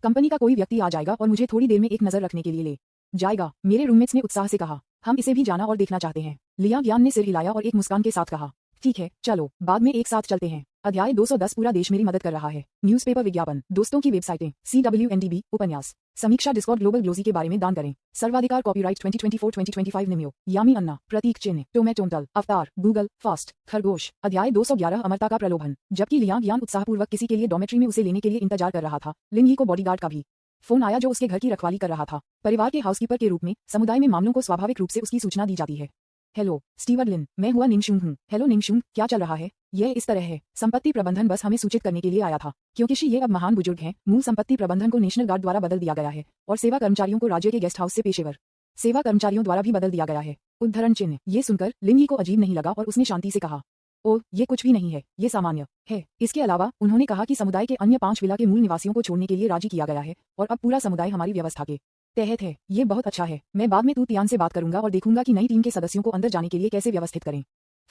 कंपनी का कोई व्यक्ति आ जाएगा और मुझे थोड़ी देर में एक नजर रखने के लिए ले जाएगा। मेरे रूममेट्स ने उत्साह से कहा, हम इसे भी जाना और देखना चाहते हैं। लियांग यान ने सिर हिलाया और एक मुस्कान के साथ कहा, ठीक है, चलो, बाद में एक साथ चलते हैं। अध्याय 210 पूरा देश मेरी मदद कर रहा है। न्यूज़पेपर विज्ञापन, दोस्तों की वेबसाइटें, CWNDB, उपन्यास, समीक्षा, डिस्कॉर्ड, ग्लोबल ग्लोजी के बारे में दान करें। सर्वाधिकार, कॉपीराइट 2024-2025 निम्यो, यामी अन्ना, प्रतीक चिन्ह, टोमेटोंटल, अवतार, गूगल, फास्ट, खरगोश। अध्याय 211 अमरता का प्रलोभन। जबकि लियांग यान उत्साहपूर्वक किसी के लिए डॉर्मेट्री में उसे लेने के लिए इंतजार कर रहा था, लिन यी को बॉडीगार्ड का भी फोन आया जो उसके घर की रखवाली कर रहा था। परिवार के हाउसकीपर के रूप में समुदाय में मामलों को स्वाभाविक रूप से उसकी सूचना दी जाती है। हेलो स्टीवर्ड लिन, मैं हुआ निंगशुंग हूँ। हेलो निंगशुंग, क्या चल रहा है? यह इस तरह है, संपत्ति प्रबंधन बस हमें सूचित करने के लिए आया था, क्योंकि ये अब महान बुजुर्ग हैं। मूल संपत्ति प्रबंधन को नेशनल गार्ड द्वारा बदल दिया गया है और सेवा कर्मचारियों को राज्य के गेस्ट हाउस से पेशेवर सेवा कर्मचारियों द्वारा भी बदल दिया गया है। उद्धरण चिन्ह। ये सुनकर लिन यी को अजीब नहीं लगा और उसने शांति से कहा, ओह, ये कुछ भी नहीं है, ये सामान्य है। इसके अलावा उन्होंने कहा कि समुदाय के अन्य 5 विला के मूल निवासियों को छोड़ने के लिए राजी किया गया है और अब पूरा समुदाय हमारी व्यवस्था के तहत है। ये बहुत अच्छा है। मैं बाद में तू तियान से बात करूंगा और देखूंगा कि नई टीम के सदस्यों को अंदर जाने के लिए कैसे व्यवस्थित करें।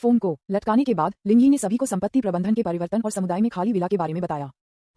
फोन को लटकाने के बाद लिन यी ने सभी को संपत्ति प्रबंधन के परिवर्तन और समुदाय में खाली विला के बारे में बताया।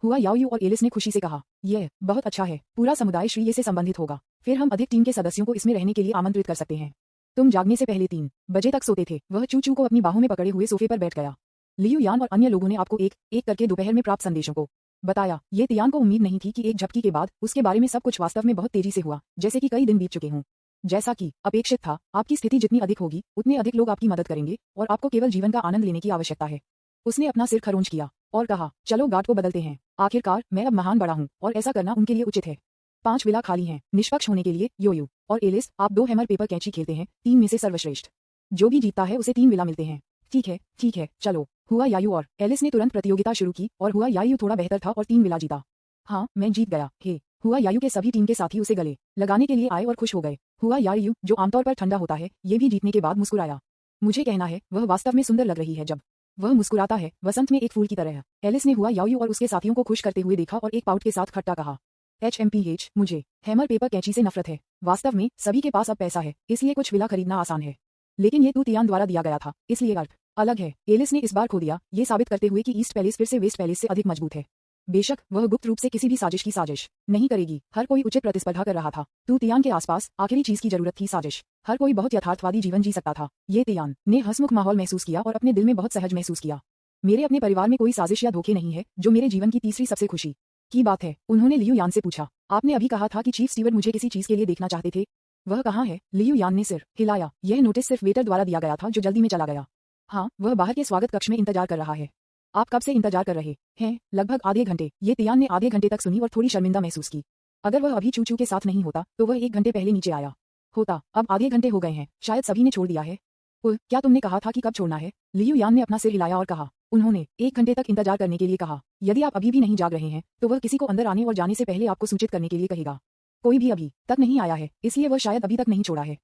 हुआ याओयू और एलिस ने खुशी से कहा, यह बहुत अच्छा है। पूरा समुदाय श्री ये से संबंधित होगा। फिर हम अधिक टीम के सदस्यों को इसमें रहने के लिए आमंत्रित कर सकते हैं। तुम जागने से पहले 3 बजे तक सोते थे। वह चू चू को अपनी बाहों में पकड़े हुए सोफे पर बैठ गया। लियू यान और अन्य लोगों ने आपको एक एक करके दोपहर में प्राप्त संदेशों को बताया। ये तियान को उम्मीद नहीं थी कि एक झपकी के बाद उसके बारे में सब कुछ वास्तव में बहुत तेजी से हुआ, जैसे कि कई दिन बीत चुके हों। जैसा कि अपेक्षित था, आपकी स्थिति जितनी अधिक होगी उतने अधिक लोग आपकी मदद करेंगे और आपको केवल जीवन का आनंद लेने की आवश्यकता है। उसने अपना सिर खरोंच किया और कहा, चलो गार्ड को बदलते हैं। आखिरकार मैं अब महान बड़ा हूँ और ऐसा करना उनके लिए उचित है। 5 विला खाली हैं। निष्पक्ष होने के लिए योयू और एलिस, आप 2 हैमर पेपर कैंची खेलते हैं। 3 में से सर्वश्रेष्ठ जो भी जीतता है उसे 3 विला मिलते हैं। ठीक है, चलो। हुआ यायू और एलिस ने तुरंत प्रतियोगिता शुरू की और हुआ यायू थोड़ा बेहतर था और 3 विला जीता। हाँ, मैं जीत गया। हे हुआ यायू के सभी टीम के साथी उसे गले लगाने के लिए आए और खुश हो गए। हुआ यायू, जो आमतौर पर ठंडा होता है, ये भी जीतने के बाद मुस्कुराया। मुझे कहना है, वह वास्तव में सुंदर लग रही है जब वह मुस्कुराता है, वसंत में एक फूल की तरह। एलिस ने हुआ यायू और उसके साथियों को खुश करते हुए देखा और एक पाउट के साथ खट्टा कहा, HMPH, मुझे हैमर पेपर कैंची से नफरत है। वास्तव में सभी के पास अब पैसा है, इसलिए कुछ विला खरीदना आसान है। लेकिन ये तू तियान द्वारा दिया गया था, इसलिए अर्थ अलग है। एलिस ने इस बार खो दिया, ये साबित करते हुए कि ईस्ट पैलेस फिर से वेस्ट पैलेस से अधिक मजबूत है। बेशक वह गुप्त रूप से किसी भी साजिश की साजिश नहीं करेगी, हर कोई उचित प्रतिस्पर्धा कर रहा था। तू तियान के आसपास आखिरी चीज की जरूरत थी साजिश। हर कोई बहुत यथार्थवादी जीवन जी सकता था। ये तियान ने हंसमुख माहौल महसूस किया और अपने दिल में बहुत सहज महसूस किया। मेरे अपने परिवार में कोई साजिश या धोखे नहीं है, जो मेरे जीवन की तीसरी सबसे खुशी की बात है। उन्होंने लियू यान से पूछा, आपने अभी कहा था कि चीफ स्टीवर्ड मुझे किसी चीज के लिए देखना चाहते थे, वह कहाँ है? लियू यान ने सिर हिलाया। यह नोटिस सिर्फ वेटर द्वारा दिया गया था जो जल्दी में चला गया। हाँ, वह बाहर के स्वागत कक्ष में इंतजार कर रहा है। आप कब से इंतजार कर रहे हैं? लगभग आधे घंटे। ये तियान ने आधे घंटे तक सुनी और थोड़ी शर्मिंदा महसूस की। अगर वह अभी चूचू के साथ नहीं होता तो वह 1 घंटे पहले नीचे आया होता। अब आधे घंटे हो गए हैं, शायद सभी ने छोड़ दिया है। क्या तुमने कहा था कि कब छोड़ना है? लियू यान ने अपना सिर हिलाया और कहा, उन्होंने 1 घंटे तक इंतजार करने के लिए कहा। यदि आप अभी भी नहीं जाग रहे हैं तो वह किसी को अंदर आने और जाने से पहले आपको सूचित करने के लिए कहेगा। कोई भी अभी तक नहीं आया है, इसलिए वह शायद अभी तक नहीं छोड़ा है।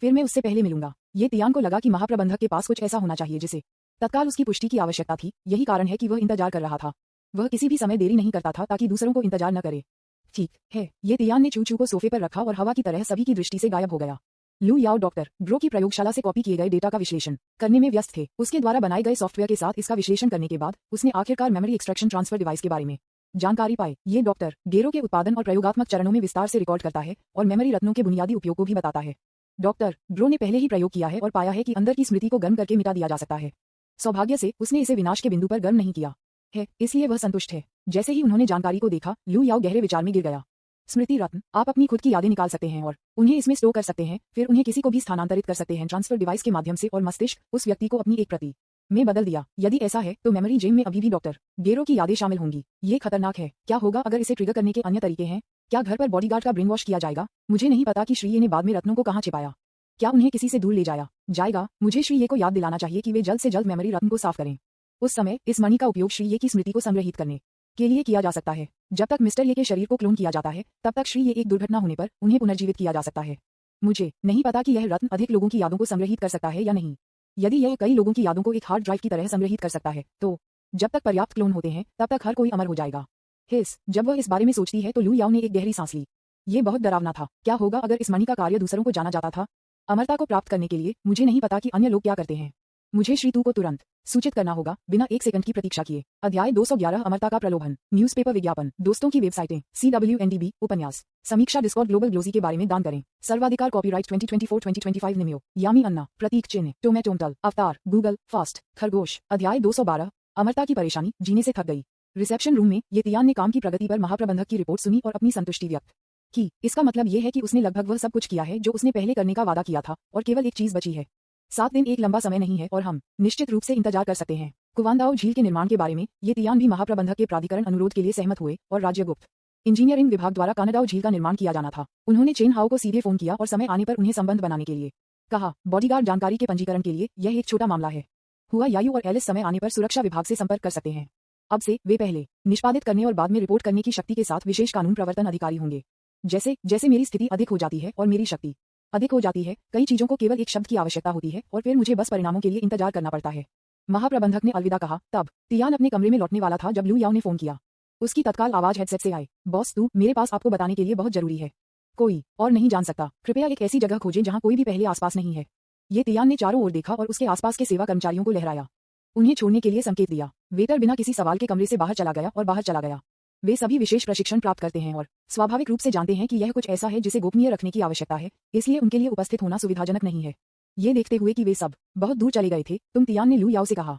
फिर मैं उससे पहले मिलूंगा। ये तियान को लगा कि महाप्रबंधक के पास कुछ ऐसा होना चाहिए जिसे तत्काल उसकी पुष्टि की आवश्यकता थी। यही कारण है कि वह इंतजार कर रहा था। वह किसी भी समय देरी नहीं करता था ताकि दूसरों को इंतजार न करे। ठीक है, ये तियान ने चूचू को सोफे पर रखा और हवा की तरह सभी की दृष्टि से गायब हो गया। लू याओ डॉक्टर ग्रो की प्रयोगशाला से कॉपी किए गए डेटा का विश्लेषण करने में व्यस्त थे। उसके द्वारा बनाए गए सॉफ्टवेयर के साथ इसका विश्लेषण करने के बाद उसने आखिरकार मेमोरी एक्सट्रैक्शन ट्रांसफर डिवाइस के बारे में जानकारी पाई। ये डॉक्टर गेरो के उत्पादन और प्रयोगात्मक चरणों में विस्तार से रिकॉर्ड करता है और मेमोरी रत्नों के बुनियादी उपयोग को भी बताता है। डॉक्टर ग्रो ने पहले ही प्रयोग किया है और पाया है कि अंदर की स्मृति को गर्म करके मिटा दिया जा सकता है। सौभाग्य से उसने इसे विनाश के बिंदु पर गर्म नहीं किया है, इसलिए वह संतुष्ट है। जैसे ही उन्होंने जानकारी को देखा, लू याओ गहरे विचार में गिर गया। स्मृति रत्न, आप अपनी खुद की यादें निकाल सकते हैं और उन्हें इसमें स्टोर कर सकते हैं, फिर उन्हें किसी को भी स्थानांतरित कर सकते हैं ट्रांसफर डिवाइस के माध्यम से, और मस्तिष्क उस व्यक्ति को अपनी एक प्रति में बदल दिया। यदि ऐसा है तो मेमोरी जेम में अभी भी डॉक्टर गेरो की यादें शामिल होंगी। ये खतरनाक है। क्या होगा अगर इसे ट्रिगर करने के अन्य तरीके हैं? क्या घर पर बॉडीगार्ड का ब्रेन वॉश किया जाएगा? मुझे नहीं पता कि श्रीये ने बाद में रत्नों को कहाँ छिपाया। क्या उन्हें किसी से दूर ले जाया जाएगा? मुझे श्रीये को याद दिलाना चाहिए कि वे जल्द से जल्द मेमोरी रत्न को साफ करें। उस समय इस मणि का उपयोग श्रीये की स्मृति को संग्रहित करने के लिए किया जा सकता है। जब तक मिस्टर ये के शरीर को क्लोन किया जाता है, तब तक श्रीये एक दुर्घटना होने पर उन्हें पुनर्जीवित किया जा सकता है। मुझे नहीं पता कि यह रत्न अधिक लोगों की यादों को संग्रहित कर सकता है या नहीं। यदि यह कई लोगों की यादों को एक हार्ड ड्राइव की तरह संग्रहित कर सकता है, तो जब तक पर्याप्त क्लोन होते हैं तब तक हर कोई अमर हो जाएगा। जब वह इस बारे में सोचती है तो लू याओ ने एक गहरी सांस ली। ये बहुत डरावना था। क्या होगा अगर इस मणि का कार्य दूसरों को जाना जाता था? अमरता को प्राप्त करने के लिए मुझे नहीं पता कि अन्य लोग क्या करते हैं। मुझे श्रीतू को तुरंत सूचित करना होगा, बिना 1 सेकंड की प्रतीक्षा किए। अध्याय 211 अमरता का प्रलोभन। न्यूज़पेपर विज्ञापन, दोस्तों की वेबसाइटें, CWNDB, उपन्यास, समीक्षा, डिस्कॉर्ड, ग्लोबल ग्लोजी के बारे में दान करें। सर्वाधिकार, कॉपीराइट 2024-2025 निमियो, यामी अन्ना, प्रतीक चिन्ह, टोमेटोमटल, अवतार, गूगल, फास्ट, खरगोश। अध्याय 212 अमरता की परेशानी, जीने से थक गई। रिसेप्शन रूम में ये तियान ने काम की प्रगति पर महाप्रबंधक की रिपोर्ट सुनी और अपनी संतुष्टि व्यक्त की। इसका मतलब ये है कि उसने लगभग वह सब कुछ किया है जो उसने पहले करने का वादा किया था, और केवल एक चीज बची है। 7 दिन एक लंबा समय नहीं है और हम निश्चित रूप से इंतजार कर सकते हैं। कुवांदाओ झील के निर्माण के बारे में ये तियान भी महाप्रबंधक के प्राधिकरण अनुरोध के लिए सहमत हुए और राज्य गुप्त इंजीनियरिंग विभाग द्वारा कानाडाओ झील का निर्माण किया जाना था। उन्होंने चेन हाओ को सीधे फोन किया और समय आने पर उन्हें संबंध बनाने के लिए कहा। बॉडीगार्ड जानकारी के पंजीकरण के लिए यह एक छोटा मामला है। हुआ यायू और एलिस समय आने पर सुरक्षा विभाग से संपर्क कर सकते हैं। अब से वे पहले निष्पादित करने और बाद में रिपोर्ट करने की शक्ति के साथ विशेष कानून प्रवर्तन अधिकारी होंगे। जैसे जैसे मेरी स्थिति अधिक हो जाती है और मेरी शक्ति अधिक हो जाती है, कई चीजों को केवल एक शब्द की आवश्यकता होती है और फिर मुझे बस परिणामों के लिए इंतजार करना पड़ता है। महाप्रबंधक ने अलविदा कहा। तब तियान अपने कमरे में लौटने वाला था जब लू याओ ने फोन किया। उसकी तत्काल आवाज हेडसेट से आई। बॉस, तू मेरे पास आपको बताने के लिए बहुत जरूरी है। कोई और नहीं जान सकता। कृपया एक ऐसी जगह खोजें जहां कोई भी पहले आसपास नहीं है। ये तियान ने चारों ओर देखा और उसके आसपास के सेवा कर्मचारियों को लहराया। उन्हें छोड़ने के लिए संकेत दिया। वेटर बिना किसी सवाल के कमरे से बाहर चला गया और बाहर चला गया। वे सभी विशेष प्रशिक्षण प्राप्त करते हैं और स्वाभाविक रूप से जानते हैं कि यह कुछ ऐसा है जिसे गोपनीय रखने की आवश्यकता है, इसलिए उनके लिए उपस्थित होना सुविधाजनक नहीं है। ये देखते हुए कि वे सब बहुत दूर चले गए थे, तियान ने लू याओ से कहा,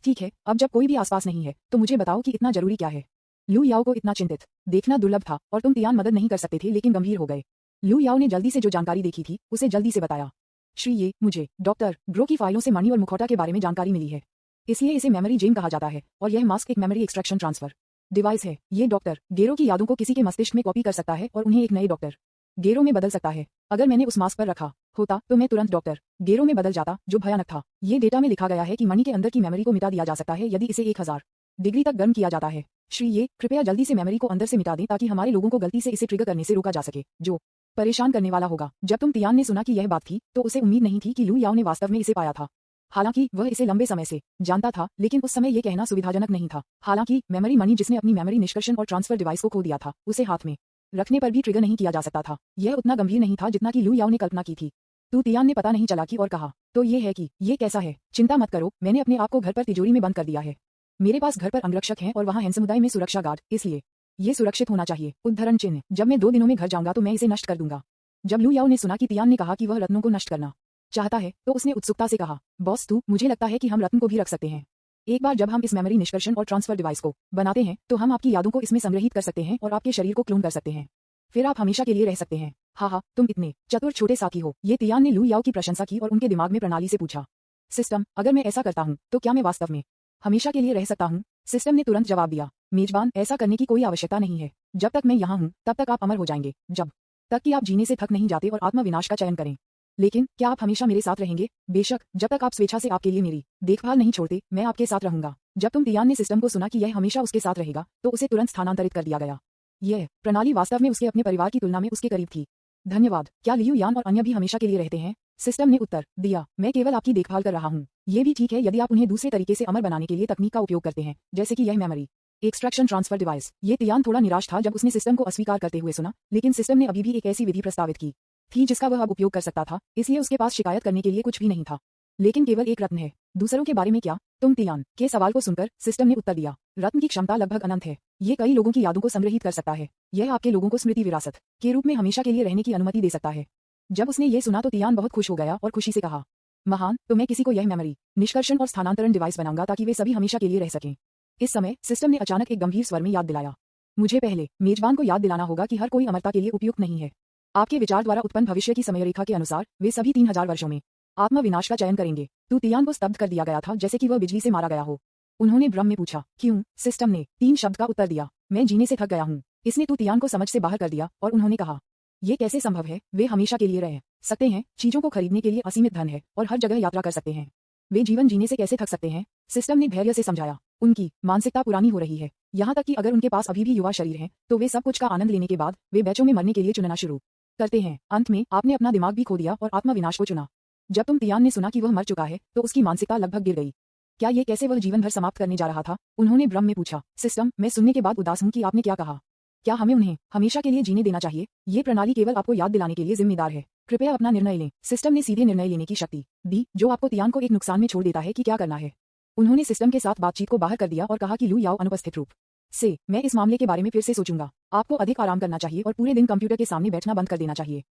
ठीक है, अब जब कोई भी आसपास नहीं है तो मुझे बताओ कि इतना जरूरी क्या है। लू याओ को इतना चिंतित देखना दुर्लभ था और तियान मदद नहीं कर सकते थे, लेकिन गंभीर हो गए। लू याओ ने जल्दी से जो जानकारी देखी थी उसे जल्दी से बताया। श्रीये, मुझे डॉक्टर ग्रो की फाइलों से मणि और मुखौटा के बारे में जानकारी मिली है, इसलिए इसे मेमोरी जेम कहा जाता है और यह मास्क एक मेमोरी एक्सट्रैक्शन ट्रांसफर डिवाइस है। ये डॉक्टर गेरो की यादों को किसी के मस्तिष्क में कॉपी कर सकता है और उन्हें एक नए डॉक्टर गेरो में बदल सकता है। अगर मैंने उस मास्क पर रखा होता तो मैं तुरंत डॉक्टर गेरो में बदल जाता, जो भयानक था। ये डेटा में लिखा गया है कि मणि के अंदर की मेमोरी को मिटा दिया जा सकता है यदि इसे 1000 डिग्री तक गर्म किया जाता है। श्री ये कृपया जल्दी से मेमोरी को अंदर से मिटा दें ताकि हमारे लोगों को गलती से इसे ट्रिगर करने से रोका जा सके, जो परेशान करने वाला होगा। जब तुम तियान ने सुना कि यह बात थी तो उसे उम्मीद नहीं थी कि लू याओ ने वास्तव में इसे पाया था। हालांकि वह इसे लंबे समय से जानता था, लेकिन उस समय यह कहना सुविधाजनक नहीं था। हालांकि मेमोरी मनी जिसने अपनी मेमोरी निष्कर्षण और ट्रांसफर डिवाइस को खो दिया था, उसे हाथ में रखने पर भी ट्रिगर नहीं किया जा सकता था। यह उतना गंभीर नहीं था जितना कि लू याओ ने कल्पना की थी। तू तियान ने पता नहीं चला कि और कहा, तो ये है कि ये कैसा है। चिंता मत करो, मैंने अपने आप को घर पर तिजोरी में बंद कर दिया है। मेरे पास घर पर अंगरक्षक हैं और वहाँ हैं समुदाय में सुरक्षा गार्ड, इसलिए ये सुरक्षित होना चाहिए। उद्धरण चिन्ह, जब मैं 2 दिनों में घर जाऊंगा तो मैं इसे नष्ट कर दूंगा। जब लू याओ ने सुना कि तियान ने कहा कि वह रत्नों को नष्ट करना चाहता है तो उसने उत्सुकता से कहा, बॉस तू, मुझे लगता है कि हम रत्न को भी रख सकते हैं। एक बार जब हम इस मेमोरी निष्कर्षण और ट्रांसफर डिवाइस को बनाते हैं तो हम आपकी यादों को इसमें संग्रहित कर सकते हैं और आपके शरीर को क्लोन कर सकते हैं। फिर आप हमेशा के लिए रह सकते हैं। हाँ, तुम इतने चतुर छोटे साथी हो। ये तियान ने लू याओ की प्रशंसा की और उनके दिमाग में प्रणाली से पूछा, सिस्टम, अगर मैं ऐसा करता हूँ तो क्या मैं वास्तव में हमेशा के लिए रह सकता हूँ? सिस्टम ने तुरंत जवाब दिया, मेजबान, ऐसा करने की कोई आवश्यकता नहीं है। जब तक मैं यहाँ हूँ तब तक आप अमर हो जाएंगे, जब तक कि आप जीने से थक नहीं जाते और आत्मविनाश का चयन करें। लेकिन क्या आप हमेशा मेरे साथ रहेंगे? बेशक, जब तक आप स्वेच्छा से आपके लिए मेरी देखभाल नहीं छोड़ते, मैं आपके साथ रहूंगा। जब तुम तियान ने सिस्टम को सुना कि यह हमेशा उसके साथ रहेगा तो उसे तुरंत स्थानांतरित कर दिया गया। यह प्रणाली वास्तव में उसके अपने परिवार की तुलना में उसके करीब थी। धन्यवाद। क्या लियू यान और अन्य भी हमेशा के लिए रहते हैं? सिस्टम ने उत्तर दिया, मैं केवल आपकी देखभाल कर रहा हूँ। ये भी ठीक है यदि आप उन्हें दूसरे तरीके से अमर बनाने के लिए तकनीक का उपयोग करते हैं, जैसे कि यह मेमोरी एक्सट्रैक्शन ट्रांसफर डिवाइस। ये तियान थोड़ा निराश था जब उसने सिस्टम को अस्वीकार करते हुए सुना, लेकिन सिस्टम ने अभी भी एक ऐसी विधि प्रस्तावित की थी जिसका वह अब उपयोग कर सकता था, इसलिए उसके पास शिकायत करने के लिए कुछ भी नहीं था। लेकिन केवल एक रत्न है। दूसरों के बारे में क्या? तुम तियान के सवाल को सुनकर सिस्टम ने उत्तर दिया, रत्न की क्षमता लगभग अनंत है। ये कई लोगों की यादों को संग्रहित कर सकता है। यह आपके लोगों को स्मृति विरासत के रूप में हमेशा के लिए रहने की अनुमति दे सकता है। जब उसने ये सुना तो तियान बहुत खुश हो गया और खुशी से कहा, महान, तो मैं किसी को यह मेमोरी निष्कर्षण और स्थानांतरण डिवाइस बनाऊंगा ताकि वे सभी हमेशा के लिए रह सकें। इस समय सिस्टम ने अचानक एक गंभीर स्वर में याद दिलाया, मुझे पहले मेजबान को याद दिलाना होगा कि हर कोई अमरता के लिए उपयुक्त नहीं है। आपके विचार द्वारा उत्पन्न भविष्य की समयरेखा के अनुसार वे सभी 3000 वर्षों में आत्मविनाश का चयन करेंगे। तू तियान को स्तब्ध कर दिया गया था जैसे कि वह बिजली से मारा गया हो। उन्होंने भ्रम में पूछा, क्यों? सिस्टम ने 3 शब्द का उत्तर दिया, मैं जीने से थक गया हूँ। इसने तू तियान को समझ से बाहर कर दिया और उन्होंने कहा, ये कैसे संभव है? वे हमेशा के लिए रह सकते हैं, चीजों को खरीदने के लिए असीमित धन है और हर जगह यात्रा कर सकते हैं। वे जीवन जीने से कैसे थक सकते हैं? सिस्टम ने धैर्य से समझाया, उनकी मानसिकता पुरानी हो रही है। यहाँ तक कि अगर उनके पास अभी भी युवा शरीर है तो वे सब कुछ का आनंद लेने के बाद वे बैचों में मरने के लिए चुनना शुरू करते हैं। अंत में आपने अपना दिमाग भी खो दिया और आत्मविनाश को चुना। जब तुम तियान ने सुना कि वह मर चुका है तो उसकी मानसिकता लगभग गिर गई। क्या ये कैसे वह जीवन भर समाप्त करने जा रहा था? उन्होंने भ्रम में पूछा। सिस्टम, मैं सुनने के बाद उदास हूँ कि आपने क्या कहा। क्या हमें उन्हें हमेशा के लिए जीने देना चाहिए? ये प्रणाली केवल आपको याद दिलाने के लिए जिम्मेदार है। कृपया अपना निर्णय लें। सिस्टम ने सीधे निर्णय लेने की शक्ति दी, जो आपको तियान को एक नुकसान में छोड़ देता है कि क्या करना है। उन्होंने सिस्टम के साथ बातचीत को बाहर कर दिया और कहा कि लू याओ अनुपस्थित रूप से मैं इस मामले के बारे में फिर से सोचूंगा। आपको अधिक आराम करना चाहिए और पूरे दिन कंप्यूटर के सामने बैठना बंद कर देना चाहिए।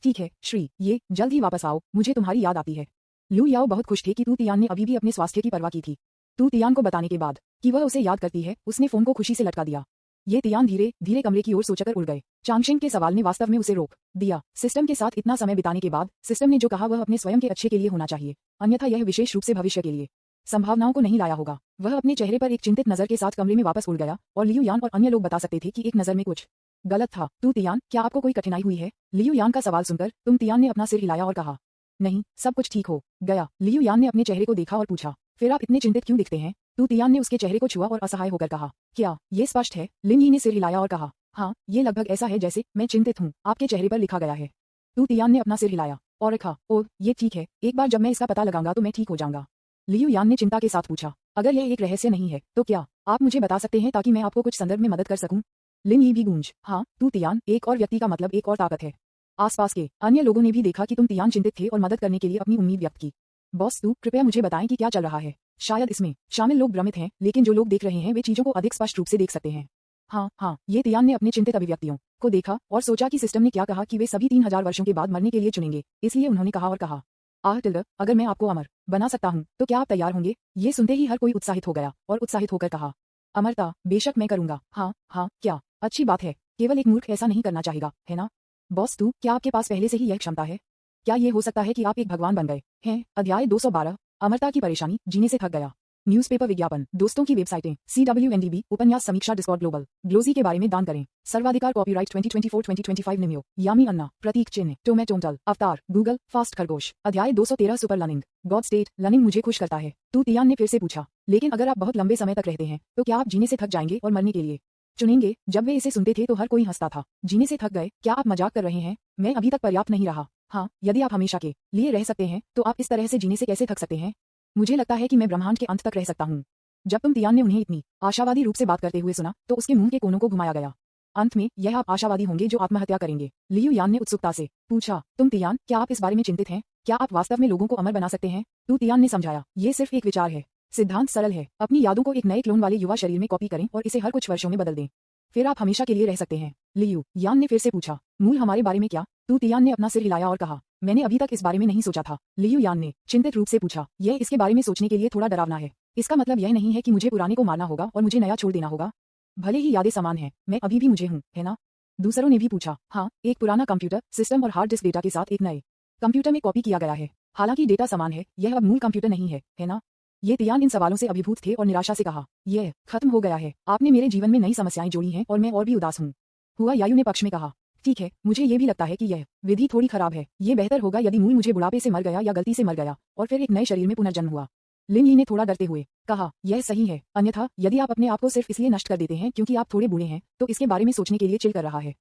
ठीक है श्री, ये जल्द ही वापस आओ, मुझे तुम्हारी याद आती है। लू याओ बहुत खुश थे कि तू तियान ने अभी भी अपने स्वास्थ्य की परवाह की थी। तू तियान को बताने के बाद कि वह उसे याद करती है, उसने फोन को खुशी से लटका दिया। ये तियान धीरे धीरे कमरे की ओर सोचकर उड़ गए। चांगशेंग के सवाल ने वास्तव में उसे रोक दिया। सिस्टम के साथ इतना समय बिताने के बाद सिस्टम ने जो कहा वह अपने स्वयं के अच्छे के लिए होना चाहिए, अन्यथा यह विशेष रूप से भविष्य के लिए संभावनाओं को नहीं लाया होगा। वह अपने चेहरे पर एक चिंतित नजर के साथ कमरे में वापस उड़ गया और लियू यान और अन्य लोग बता सकते थे कि एक नजर में कुछ गलत था। तू तियान, क्या आपको कोई कठिनाई हुई है? लियू यान का सवाल सुनकर तुम तियान ने अपना सिर हिलाया और कहा, नहीं, सब कुछ ठीक हो गया। लियू यान ने अपने चेहरे को देखा और पूछा, फिर आप इतने चिंतित क्यों दिखते हैं? तू तियान ने उसके चेहरे को छुआ और असहाय होकर कहा, क्या ये स्पष्ट है? लिन यी ने सिर हिलाया और कहा, हाँ, ये लगभग ऐसा है जैसे मैं चिंतित हूँ, आपके चेहरे पर लिखा गया है। तू तियान ने अपना सिर हिलाया और कहा, ओह, ये ठीक है, एक बार जब मैं इसका पता लगाऊंगा तो मैं ठीक हो जाऊंगा। लियू यान ने चिंता के साथ पूछा, अगर यह एक रहस्य नहीं है तो क्या आप मुझे बता सकते हैं ताकि मैं आपको कुछ संदर्भ में मदद कर सकूं? लिन यी भी गूंज, हाँ, तू तियान, एक और व्यक्ति का मतलब एक और ताकत है। आसपास के अन्य लोगों ने भी देखा कि तुम तियान चिंतित थे और मदद करने के लिए अपनी उम्मीद व्यक्त की। बॉस तू, कृपया मुझे बताएं कि क्या चल रहा है। शायद इसमें शामिल लोग भ्रमित हैं, लेकिन जो लोग देख रहे हैं वे चीजों को अधिक स्पष्ट रूप से देख सकते हैं। हाँ, ये तियान ने अपने चिंतित अभिव्यक्तियों को देखा और सोचा कि सिस्टम ने क्या कहा कि वे सभी 3000 वर्षों के बाद मरने के लिए चुनेंगे, इसलिए उन्होंने कहा और कहा, अगर मैं आपको अमर बना सकता हूँ तो क्या आप तैयार होंगे? ये सुनते ही हर कोई उत्साहित हो गया और उत्साहित होकर कहा, अमरता, बेशक मैं करूंगा। हाँ, क्या अच्छी बात है, केवल एक मूर्ख ऐसा नहीं करना चाहेगा, है ना? बॉस तू, क्या आपके पास पहले से ही यह क्षमता है? क्या ये हो सकता है कि आप एक भगवान बन गए हैं? अध्याय 212, अमरता की परेशानी, जीने से थक गया। न्यूज़पेपर विज्ञापन, दोस्तों की वेबसाइटें, CWNDB, उपन्यास समीक्षा, डिस्कॉर्ड, ग्लोबल ग्लोजी के बारे में दान करें। सर्वाधिकार कॉपीराइट 2024-2025 निम्यो, यामी अन्ना, प्रतीक चिन्ह, टोमेटोंटल, अवतार, गूगल, फास्ट खरगोश, अध्याय 213 super learning, God state, learning मुझे खुश करता है। तू तियान ने फिर से पूछा, लेकिन अगर आप बहुत लंबे समय तक रहते हैं तो क्या आप जीने से थक जाएंगे और मरने के लिए चुनेंगे? जब वे इसे सुनते थे तो हर कोई हंसता था। जीने से थक गए? क्या आप मजाक कर रहे हैं? मैं अभी तक पर्याप्त नहीं रहा। हाँ, यदि आप हमेशा के लिए रह सकते हैं तो आप इस तरह से जीने से कैसे थक सकते हैं? मुझे लगता है कि मैं ब्रह्मांड के अंत तक रह सकता हूँ। जब तुम तियान ने उन्हें इतनी आशावादी रूप से बात करते हुए सुना तो उसके मुंह के कोनों को घुमाया गया। अंत में यह आप आशावादी होंगे जो आत्महत्या करेंगे? लियू यान ने उत्सुकता से पूछा। तुम तियान, क्या आप इस बारे में चिंतित हैं? क्या आप वास्तव में लोगों को अमर बना सकते हैं? तू तियान ने समझाया, ये सिर्फ एक विचार है। सिद्धांत सरल है। अपनी यादों को एक नए क्लोन वाले युवा शरीर में कॉपी करें और इसे हर कुछ वर्षों में बदल दें। फिर आप हमेशा के लिए रह सकते हैं। लियू यान ने फिर से पूछा, मूल हमारे बारे में क्या? तू तियान ने अपना सिर हिलाया और कहा, मैंने अभी तक इस बारे में नहीं सोचा था। लियू यान ने चिंतित रूप से पूछा, यह इसके बारे में सोचने के लिए थोड़ा डरावना है। इसका मतलब यह नहीं है कि मुझे पुराने को मारना होगा और मुझे नया छोड़ देना होगा। भले ही यादें समान हैं, मैं अभी भी मुझे हूँ, है ना? दूसरों ने भी पूछा। हाँ, एक पुराना कंप्यूटर सिस्टम और हार्ड डिस्क डेटा के साथ एक नए कंप्यूटर में कॉपी किया गया है। हालांकि डेटा समान है, यह अब मूल कंप्यूटर नहीं है, है ना? ये तियान इन सवालों से अभिभूत थे और निराशा से कहा, यह खत्म हो गया है। आपने मेरे जीवन में नई समस्याएं जोड़ी हैं और मैं और भी उदास हूँ। हुआ यायू ने पक्ष में कहा, ठीक है, मुझे ये भी लगता है कि यह विधि थोड़ी खराब है। ये बेहतर होगा यदि मूल मुझे बुढ़ापे से मर गया या गलती से मर गया और फिर एक नए शरीर में पुनर्जन्म हुआ। लिन यी ने थोड़ा डरते हुए कहा, यह सही है। अन्यथा यदि आप अपने आप को सिर्फ इसलिए नष्ट कर देते हैं क्योंकि आप थोड़े बूढ़े हैं तो इसके बारे में सोचने के लिए चिल कर रहा है।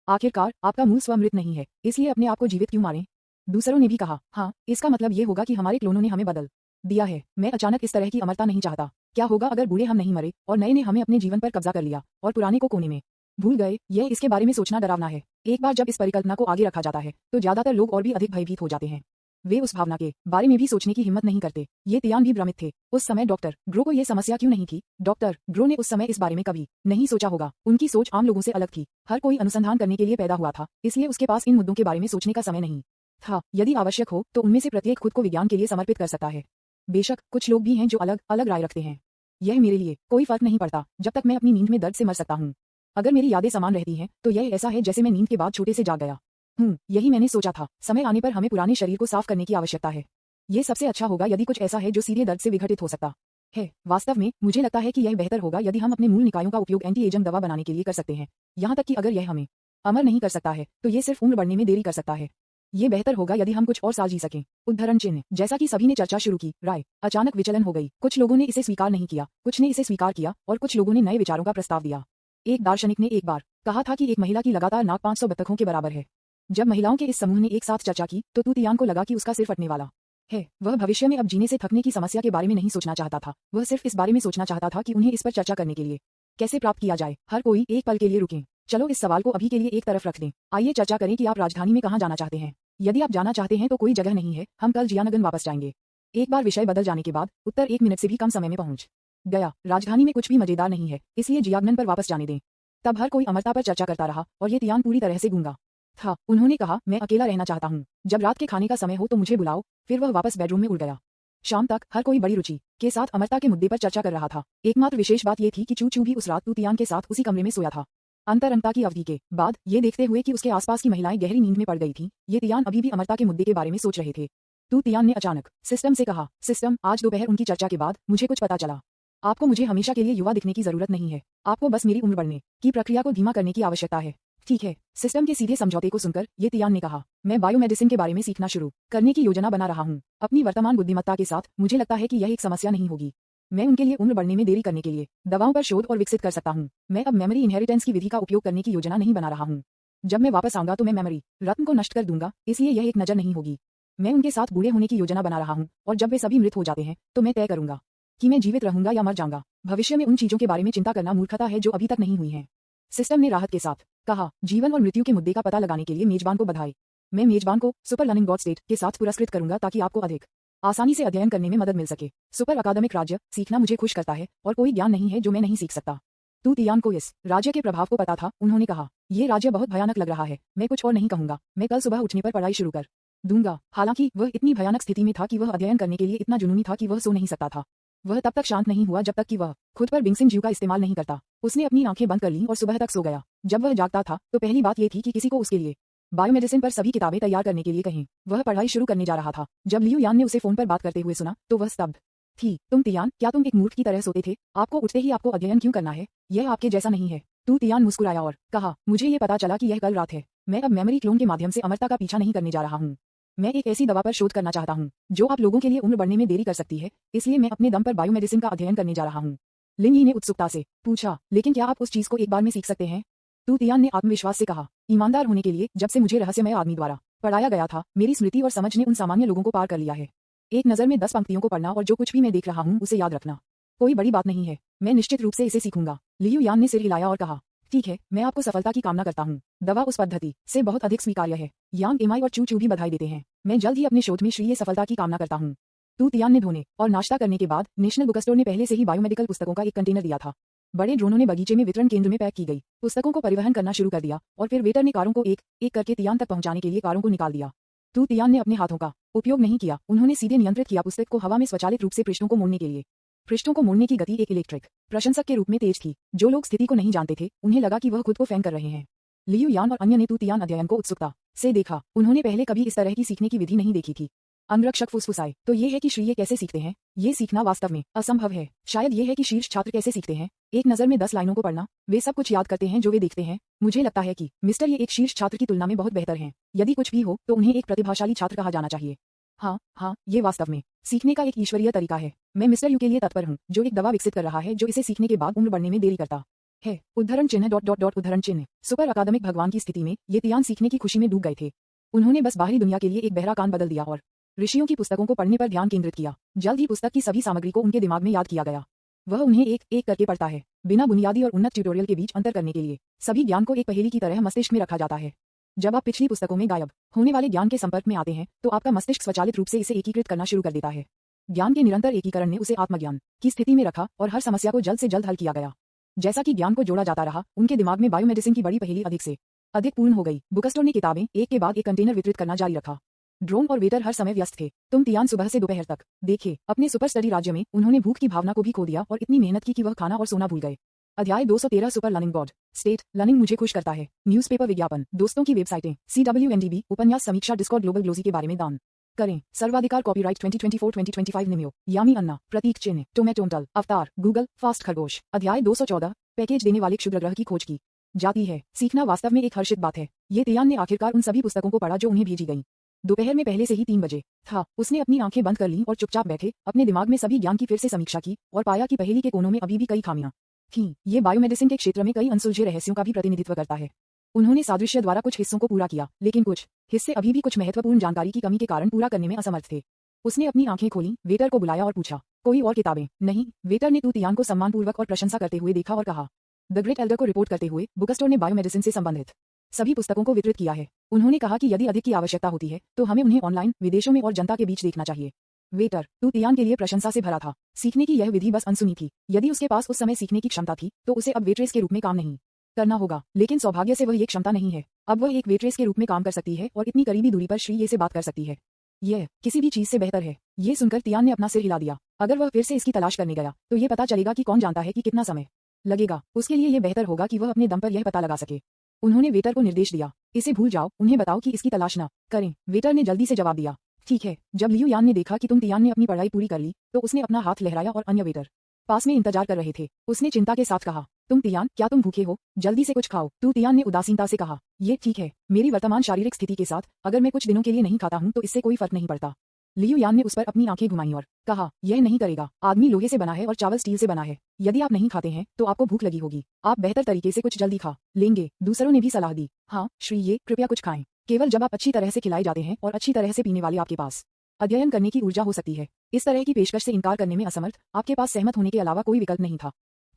आखिरकार आपका मूल स्व मृत नहीं है, इसलिए अपने आप को जीवित क्यों मारें? दूसरों ने भी कहा, हाँ, इसका मतलब ये होगा कि हमारे क्लोनों ने हमें बदल दिया है। मैं अचानक इस तरह की अमरता नहीं चाहता। क्या होगा अगर बूढ़े हम नहीं मरे और नए ने हमें अपने जीवन पर कब्जा कर लिया और पुराने को कोने में भूल गए? यह इसके बारे में सोचना डरावना है। एक बार जब इस परिकल्पना को आगे रखा जाता है तो ज्यादातर लोग और भी अधिक भयभीत हो जाते हैं। वे उस भावना के बारे में भी सोचने की हिम्मत नहीं करते। ये तियान भी भ्रमित थे। उस समय डॉक्टर ग्रो को यह समस्या क्यों नहीं थी? डॉक्टर ग्रो ने उस समय इस बारे में कभी नहीं सोचा होगा। उनकी सोच आम लोगों से अलग थी। हर कोई अनुसंधान करने के लिए पैदा हुआ था, इसलिए उसके पास इन मुद्दों के बारे में सोचने का समय नहीं था। यदि आवश्यक हो तो उनमें से प्रत्येक खुद को विज्ञान के लिए समर्पित कर सकता है। बेशक कुछ लोग भी हैं जो अलग अलग राय रखते हैं। यह मेरे लिए कोई फर्क नहीं पड़ता जब तक मैं अपनी नींद में दर्द से मर सकता हूँ। अगर मेरी यादें समान रहती हैं तो यह ऐसा है जैसे मैं नींद के बाद छोटे से जाग गया हूँ। यही मैंने सोचा था। समय आने पर हमें पुराने शरीर को साफ करने की आवश्यकता है। ये सबसे अच्छा होगा यदि कुछ ऐसा है जो सीधे दर्द से विघटित हो सकता है। वास्तव में मुझे लगता है कि यह बेहतर होगा यदि हम अपने मूल निकायों का उपयोग एंटी एजम दवा बनाने के लिए कर सकते हैं। यहाँ तक कि अगर यह हमें अमर नहीं कर सकता है तो ये सिर्फ उम्र बढ़ने में देरी कर सकता है। ये बेहतर होगा यदि हम कुछ और साल जी सकें। उद्धरण चिन्ह। जैसा कि सभी ने चर्चा शुरू की, राय अचानक विचलन हो गई। कुछ लोगों ने इसे स्वीकार नहीं किया, कुछ ने इसे स्वीकार किया और कुछ लोगों ने नए विचारों का प्रस्ताव दिया। एक दार्शनिक ने एक बार कहा था कि एक महिला की लगातार नाक 500 बत्तखों के बराबर है। जब महिलाओं के इस समूह ने एक साथ चर्चा की तो तू तियान को लगा कि उसका सिर फटने वाला है। वह भविष्य में अब जीने से थकने की समस्या के बारे में नहीं सोचना चाहता था। वह सिर्फ इस बारे में सोचना चाहता था कि उन्हें इस पर चर्चा करने के लिए कैसे प्राप्त किया जाए। हर कोई एक पल के लिए रुकें। चलो इस सवाल को अभी के लिए एक तरफ रख दें। आइए चर्चा करें कि आप राजधानी में कहाँ जाना चाहते हैं। यदि आप जाना चाहते हैं तो कोई जगह नहीं है, हम कल जियानगन वापस जाएंगे। एक बार विषय बदल जाने के बाद उत्तर 1 मिनट से भी कम समय में पहुंच गया। राजधानी में कुछ भी मजेदार नहीं है, इसलिए जियागनन पर वापस जाने दें। तब हर कोई अमरता पर चर्चा करता रहा और ये तियान पूरी तरह से गूंगा था। उन्होंने कहा, मैं अकेला रहना चाहता हूँ। जब रात के खाने का समय हो तो मुझे बुलाओ। फिर वह वापस बेडरूम में उड़ गया। शाम तक हर कोई बड़ी रुचि के साथ अमरता के मुद्दे पर चर्चा कर रहा था। एकमात्र विशेष बात यह थी कि चू चू भी उस रात तू तियान के साथ उसी कमरे में सोया था। अंतरंगता की अवधि के बाद ये देखते हुए कि उसके आसपास की महिलाएं गहरी नींद में पड़ गई थीं, ये तियान अभी भी अमरता के मुद्दे के बारे में सोच रहे थे। तू तियान ने अचानक सिस्टम से कहा, सिस्टम, आज दोपहर उनकी चर्चा के बाद मुझे कुछ पता चला। आपको मुझे हमेशा के लिए युवा दिखने की जरूरत नहीं है। आपको बस मेरी उम्र बढ़ने की प्रक्रिया को धीमा करने की आवश्यकता है। ठीक है। सिस्टम के सीधे समझौते को सुनकर ये तियान ने कहा, मैं बायोमेडिसिन के बारे में सीखना शुरू करने की योजना बना रहा हूँ। अपनी वर्तमान बुद्धिमत्ता के साथ मुझे लगता है कि यह एक समस्या नहीं होगी। मैं उनके लिए उम्र बढ़ने में देरी करने के लिए दवाओं पर शोध और विकसित कर सकता हूँ। मैं अब मेमोरी इनहेरिटेंस की विधि का उपयोग करने की योजना नहीं बना रहा हूँ। जब मैं वापस आऊंगा तो मैं मेमोरी रत्न को नष्ट कर दूंगा, इसलिए यह एक नजर नहीं होगी। मैं उनके साथ बूढ़े होने की योजना बना रहा हूँ और जब वे सभी मृत हो जाते हैं तो मैं तय करूंगा कि मैं जीवित रहूंगा या मर जाऊंगा। भविष्य में उन चीजों के बारे में चिंता करना मूर्खता है जो अभी तक नहीं हुई है। सिस्टम ने राहत के साथ कहा, जीवन और मृत्यु के मुद्दे का पता लगाने के लिए मेजबान को बधाई। मैं मेजबान को सुपर लर्निंग गॉड स्टेट के साथ पुरस्कृत करूंगा ताकि आपको अधिक आसानी से अध्ययन करने में मदद मिल सके। सुपर अकादमिक राज्य सीखना मुझे खुश करता है और कोई ज्ञान नहीं है जो मैं नहीं सीख सकता। तू तियान को इस राज्य के प्रभाव को पता था। उन्होंने कहा, ये राज्य बहुत भयानक लग रहा है। मैं कुछ और नहीं कहूंगा। मैं कल सुबह उठने पर पढ़ाई शुरू कर दूंगा। हालांकि वह इतनी भयानक स्थिति में था कि वह अध्ययन करने के लिए इतना जुनूनी था कि वह सो नहीं सकता था। वह तब तक शांत नहीं हुआ जब तक कि वह खुद पर बिंगसिन जीव का इस्तेमाल नहीं करता। उसने अपनी आंखें बंद कर लीं और सुबह तक सो गया। जब वह जागता था तो पहली बात यह थी कि किसी को उसके लिए बायोमेडिसिन पर सभी किताबें तैयार करने के लिए कहें। वह पढ़ाई शुरू करने जा रहा था। जब लियू यान ने उसे फोन पर बात करते हुए सुना तो वह स्तब्ध थी। तुम तियान, क्या तुम एक मूर्ख की तरह सोते थे? आपको उठते ही आपको अध्ययन क्यों करना है? यह आपके जैसा नहीं है। तू तियान मुस्कुराया और कहा, मुझे ये पता चला कि यह कल रात है। मैं अब मेमोरी क्लोन के माध्यम से अमरता का पीछा नहीं करने जा रहा हूँ। मैं एक ऐसी दवा पर शोध करना चाहता हूँ जो आप लोगों के लिए उम्र बढ़ने में देरी कर सकती है, इसलिए मैं अपने दम पर बायोमेडिसिन का अध्ययन करने जा रहा हूँ। लिंग यी ने उत्सुकता से पूछा, लेकिन क्या आप उस चीज को एक बार में सीख सकते हैं? तू तियान ने आत्मविश्वास से कहा, ईमानदार होने के लिए जब से मुझे रहस्यमय आदमी द्वारा पढ़ाया गया था, मेरी स्मृति और समझ ने उन सामान्य लोगों को पार कर लिया है। एक नज़र में 10 पंक्तियों को पढ़ना और जो कुछ भी मैं देख रहा हूँ उसे याद रखना कोई बड़ी बात नहीं है। मैं निश्चित रूप से इसे सीखूंगा। लियू यान ने सिर हिलाया और कहा, ठीक है, मैं आपको सफलता की कामना करता हूँ। दवा उस पद्धति से बहुत अधिक स्वीकार्य है। यांग एमाई और चू चू भी बधाई देते हैं। मैं जल्द ही अपने शोध में श्रेय सफलता की कामना करता हूँ। तू तियान ने धोने और नाश्ता करने के बाद नेशनल बुक स्टोर ने पहले से ही बायोमेडिकल पुस्तकों का एक कंटेनर दिया था। बड़े ड्रोनों ने बगीचे में वितरण केंद्र में पैक की गई पुस्तकों को परिवहन करना शुरू कर दिया और फिर वेटर ने कारों को एक एक करके तियान तक पहुंचाने के लिए कारों को निकाल दिया। तू तियान ने अपने हाथों का उपयोग नहीं किया। उन्होंने सीधे नियंत्रित किया पुस्तक को हवा में स्वचालित रूप से पृष्ठों को मोड़ने के लिए। पृष्ठों को मोड़ने की गति एक इलेक्ट्रिक प्रशंसक के रूप में तेज थी। जो लोग स्थिति को नहीं जानते थे उन्हें लगा कि वह खुद को फैंक कर रहे हैं। लियू यान और अन्य ने तू तियान अध्ययन को उत्सुकता से देखा। उन्होंने पहले कभी इस तरह की सीखने की विधि नहीं देखी थी। अंगरक्षक फुसफुसाए, तो ये है कि श्रीय कैसे सीखते हैं? ये सीखना वास्तव में असंभव है। शायद ये है कि शीर्ष छात्र कैसे सीखते हैं। एक नज़र में 10 लाइनों को पढ़ना, वे सब कुछ याद करते हैं जो वे देखते हैं। मुझे लगता है कि मिस्टर ये एक शीर्ष छात्र की तुलना में बहुत बेहतर हैं। यदि कुछ भी हो तो उन्हें एक प्रतिभाशाली छात्र कहा जाना चाहिए। हाँ, ये वास्तव में सीखने का एक ईश्वरीय तरीका है। मैं मिस्टर यू के लिए तत्पर हूँ, जो एक दवा विकसित कर रहा है जो इसे सीखने के बाद उम्र बढ़ने में देरी करता है। उद्धरण चिन्ह डॉट डॉट डॉट उद्धरण चिन्ह। सुपर अकादमिक भगवान की स्थिति में ये तियान सीखने की खुशी में डूब गए थे। उन्होंने बस बाहरी दुनिया के लिए एक बहरा कान बदल दिया और ऋषियों की पुस्तकों को पढ़ने पर ध्यान केंद्रित किया। जल्द ही पुस्तक की सभी सामग्री को उनके दिमाग में याद किया गया। वह उन्हें एक एक करके पढ़ता है, बिना बुनियादी और उन्नत ट्यूटोरियल के बीच अंतर करने के लिए। सभी ज्ञान को एक पहेली की तरह मस्तिष्क में रखा जाता है। जब आप पिछली पुस्तकों में गायब होने वाले ज्ञान के संपर्क में आते हैं तो आपका मस्तिष्क स्वचालित रूप से इसे एकीकृत करना शुरू कर देता है। ज्ञान के निरंतर एकीकरण ने उसे आत्मज्ञान की स्थिति में रखा और हर समस्या को जल्द से जल्द हल किया गया। जैसा कि ज्ञान को जोड़ा जाता रहा, उनके दिमाग में बायोमेडिसिन की बड़ी पहेली अधिक से अधिक पूर्ण हो गई। बुकस्टोर ने किताबें एक के बाद एक कंटेनर वितरित करना जारी रखा। ड्रोन और वेटर हर समय व्यस्त थे। तुम तियान सुबह से दोपहर तक देखे। अपने सुपर स्टडी राज्य में उन्होंने भूख की भावना को भी खो दिया और इतनी मेहनत की कि वह खाना और सोना भूल गए। अध्याय 213 super learning board state learning मुझे खुश करता है। न्यूज़पेपर विज्ञापन, दोस्तों की वेबसाइटें, CWNDB, उपन्यास समीक्षा, डिस्कॉर्ड, ग्लोबल ग्लोजी के बारे में दान करें। सर्वाधिकार कॉपीराइट 2024-2025 निम्यो, यामी अन्ना, प्रतीक चिन्ह, टोमेटोंटल, अवतार, गूगल, फास्ट खरगोश। अध्याय 214 पैकेज देने वाले क्षुद्र ग्रह की खोज की जाती है। सीखना वास्तव में एक हर्षित बात है। ये तियान ने आखिरकार उन सभी पुस्तकों को पढ़ा जो उन्हें भेजी गईं। दोपहर में पहले से ही 3 बजे था। उसने अपनी आंखें बंद कर लीं और चुपचाप बैठे अपने दिमाग में सभी ज्ञान की फिर से समीक्षा की और पाया कि पहेली के कोनों में अभी भी कई खामियां थीं। ये बायोमेडिसिन के क्षेत्र में कई अनसुलझे रहस्यों का भी प्रतिनिधित्व करता है। उन्होंने सादृश्य द्वारा कुछ हिस्सों को पूरा किया, लेकिन कुछ हिस्से अभी भी कुछ महत्वपूर्ण जानकारी की कमी के कारण पूरा करने में असमर्थ थे। उसने अपनी आंखें खोलीं, वेटर को बुलाया और पूछा, कोई और किताबें? नहीं। वेटर ने तू तियान को सम्मानपूर्वक और प्रशंसा करते हुए देखा और कहा, द ग्रेट एल्डर को रिपोर्ट करते हुए बुकस्टोर ने बायोमेडिसिन से संबंधित सभी पुस्तकों को वितरित किया है। उन्होंने कहा कि यदि अधिक की आवश्यकता होती है तो हमें उन्हें ऑनलाइन, विदेशों में और जनता के बीच देखना चाहिए। वेटर तू तियान के लिए प्रशंसा से भरा था। सीखने की यह विधि बस अनसुनी थी। यदि उसके पास उस समय सीखने की क्षमता थी तो उसे अब वेट्रेस के रूप में काम नहीं करना होगा, लेकिन सौभाग्य से वह ये क्षमता नहीं है। अब वह एक वेट्रेस के रूप में काम कर सकती है और इतनी करीबी दूरी पर श्री से बात कर सकती है। यह किसी भी चीज से बेहतर है। ये सुनकर तियान ने अपना सिर हिला दिया। अगर वह फिर से इसकी तलाश करने गया तो ये पता चलेगा कि कौन जानता है कि कितना समय लगेगा। उसके लिए यह बेहतर होगा कि वह अपने दम पर यह पता लगा सके। उन्होंने वेटर को निर्देश दिया, इसे भूल जाओ, उन्हें बताओ कि इसकी तलाश न करें। वेटर ने जल्दी से जवाब दिया, ठीक है। जब लियू यान ने देखा कि तुम तियान ने अपनी पढ़ाई पूरी कर ली तो उसने अपना हाथ लहराया और अन्य वेटर पास में इंतजार कर रहे थे। उसने चिंता के साथ कहा, तुम तियान, क्या तुम भूखे हो? जल्दी से कुछ खाओ। तू तियान ने उदासीनता से कहा, ये ठीक है। मेरी वर्तमान शारीरिक स्थिति के साथ अगर मैं कुछ दिनों के लिए नहीं खाता हूँ तो इससे कोई फर्क नहीं पड़ता। लियू यान ने उस पर अपनी आंखें घुमाई और कहा, यह नहीं करेगा। आदमी लोहे से बना है और चावल स्टील से बना है। यदि आप नहीं खाते हैं तो आपको भूख लगी होगी। आप बेहतर तरीके से कुछ जल्दी खा लेंगे। दूसरों ने भी सलाह दी, हाँ श्री, कृपया कुछ खाएं। केवल जब आप अच्छी तरह से खिलाए जाते हैं और अच्छी तरह से पीने वाले आपके पास अध्ययन करने की ऊर्जा हो सकती है। इस तरह की पेशकश से इनकार करने में असमर्थ आपके पास सहमत होने के अलावा कोई विकल्प नहीं था।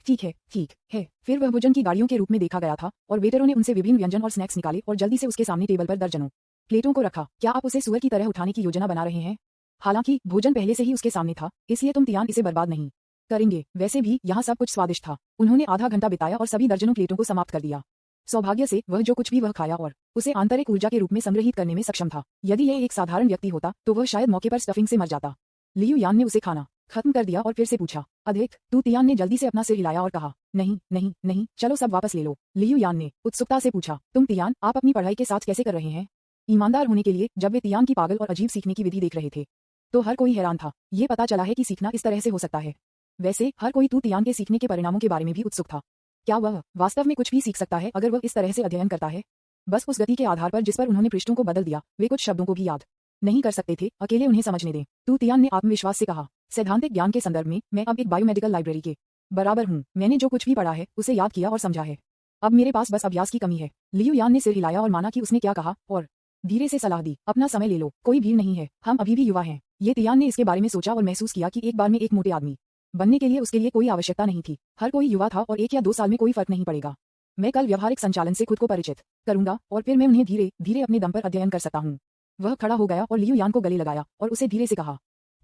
ठीक है। फिर वह भोजन की गाड़ियों के रूप में देखा गया था और वेटरों ने उनसे विभिन्न व्यंजन और स्नैक्स निकाले और जल्दी से उसके सामने टेबल पर दर्जनों प्लेटों को रखा। क्या आप उसे सुअर की तरह उठाने की योजना बना रहे हैं? हालांकि भोजन पहले से ही उसके सामने था, इसलिए तुम तियान इसे बर्बाद नहीं करेंगे। वैसे भी यहाँ सब कुछ स्वादिष्ट था। उन्होंने आधा घंटा बिताया और सभी दर्जनों प्लेटों को समाप्त कर दिया। सौभाग्य से वह जो कुछ भी वह खाया और उसे आंतरिक ऊर्जा के रूप में संग्रहित करने में सक्षम था। यदि यह एक साधारण व्यक्ति होता तो वह शायद मौके पर स्टफिंग से मर जाता। लियू यान ने उसे खाना खत्म कर दिया और फिर से पूछा, अधिक? तू तियान ने जल्दी से अपना सिर हिलाया और कहा, नहीं, चलो सब वापस ले लो। लियू यान ने उत्सुकता से पूछा, तुम तियान, आप अपनी पढ़ाई के साथ कैसे कर रहे हैं? ईमानदार होने के लिए जब वे तियान की पागल और अजीब सीखने की विधि देख रहे थे तो हर कोई हैरान था। ये पता चला है कि सीखना इस तरह से हो सकता है। वैसे हर कोई तू तियान के सीखने के परिणामों के बारे में भी उत्सुक था। क्या वह वास्तव में कुछ भी सीख सकता है अगर वह इस तरह से अध्ययन करता है? बस उस गति के आधार पर जिस पर उन्होंने पृष्ठों को बदल दिया, वे कुछ शब्दों को भी याद नहीं कर सकते थे। अकेले उन्हें समझने दें। तू तियान ने आत्मविश्वास से कहा, सैद्धांतिक ज्ञान के संदर्भ में मैं अब एक बायोमेडिकल लाइब्रेरी के बराबर हूँ। मैंने जो कुछ भी पढ़ा है उसे याद किया और समझा है। अब मेरे पास बस अभ्यास की कमी है। लियू यान ने सिर हिलाया और माना कि उसने क्या कहा और धीरे से सलाह दी, अपना समय ले लो, कोई भीड़ नहीं है, हम अभी भी युवा हैं। ये तियान ने इसके बारे में सोचा और महसूस किया कि एक बार में एक मोटे आदमी बनने के लिए उसके लिए कोई आवश्यकता नहीं थी। हर कोई युवा था और 1 या 2 साल में कोई फर्क नहीं पड़ेगा। मैं कल व्यवहारिक संचालन से खुद को परिचित करूंगा और फिर मैं उन्हें धीरे धीरे अपने दम पर अध्ययन कर सकता हूँ। वह खड़ा हो गया और लियू यान को गले लगाया और उसे धीरे से कहा,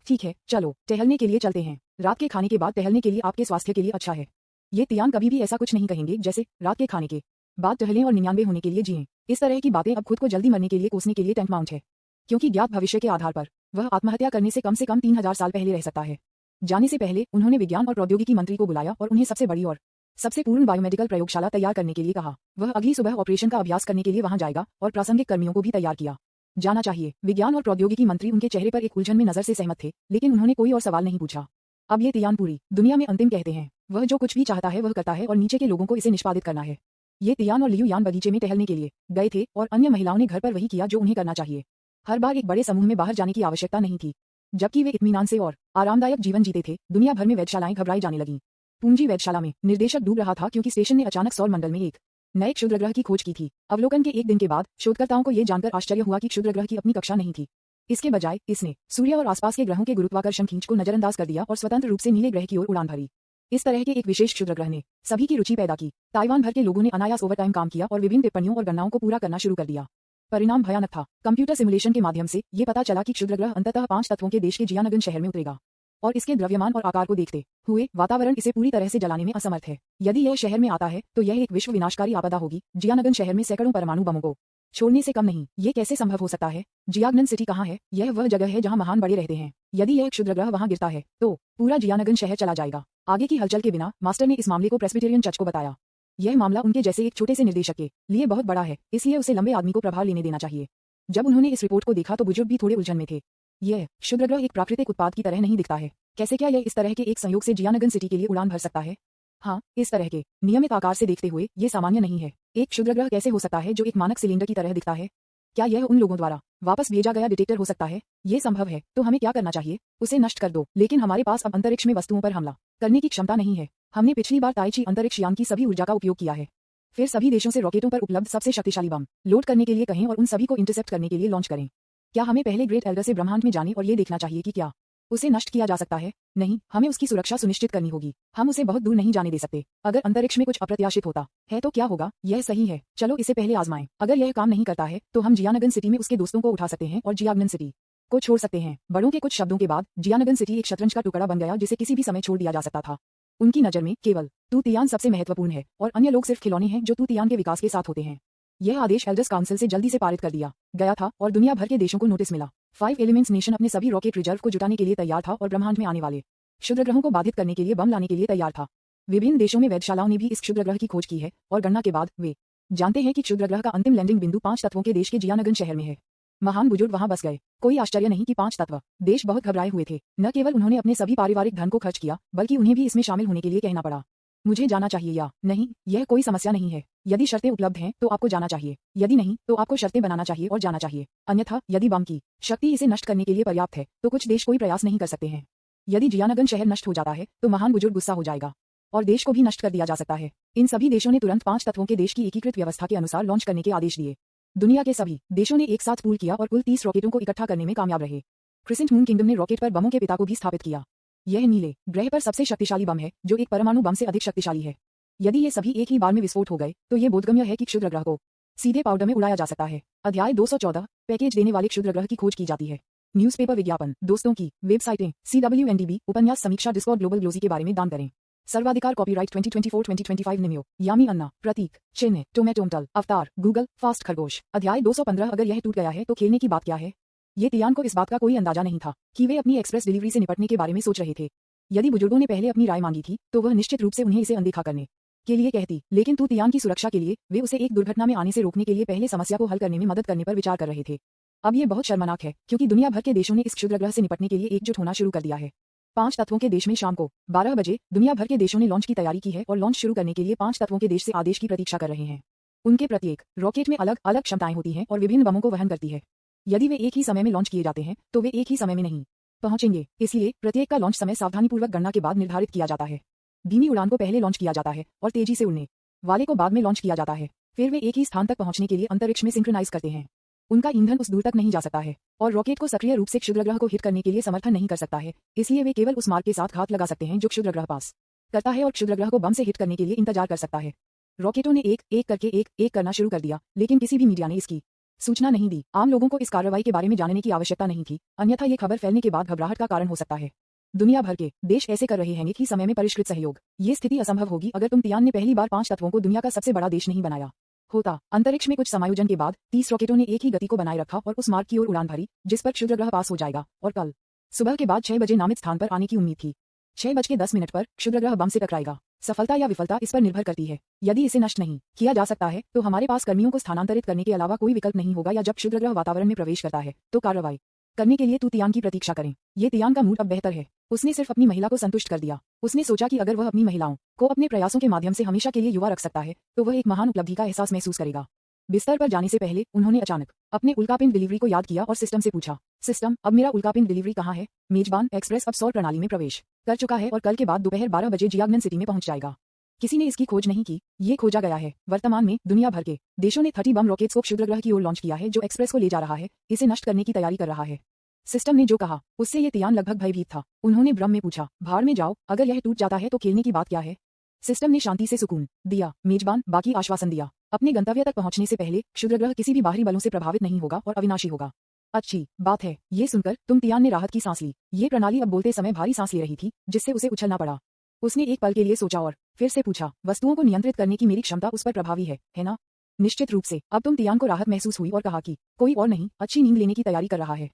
ठीक है, चलो टहलने के लिए चलते हैं। रात के खाने के बाद टहलने के लिए आपके स्वास्थ्य के लिए अच्छा है। ये तियान कभी भी ऐसा कुछ नहीं कहेंगे जैसे रात के खाने के बाद टहलें और 99 होने के लिए जिएं। इस तरह की बातें अब खुद को जल्दी मरने के लिए कोसने के लिए टैंक माउंट है, क्योंकि ज्ञात भविष्य के आधार पर वह आत्महत्या करने से कम 3000 साल पहले रह सकता है। जाने से पहले उन्होंने विज्ञान और प्रौद्योगिकी मंत्री को बुलाया और उन्हें सबसे बड़ी और सबसे पूर्ण बायोमेडिकल प्रयोगशाला तैयार करने के लिए कहा। वह अगली सुबह ऑपरेशन का अभ्यास करने के लिए वहां जाएगा और प्रासंगिक कर्मियों को भी तैयार किया जाना चाहिए। विज्ञान और प्रौद्योगिकी मंत्री उनके चेहरे पर एक उलझन में नजर से सहमत थे, लेकिन उन्होंने कोई और सवाल नहीं पूछा। अब ये तियान पूरी दुनिया में अंतिम कहते हैं। वह जो कुछ भी चाहता है वह करता है और नीचे के लोगों को इसे निष्पादित करना है। ये तियान और लियू यान बगीचे में टहलने के लिए गए थे और अन्य महिलाओं ने घर पर वही किया जो उन्हें करना चाहिए। हर बार एक बड़े समूह में बाहर जाने की आवश्यकता नहीं थी। जबकि वे इत्मीनान से और आरामदायक जीवन जीते थे, दुनिया भर में वेधशालाएं घबराई जाने लगीं। पूंजी वेधशाला में निर्देशक डूब रहा था क्योंकि स्टेशन ने अचानक सौर मंडल में एक नए क्षुद्रग्रह की खोज की थी। अवलोकन के एक दिन के बाद शोधकर्ताओं को यह जानकर आश्चर्य हुआ कि क्षुद्रग्रह की अपनी कक्षा नहीं थी। इसके बजाय इसने सूर्य और आसपास के ग्रहों के गुरुत्वाकर्षण खींच को नजरअंदाज कर दिया और स्वतंत्र रूप से नीले ग्रह की ओर उड़ान भरी। इस तरह के एक विशेष क्षुद्रग्रह ने सभी की रुचि पैदा की। ताइवान भर के लोगों ने अनायास ओवरटाइम काम किया और विभिन्न टिप्पणियों और गणनाओं को पूरा करना शुरू कर दिया। परिणाम भयानक था। कंप्यूटर सिमुलेशन के माध्यम से ये पता चला कि क्षुद्रग्रह अंततः 5 तत्वों के देश के जियानगन शहर में उतरेगा और इसके द्रव्यमान और आकार को देखते हुए वातावरण इसे पूरी तरह से जलाने में असमर्थ है। यदि यह शहर में आता है तो यह एक विश्व विनाशकारी आपदा होगी। जियानगन शहर में सैकड़ों परमाणु बमों को छोड़ने से कम नहीं। ये कैसे संभव हो सकता है? जियागनन सिटी कहाँ है? यह वह जगह है जहाँ महान बड़े रहते हैं। यदि यह क्षुद्रग्रह वहाँ गिरता है तो पूरा जियानगन शहर चला जाएगा। आगे की हलचल के बिना मास्टर ने इस मामले को प्रेस्बिटेरियन चर्च को बताया। यह मामला उनके जैसे एक छोटे से निर्देशक के लिए बहुत बड़ा है, इसलिए उसे लंबे आदमी को प्रभार लेने देना चाहिए। जब उन्होंने इस रिपोर्ट को देखा तो बुजुर्ग भी थोड़े उलझन में थे। यह क्षुद्रग्रह एक प्राकृतिक उत्पाद की तरह नहीं दिखता है। कैसे क्या यह इस तरह के एक संयोग से जियानगन सिटी के लिए उड़ान भर सकता है? हाँ, इस तरह के नियमित आकार से देखते हुए ये सामान्य नहीं है। एक क्षुद्रग्रह कैसे हो सकता है जो एक मानक सिलेंडर की तरह दिखता है? क्या यह उन लोगों द्वारा वापस भेजा गया डिटेक्टर हो सकता है? ये संभव है तो हमें क्या करना चाहिए? उसे नष्ट कर दो। लेकिन हमारे पास अब अंतरिक्ष में वस्तुओं पर हमला करने की क्षमता नहीं है। हमने पिछली बार ताइची अंतरिक्ष यान की सभी ऊर्जा का उपयोग किया है। फिर सभी देशों से रॉकेटों पर उपलब्ध सबसे शक्तिशाली बम लोड करने के लिए कहें और उन सभी को इंटरसेप्ट करने के लिए लॉन्च करें। क्या हमें पहले ग्रेट एल्डर से ब्रह्मांड में जाने और ये देखना चाहिए कि क्या उसे नष्ट किया जा सकता है? नहीं, हमें उसकी सुरक्षा सुनिश्चित करनी होगी। हम उसे बहुत दूर नहीं जाने दे सकते। अगर अंतरिक्ष में कुछ अप्रत्याशित होता है तो क्या होगा? यह सही है, चलो इसे पहले आजमाएं। अगर यह काम नहीं करता है तो हम जियानगन सिटी में उसके दोस्तों को उठा सकते हैं और जियागनन सिटी को छोड़ सकते हैं। बड़ों के कुछ शब्दों के बाद जियानगन सिटी एक शतरंज का टुकड़ा बन गया जिसे किसी भी समय छोड़ दिया जा सकता था। उनकी नजर में केवल तू तियान सबसे महत्वपूर्ण है और अन्य लोग सिर्फ खिलौने हैं जो तू तियान के विकास के साथ होते हैं। यह आदेश एल्डर्स काउंसिल से जल्दी से पारित कर दिया गया था और दुनिया भर के देशों को नोटिस मिला। 5 एलिमेंट्स नेशन अपने सभी रॉकेट रिजर्व को जुटाने के लिए तैयार था और ब्रह्मांड में आने वाले क्षुद्रग्रहों को बाधित करने के लिए बम लाने के लिए तैयार था। विभिन्न देशों में वेधशालाओं ने भी इस क्षुद्रग्रह की खोज की है और गणना के बाद वे जानते हैं कि क्षुद्रग्रह का अंतिम लैंडिंग बिंदु 5 तत्वों के देश के जियानगन शहर में है। महान बुजुर्ग वहां बस गए। कोई आश्चर्य नहीं कि 5 तत्व देश बहुत घबराए हुए थे। न केवल उन्होंने अपने सभी पारिवारिक धन को खर्च किया बल्कि उन्हें भी इसमें शामिल होने के लिए कहना पड़ा। मुझे जाना चाहिए या नहीं, यह कोई समस्या नहीं है। यदि शर्तें उपलब्ध हैं तो आपको जाना चाहिए, यदि नहीं तो आपको शर्तें बनाना चाहिए और जाना चाहिए। अन्यथा यदि बम की शक्ति इसे नष्ट करने के लिए पर्याप्त है तो कुछ देश कोई प्रयास नहीं कर सकते हैं। यदि जियानगन शहर नष्ट हो जाता है तो महान बुजुर्ग गुस्सा हो जाएगा और देश को भी नष्ट कर दिया जा सकता है। इन सभी देशों ने तुरंत 5 तत्वों के देश की एकीकृत व्यवस्था के अनुसार लॉन्च करने के आदेश दिए। दुनिया के सभी देशों ने एक साथ पूल किया और कुल 30 रॉकेटों को इकट्ठा करने में कामयाब रहे। क्रिसेंट मून किंगडम ने रॉकेट पर बमों के पिता को भी स्थापित किया। यह नीले ग्रह पर सबसे शक्तिशाली बम है जो एक परमाणु बम से अधिक शक्तिशाली है। यदि ये सभी एक ही बार में विस्फोट हो गए तो ये बोधगम्य है कि क्षुद्रग्रह को सीधे पाउडर में उड़ाया जा सकता है। अध्याय 214 पैकेज देने वाले क्षुद्रग्रह की खोज की जाती है। न्यूज़पेपर विज्ञापन, दोस्तों की वेबसाइटें, CWNDB, उपन्यास समीक्षा, डिस्कॉर्ड, ग्लोबल ग्लोजी के बारे में दान करें। सर्वाधिकार कॉपीराइट 2024-2025 निम्यो, यामी अन्ना, प्रतीक, चिन्ह, टोमेटोमटल, अवतार, गूगल, फास्ट खरगोश। अध्याय 215 अगर यह टूट गया है तो खेलने की बात क्या है? ये तियान को इस बात का कोई अंदाजा नहीं था कि वे अपनी एक्सप्रेस डिलीवरी से निपटने के बारे में सोच रहे थे। यदि बुजुर्गों ने पहले अपनी राय मांगी थी तो वह निश्चित रूप से उन्हें इसे अनदेखा करने के लिए कहती, लेकिन तू तियान की सुरक्षा के लिए वे उसे एक दुर्घटना में आने से रोकने के लिए पहले समस्या को हल करने में मदद करने पर विचार कर रहे थे। अब ये बहुत शर्मनाक है क्योंकि दुनिया भर के देशों ने इस क्षुद्र ग्रह से निपटने के लिए एकजुट होना शुरू कर दिया है। 5 तत्वों के देश में शाम को 12 बजे दुनिया भर के देशों ने लॉन्च की तैयारी की है और लॉन्च शुरू करने के लिए 5 तत्वों के देश से आदेश की प्रतीक्षा कर रहे हैं। उनके प्रत्येक रॉकेट में अलग अलग क्षमताएं होती हैं और विभिन्न बमों को वहन करती है। यदि वे एक ही समय में लॉन्च किए जाते हैं तो वे एक ही समय में नहीं पहुंचेंगे, इसलिए प्रत्येक का लॉन्च समय सावधानीपूर्वक गणना के बाद निर्धारित किया जाता है। धीमी उड़ान को पहले लॉन्च किया जाता है और तेजी से उड़ने वाले को बाद में लॉन्च किया जाता है। फिर वे एक ही स्थान तक पहुंचने के लिए अंतरिक्ष में सिंक्रोनाइज करते हैं। उनका ईंधन उस दूर तक नहीं जा सकता है और रॉकेट को सक्रिय रूप से क्षुद्रग्रह को हिट करने के लिए समर्थन नहीं कर सकता है, इसलिए वे केवल उस मार्ग के साथ घात लगा सकते हैं जो क्षुद्रग्रह पास करता है और क्षुद्रग्रह को बम से हिट करने के लिए इंतजार कर सकता है। रॉकेटों ने एक एक करके एक करना शुरू कर दिया, लेकिन किसी भी मीडिया ने इसकी सूचना नहीं दी। आम लोगों को इस कार्रवाई के बारे में जानने की आवश्यकता नहीं थी, अन्यथा ये खबर फैलने के बाद घबराहट का कारण हो सकता है। दुनिया भर के देश ऐसे कर रहे हैं कि समय में परिष्कृत सहयोग। ये स्थिति असंभव होगी अगर तियान ने पहली बार 5 तत्वों को दुनिया का सबसे बड़ा देश नहीं बनाया होता। अंतरिक्ष में कुछ समायोजन के बाद 30 रॉकेटों ने एक ही गति को बनाए रखा और उस मार्ग की ओर उड़ान भरी जिस पर क्षुद्रग्रह पास हो जाएगा और कल सुबह के बाद 6 बजे नामित स्थान पर आने की उम्मीद थी। 6:10 पर क्षुद्रग्रह बम से टकराएगा। सफलता या विफलता इस पर निर्भर करती है। यदि इसे नष्ट नहीं किया जा सकता है तो हमारे पास कर्मियों को स्थानांतरित करने के अलावा कोई विकल्प नहीं होगा, या जब क्षुद्रग्रह वातावरण में प्रवेश करता है तो कार्रवाई करने के लिए तियान की प्रतीक्षा करें। ये तियान का मूड अब बेहतर है। उसने सिर्फ अपनी महिला को संतुष्ट कर दिया। उसने सोचा कि अगर वह अपनी महिलाओं को अपने प्रयासों के माध्यम से हमेशा के लिए युवा रख सकता है तो वह एक महान उपलब्धि का एहसास महसूस करेगा। बिस्तर पर जाने से पहले उन्होंने अचानक अपने उल्कापिंड डिलीवरी को याद किया और सिस्टम से पूछा, सिस्टम, अब मेरा उल्कापिंड डिलीवरी कहाँ है? मेजबान एक्सप्रेस अब सौर प्रणाली में प्रवेश कर चुका है और कल के बाद दोपहर 12 बजे जियाग्नन सिटी में पहुंच जाएगा। किसी ने इसकी खोज नहीं की, ये खोजा गया है। वर्तमान में दुनिया भर के देशों ने 30 बम रॉकेट्स को क्षुद्रग्रह की ओर लॉन्च किया है जो एक्सप्रेस को ले जा रहा है, इसे नष्ट करने की तैयारी कर रहा है। सिस्टम ने जो कहा उससे ये तियान लगभग भयभीत था। उन्होंने भ्रम में पूछा, भाड़ में जाओ, अगर यह टूट जाता है तो खेलने की बात क्या है? सिस्टम ने शांति से सुकून दिया। मेजबान बाकी आश्वासन दिया। अपने गंतव्य तक पहुंचने से पहले क्षुद्रग्रह किसी भी बाहरी बलों से प्रभावित नहीं होगा और अविनाशी होगा। अच्छी बात है। ये सुनकर तियान ने राहत की सांस ली। ये प्रणाली अब बोलते समय भारी सांस ले रही थी जिससे उसे उछलना पड़ा। उसने एक पल के लिए सोचा और फिर से पूछा, वस्तुओं को नियंत्रित करने की मेरी क्षमता उस पर प्रभावी है ना? निश्चित रूप से। अब तियान को राहत महसूस हुई और कहा कि कोई और नहीं, अच्छी नींद लेने की तैयारी कर रहा है।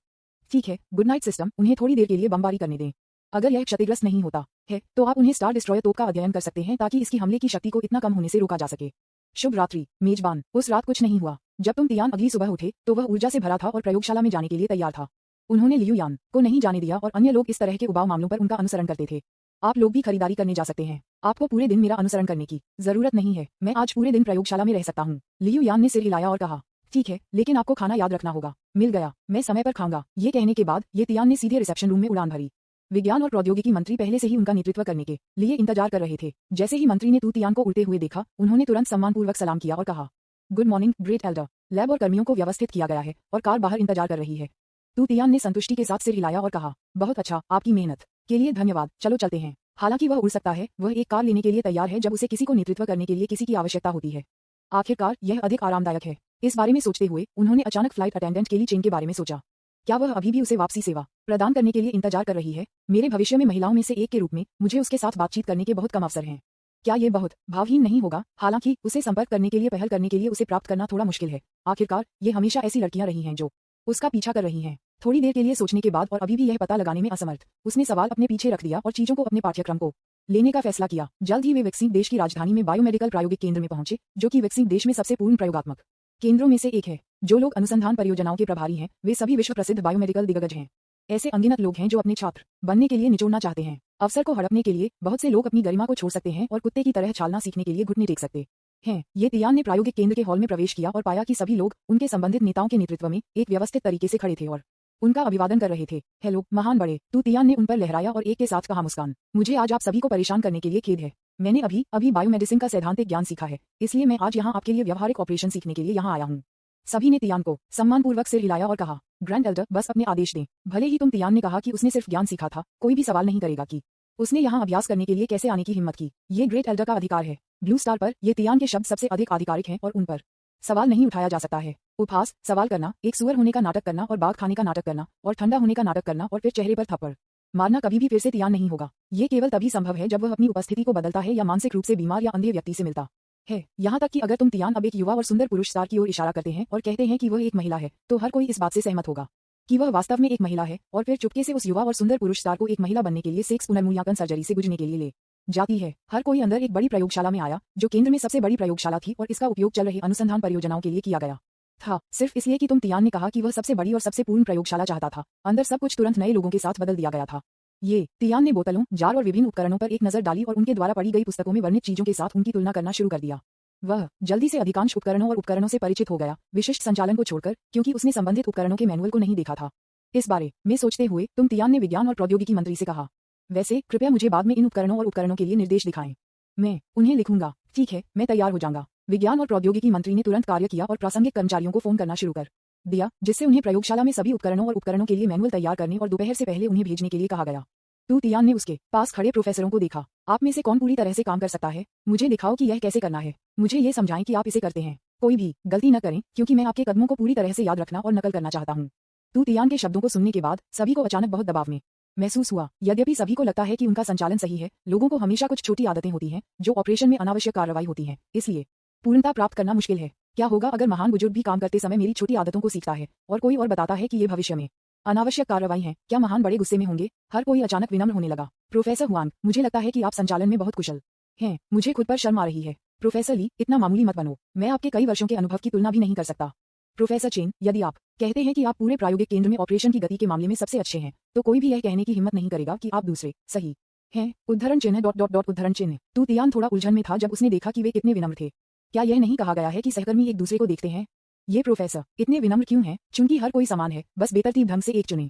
ठीक है, गुड नाइट सिस्टम, उन्हें थोड़ी देर के लिए बमबारी करने दें। अगर यह क्षतिग्रस्त नहीं होता है तो आप उन्हें स्टार डिस्ट्रॉयर तोप का अध्ययन कर सकते हैं ताकि इसकी हमले की शक्ति को इतना कम होने से रोका जा सके। शुभ रात्रि मेजबान। उस रात कुछ नहीं हुआ। जब तियान अगली सुबह उठे तो वह ऊर्जा से भरा था और प्रयोगशाला में जाने के लिए तैयार था। उन्होंने लियू यान को नहीं जाने दिया और अन्य लोग इस तरह के उबाऊ मामलों पर उनका अनुसरण करते थे। आप लोग भी खरीदारी करने जा सकते हैं। आपको पूरे दिन मेरा अनुसरण करने की जरूरत नहीं है। मैं आज पूरे दिन प्रयोगशाला में रह सकता हूँ। लियू यान ने सिर हिलाया और कहा, ठीक है, लेकिन आपको खाना याद रखना होगा। मिल गया, मैं समय पर खाऊंगा। ये कहने के बाद ये तियान ने सीधे रिसेप्शन रूम में उड़ान भरी। विज्ञान और प्रौद्योगिकी मंत्री पहले से ही उनका नेतृत्व करने के लिए इंतजार कर रहे थे। जैसे ही मंत्री ने तियान को उड़ते हुए देखा, उन्होंने तुरंत सम्मानपूर्वक सलाम किया और कहा, good morning great Elder. Lab और कर्मियों को व्यवस्थित किया गया है और कार बाहर इंतजार कर रही है। तियान ने संतुष्टि के साथ सिर हिलाया और कहा, बहुत अच्छा, आपकी मेहनत के लिए धन्यवाद। चलो चलते हैं। हालांकि वह उड़ सकता है, वह एक कार लेने के लिए तैयार है जब उसे किसी को नेतृत्व करने के लिए किसी की आवश्यकता होती है। आखिरकार यह अधिक आरामदायक है। इस बारे में सोचते हुए उन्होंने अचानक फ्लाइट अटेंडेंट केली चेन के बारे में सोचा। क्या वह अभी भी उसे वापसी सेवा प्रदान करने के लिए इंतजार कर रही है? मेरे भविष्य में महिलाओं में से एक के रूप में मुझे उसके साथ बातचीत करने के बहुत कम अवसर हैं। क्या ये बहुत भावहीन नहीं होगा? हालांकि उसे संपर्क करने के लिए पहल करने के लिए उसे प्राप्त करना थोड़ा मुश्किल है। आखिरकार ये हमेशा ऐसी लड़कियां रही हैं जो उसका पीछा कर रही हैं। थोड़ी देर के लिए सोचने के बाद और अभी भी यह पता लगाने में असमर्थ, उसने सवाल अपने पीछे रख दिया और चीजों को अपने पाठ्यक्रम को लेने का फैसला किया। जल्द ही वे विकसित देश की राजधानी में बायोमेडिकल प्रायोगिक केंद्र में पहुंचे, जो कि विकसित देश में सबसे पूर्ण प्रयोगात्मक केंद्रों में से एक है। जो लोग अनुसंधान परियोजनाओं के प्रभारी हैं, वे सभी विश्व प्रसिद्ध बायोमेडिकल दिग्गज हैं। ऐसे अनगिनत लोग हैं जो अपने छात्र बनने के लिए निचोड़ना चाहते हैं। अवसर को हड़पने के लिए बहुत से लोग अपनी गरिमा को छोड़ सकते हैं और कुत्ते की तरह छालना सीखने के लिए घुटने टेक सकते हैं। ये तियान ने प्रायोगिक केंद्र के हॉल में प्रवेश किया और पाया कि सभी लोग उनके संबंधित नेताओं के नेतृत्व में एक व्यवस्थित तरीके से खड़े थे और उनका अभिवादन कर रहे थे। हेलो महान बड़े, तियान ने उन पर लहराया और एक के साथ कहा, मुस्कान। मुझे आज आप सभी को परेशान करने के लिए खेद है। मैंने अभी बायोमेडिसिन का सैद्धांतिक ज्ञान सीखा है, इसलिए मैं आज यहाँ आपके लिए व्यवहारिक ऑपरेशन सीखने के लिए यहाँ आया हूँ। सभी ने तियान को सम्मानपूर्वक सिर हिलाया और कहा, ग्रैंड एल्डर, बस अपने आदेश दें। भले ही तियान ने कहा कि उसने सिर्फ ज्ञान सीखा था, कोई भी सवाल नहीं करेगा कि उसने यहाँ अभ्यास करने के लिए कैसे आने की हिम्मत की। ये ग्रेट एल्डर का अधिकार है। ब्लू स्टार पर ये तियान के शब्द सबसे अधिक आधिकारिक हैं और उन पर सवाल नहीं उठाया जा सकता है। उपहास, सवाल करना, एक सुअर होने का नाटक करना और बाघ खाने का नाटक करना और ठंडा होने का नाटक करना और फिर चेहरे पर थप्पड़ मारना कभी भी फिर से तियान नहीं होगा। ये केवल तभी संभव है जब वह अपनी उपस्थिति को बदलता है या मानसिक रूप से बीमार या अंधे व्यक्ति से मिलता है। यहाँ तक कि अगर तियान अब एक युवा और सुंदर पुरुष स्टार की ओर इशारा करते हैं और कहते हैं कि वह एक महिला है, तो हर कोई इस बात से सहमत होगा कि वह वास्तव में एक महिला है और फिर चुपके से उस युवा और सुंदर पुरुष स्टार को एक महिला बनने के लिए सेक्स पुनर्मूल्यांकन सर्जरी से गुजरने के लिए ले जाती है। हर कोई अंदर एक बड़ी प्रयोगशाला में आया, जो केंद्र में सबसे बड़ी प्रयोगशाला थी और इसका उपयोग चल रहे अनुसंधान परियोजनाओं के लिए किया गया। था, सिर्फ इसलिए कि तुम तियान ने कहा कि वह सबसे बड़ी और सबसे पूर्ण प्रयोगशाला चाहता था। अंदर सब कुछ तुरंत नए लोगों के साथ बदल दिया गया था। ये तियान ने बोतलों, जार और विभिन्न उपकरणों पर एक नजर डाली और उनके द्वारा पढ़ी गई पुस्तकों में वर्णित चीजों के साथ उनकी तुलना करना शुरू कर दिया। वह जल्दी से अधिकांश उपकरणों और उपकरणों से परिचित हो गया, विशिष्ट संचालन को छोड़कर, क्योंकि उसने संबंधित उपकरणों के मैनुअल को नहीं देखा था। इस बारे में सोचते हुए तुम तियान ने विज्ञान और प्रौद्योगिकी मंत्री से कहा, वैसे कृपया मुझे बाद में इन उपकरणों और उपकरणों के लिए निर्देश दिखाएं। मैं उन्हें लिखूंगा। ठीक है, मैं तैयार हो जाऊंगा। विज्ञान और प्रौद्योगिकी मंत्री ने तुरंत कार्य किया और प्रासंगिक कर्मचारियों को फोन करना शुरू कर दिया, जिससे उन्हें प्रयोगशाला में सभी उपकरणों और उपकरणों के लिए मैनुअल तैयार करने और दोपहर से पहले उन्हें भेजने के लिए कहा गया। तू तियान ने उसके पास खड़े प्रोफेसरों को देखा। आप में से कौन पूरी तरह से काम कर सकता है? मुझे दिखाओ कि यह कैसे करना है। मुझे ये समझाएं कि आप इसे करते हैं। कोई भी गलती न करें, क्योंकि मैं आपके कदमों को पूरी तरह से याद रखना और नकल करना चाहता हूँ। तू तियान के शब्दों को सुनने के बाद सभी को अचानक बहुत दबाव में महसूस हुआ। यद्यपि सभी को लगता है कि उनका संचालन सही है, लोगों को हमेशा कुछ छोटी आदतें होती हैं जो ऑपरेशन में अनावश्यक कार्रवाई होती हैं, इसलिए पूर्णता प्राप्त करना मुश्किल है। क्या होगा अगर महान बुजुर्ग भी काम करते समय मेरी छोटी आदतों को सीखता है और कोई और बताता है कि ये भविष्य में अनावश्यक कार्रवाई है? क्या महान बड़े गुस्से में होंगे? हर कोई अचानक विनम्र होने लगा। प्रोफेसर हुआंग, मुझे लगता है कि आप संचालन में बहुत कुशल हैं। मुझे खुद पर शर्म आ रही है। प्रोफेसर ली, इतना मामूली मत बनो। मैं आपके कई वर्षों के अनुभव की तुलना भी नहीं कर सकता। प्रोफेसर चेन, यदि आप कहते हैं कि आप पूरे प्रायोगिक केंद्र में ऑपरेशन की गति के मामले में सबसे अच्छे हैं, तो कोई भी यह कहने की हिम्मत नहीं करेगा कि आप दूसरे सही हैं। उद्धरण चिन्ह डॉट डॉट डॉट उद्धरण चिन्ह। तू तियान थोड़ा उलझन में था जब उसने देखा कि वे कितने विनम्र थे। क्या यह नहीं कहा गया है कि सहकर्मी एक दूसरे को देखते हैं? ये प्रोफेसर इतने विनम्र क्यों हैं? चूंकि हर कोई समान है, बस बेतरतीब ढंग से एक चुने।